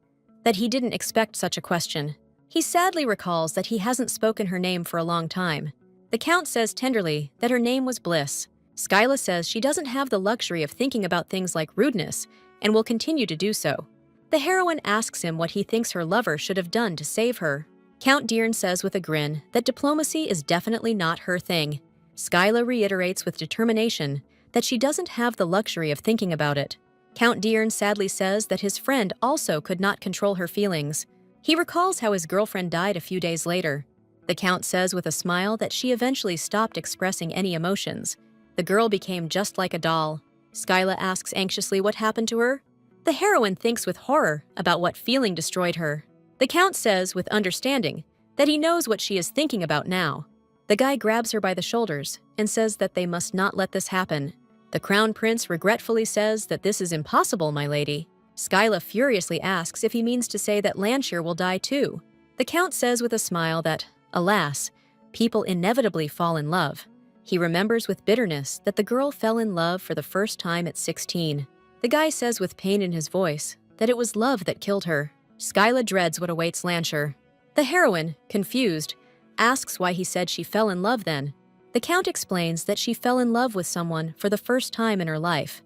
that he didn't expect such a question. He sadly recalls that he hasn't spoken her name for a long time. The Count says tenderly that her name was Bliss. Skyla says she doesn't have the luxury of thinking about things like rudeness and will continue to do so. The heroine asks him what he thinks her lover should have done to save her. Count Deern says with a grin that diplomacy is definitely not her thing. Skyla reiterates with determination that she doesn't have the luxury of thinking about it. Count Deern sadly says that his friend also could not control her feelings. He recalls how his girlfriend died a few days later. The Count says with a smile that she eventually stopped expressing any emotions. The girl became just like a doll. Skyla asks anxiously what happened to her. The heroine thinks with horror about what feeling destroyed her. The Count says with understanding that he knows what she is thinking about now. The guy grabs her by the shoulders and says that they must not let this happen. The Crown Prince regretfully says that this is impossible, my lady. Skyla furiously asks if he means to say that Lancher will die too. The Count says with a smile that, alas, people inevitably fall in love. He remembers with bitterness that the girl fell in love for the first time at 16. The guy says with pain in his voice that it was love that killed her. Skyla dreads what awaits Lancher. The heroine, confused, asks why he said she fell in love then. The Count explains that she fell in love with someone for the first time in her life,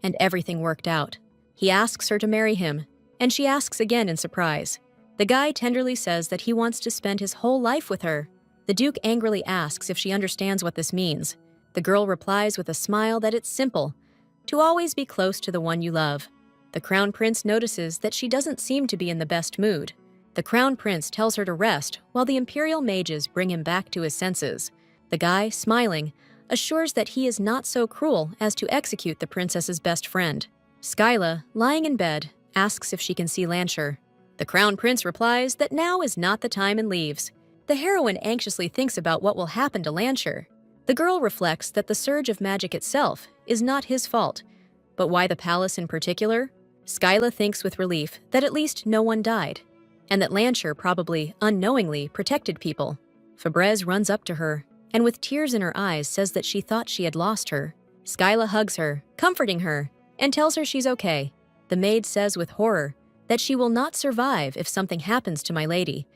and everything worked out. He asks her to marry him, and she asks again in surprise. The guy tenderly says that he wants to spend his whole life with her. The Duke angrily asks if she understands what this means. The girl replies with a smile that it's simple, to always be close to the one you love. The Crown Prince notices that she doesn't seem to be in the best mood. The Crown Prince tells her to rest while the Imperial mages bring him back to his senses. The guy, smiling, assures that he is not so cruel as to execute the princess's best friend. Skyla, lying in bed, asks if she can see Lancher. The Crown Prince replies that now is not the time and leaves. The heroine anxiously thinks about what will happen to Lancher. The girl reflects that the surge of magic itself is not his fault, but why the palace in particular? Skyla thinks with relief that at least no one died, and that Lancher probably, unknowingly, protected people. Fabrez runs up to her, and with tears in her eyes says that she thought she had lost her. Skyla hugs her, comforting her, and tells her she's okay. The maid says with horror that she will not survive if something happens to my lady,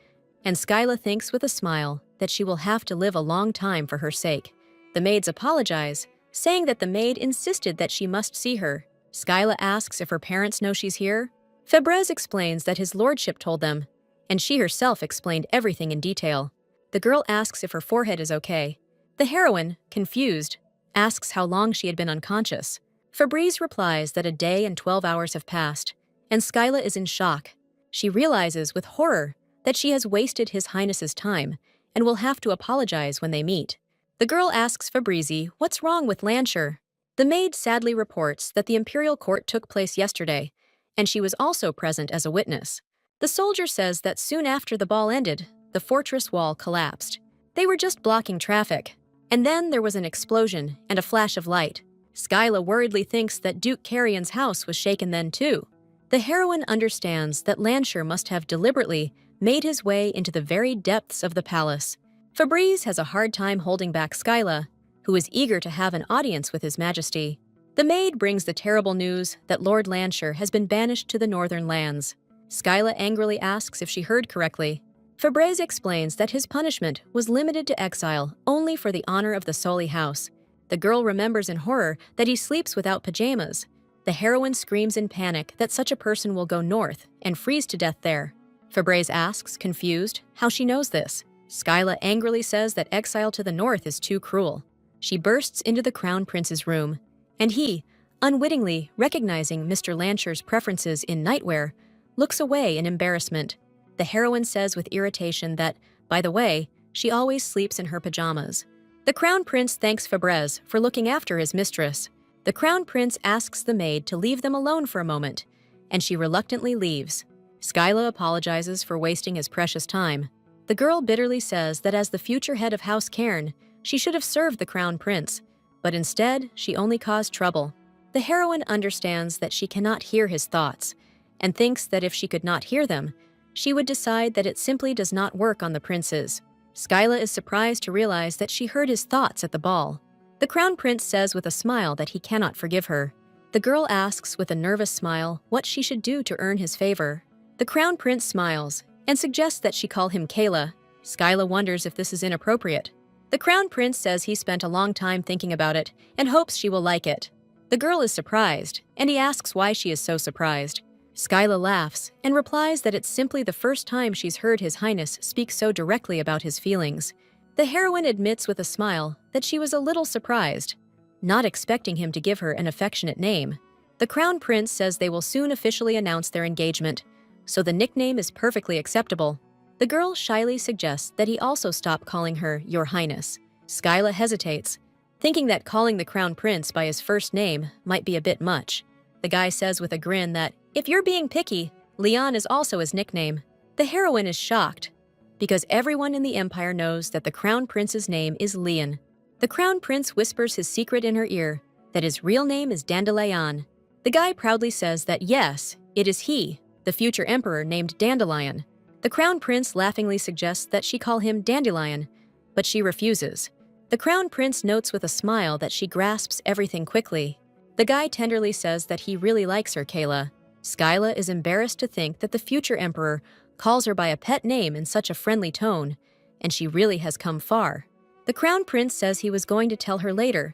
and Skyla thinks with a smile that she will have to live a long time for her sake. The maids apologize, saying that the maid insisted that she must see her. Skyla asks if her parents know she's here. Fabrez explains that his lordship told them, and she herself explained everything in detail. The girl asks if her forehead is okay. The heroine, confused, asks how long she had been unconscious. Fabrice replies that a day and 12 hours have passed, and Skyla is in shock. She realizes with horror that she has wasted His Highness's time and will have to apologize when they meet. The girl asks Fabrizi what's wrong with Lancher. The maid sadly reports that the imperial court took place yesterday, and she was also present as a witness. The soldier says that soon after the ball ended, the fortress wall collapsed. They were just blocking traffic. And then there was an explosion and a flash of light. Skyla worriedly thinks that Duke Carrion's house was shaken then too. The heroine understands that Lancher must have deliberately made his way into the very depths of the palace. Fabrice has a hard time holding back Skyla, who is eager to have an audience with His Majesty. The maid brings the terrible news that Lord Lancher has been banished to the northern lands. Skyla angrily asks if she heard correctly. Fabrice explains that his punishment was limited to exile only for the honor of the Soli house. The girl remembers in horror that he sleeps without pajamas. The heroine screams in panic that such a person will go north and freeze to death there. Fabrice asks, confused, how she knows this. Skyla angrily says that exile to the north is too cruel. She bursts into the Crown Prince's room, and he, unwittingly recognizing Mr. Lancher's preferences in nightwear, looks away in embarrassment. The heroine says with irritation that, by the way, she always sleeps in her pajamas. The Crown Prince thanks Fabrice for looking after his mistress. The Crown Prince asks the maid to leave them alone for a moment, and she reluctantly leaves. Skyla apologizes for wasting his precious time. The girl bitterly says that as the future head of House Cairn, she should have served the Crown Prince, but instead she only caused trouble. The heroine understands that she cannot hear his thoughts, and thinks that if she could not hear them, she would decide that it simply does not work on the princes. Skyla is surprised to realize that she heard his thoughts at the ball. The Crown Prince says with a smile that he cannot forgive her. The girl asks with a nervous smile what she should do to earn his favor. The Crown Prince smiles and suggests that she call him Kayla. Skyla wonders if this is inappropriate. The Crown Prince says he spent a long time thinking about it and hopes she will like it. The girl is surprised, and he asks why she is so surprised. Skyla laughs and replies that it's simply the first time she's heard His Highness speak so directly about his feelings. The heroine admits with a smile that she was a little surprised, not expecting him to give her an affectionate name. The Crown Prince says they will soon officially announce their engagement, so the nickname is perfectly acceptable. The girl shyly suggests that he also stop calling her Your Highness. Skyla hesitates, thinking that calling the Crown Prince by his first name might be a bit much. The guy says with a grin that, if you're being picky, Leon is also his nickname. The heroine is shocked, because everyone in the Empire knows that the Crown Prince's name is Leon. The Crown Prince whispers his secret in her ear, that his real name is Dandelion. The guy proudly says that yes, it is he, the future emperor named Dandelion. The Crown Prince laughingly suggests that she call him Dandelion, but she refuses. The Crown Prince notes with a smile that she grasps everything quickly. The guy tenderly says that he really likes her, Kayla. Skyla is embarrassed to think that the future emperor calls her by a pet name in such a friendly tone, and she really has come far. The Crown Prince says he was going to tell her later,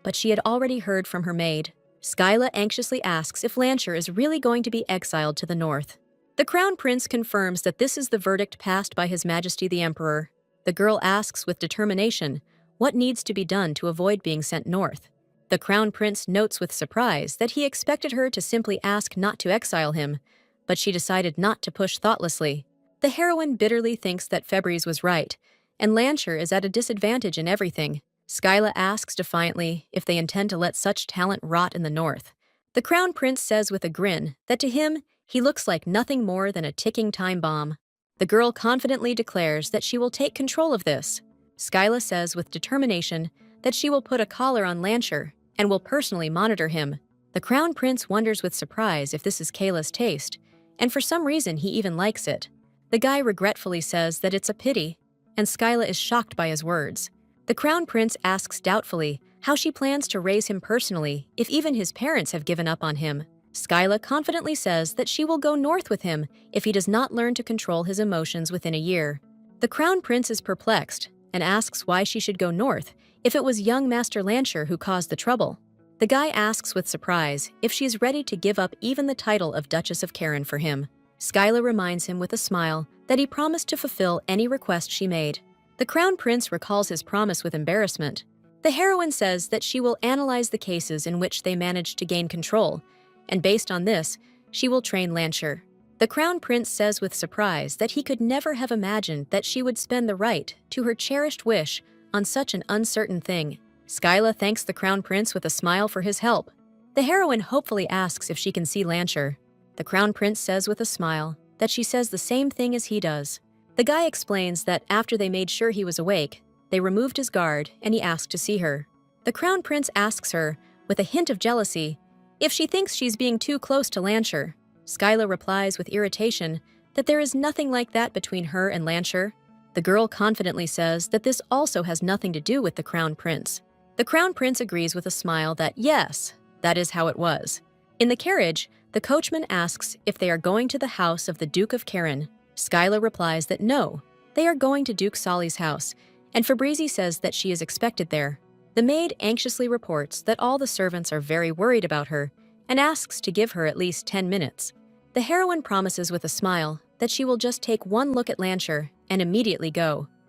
but she had already heard from her maid. Skyla anxiously asks if Lancher is really going to be exiled to the north. The Crown Prince confirms that this is the verdict passed by His Majesty the Emperor. The girl asks with determination what needs to be done to avoid being sent north. The Crown Prince notes with surprise that he expected her to simply ask not to exile him, but she decided not to push thoughtlessly. The heroine bitterly thinks that Fabrice was right, and Lancher is at a disadvantage in everything. Skyla asks defiantly if they intend to let such talent rot in the north. The Crown Prince says with a grin that to him, he looks like nothing more than a ticking time bomb. The girl confidently declares that she will take control of this. Skyla says with determination that she will put a collar on Lancher and will personally monitor him. The Crown Prince wonders with surprise if this is Kayla's taste, and for some reason he even likes it. The guy regretfully says that it's a pity, and Skyla is shocked by his words. The Crown Prince asks doubtfully how she plans to raise him personally if even his parents have given up on him. Skyla confidently says that she will go north with him if he does not learn to control his emotions within a year. The Crown Prince is perplexed and asks why she should go north if it was young Master Lancher who caused the trouble. The guy asks with surprise if she's ready to give up even the title of Duchess of Cairn for him. Skyla reminds him with a smile that he promised to fulfill any request she made. The Crown Prince recalls his promise with embarrassment. The heroine says that she will analyze the cases in which they managed to gain control, and based on this, she will train Lancher. The Crown Prince says with surprise that he could never have imagined that she would spend the right to her cherished wish on such an uncertain thing. Skyla thanks the Crown Prince with a smile for his help. The heroine hopefully asks if she can see Lancher. The Crown Prince says with a smile that she says the same thing as he does. The guy explains that after they made sure he was awake, they removed his guard and he asked to see her. The Crown Prince asks her, with a hint of jealousy, if she thinks she's being too close to Lancher. Skyla replies with irritation that there is nothing like that between her and Lancher. The girl confidently says that this also has nothing to do with the Crown Prince. The Crown Prince agrees with a smile that yes, that is how it was. In the carriage, the coachman asks if they are going to the house of the Duke of Karen. Skyla replies that no, they are going to Duke Solly's house, and Fabrizi says that she is expected there. The maid anxiously reports that all the servants are very worried about her and asks to give her at least 10 minutes. The heroine promises with a smile that she will just take one look at Lancher and immediately go.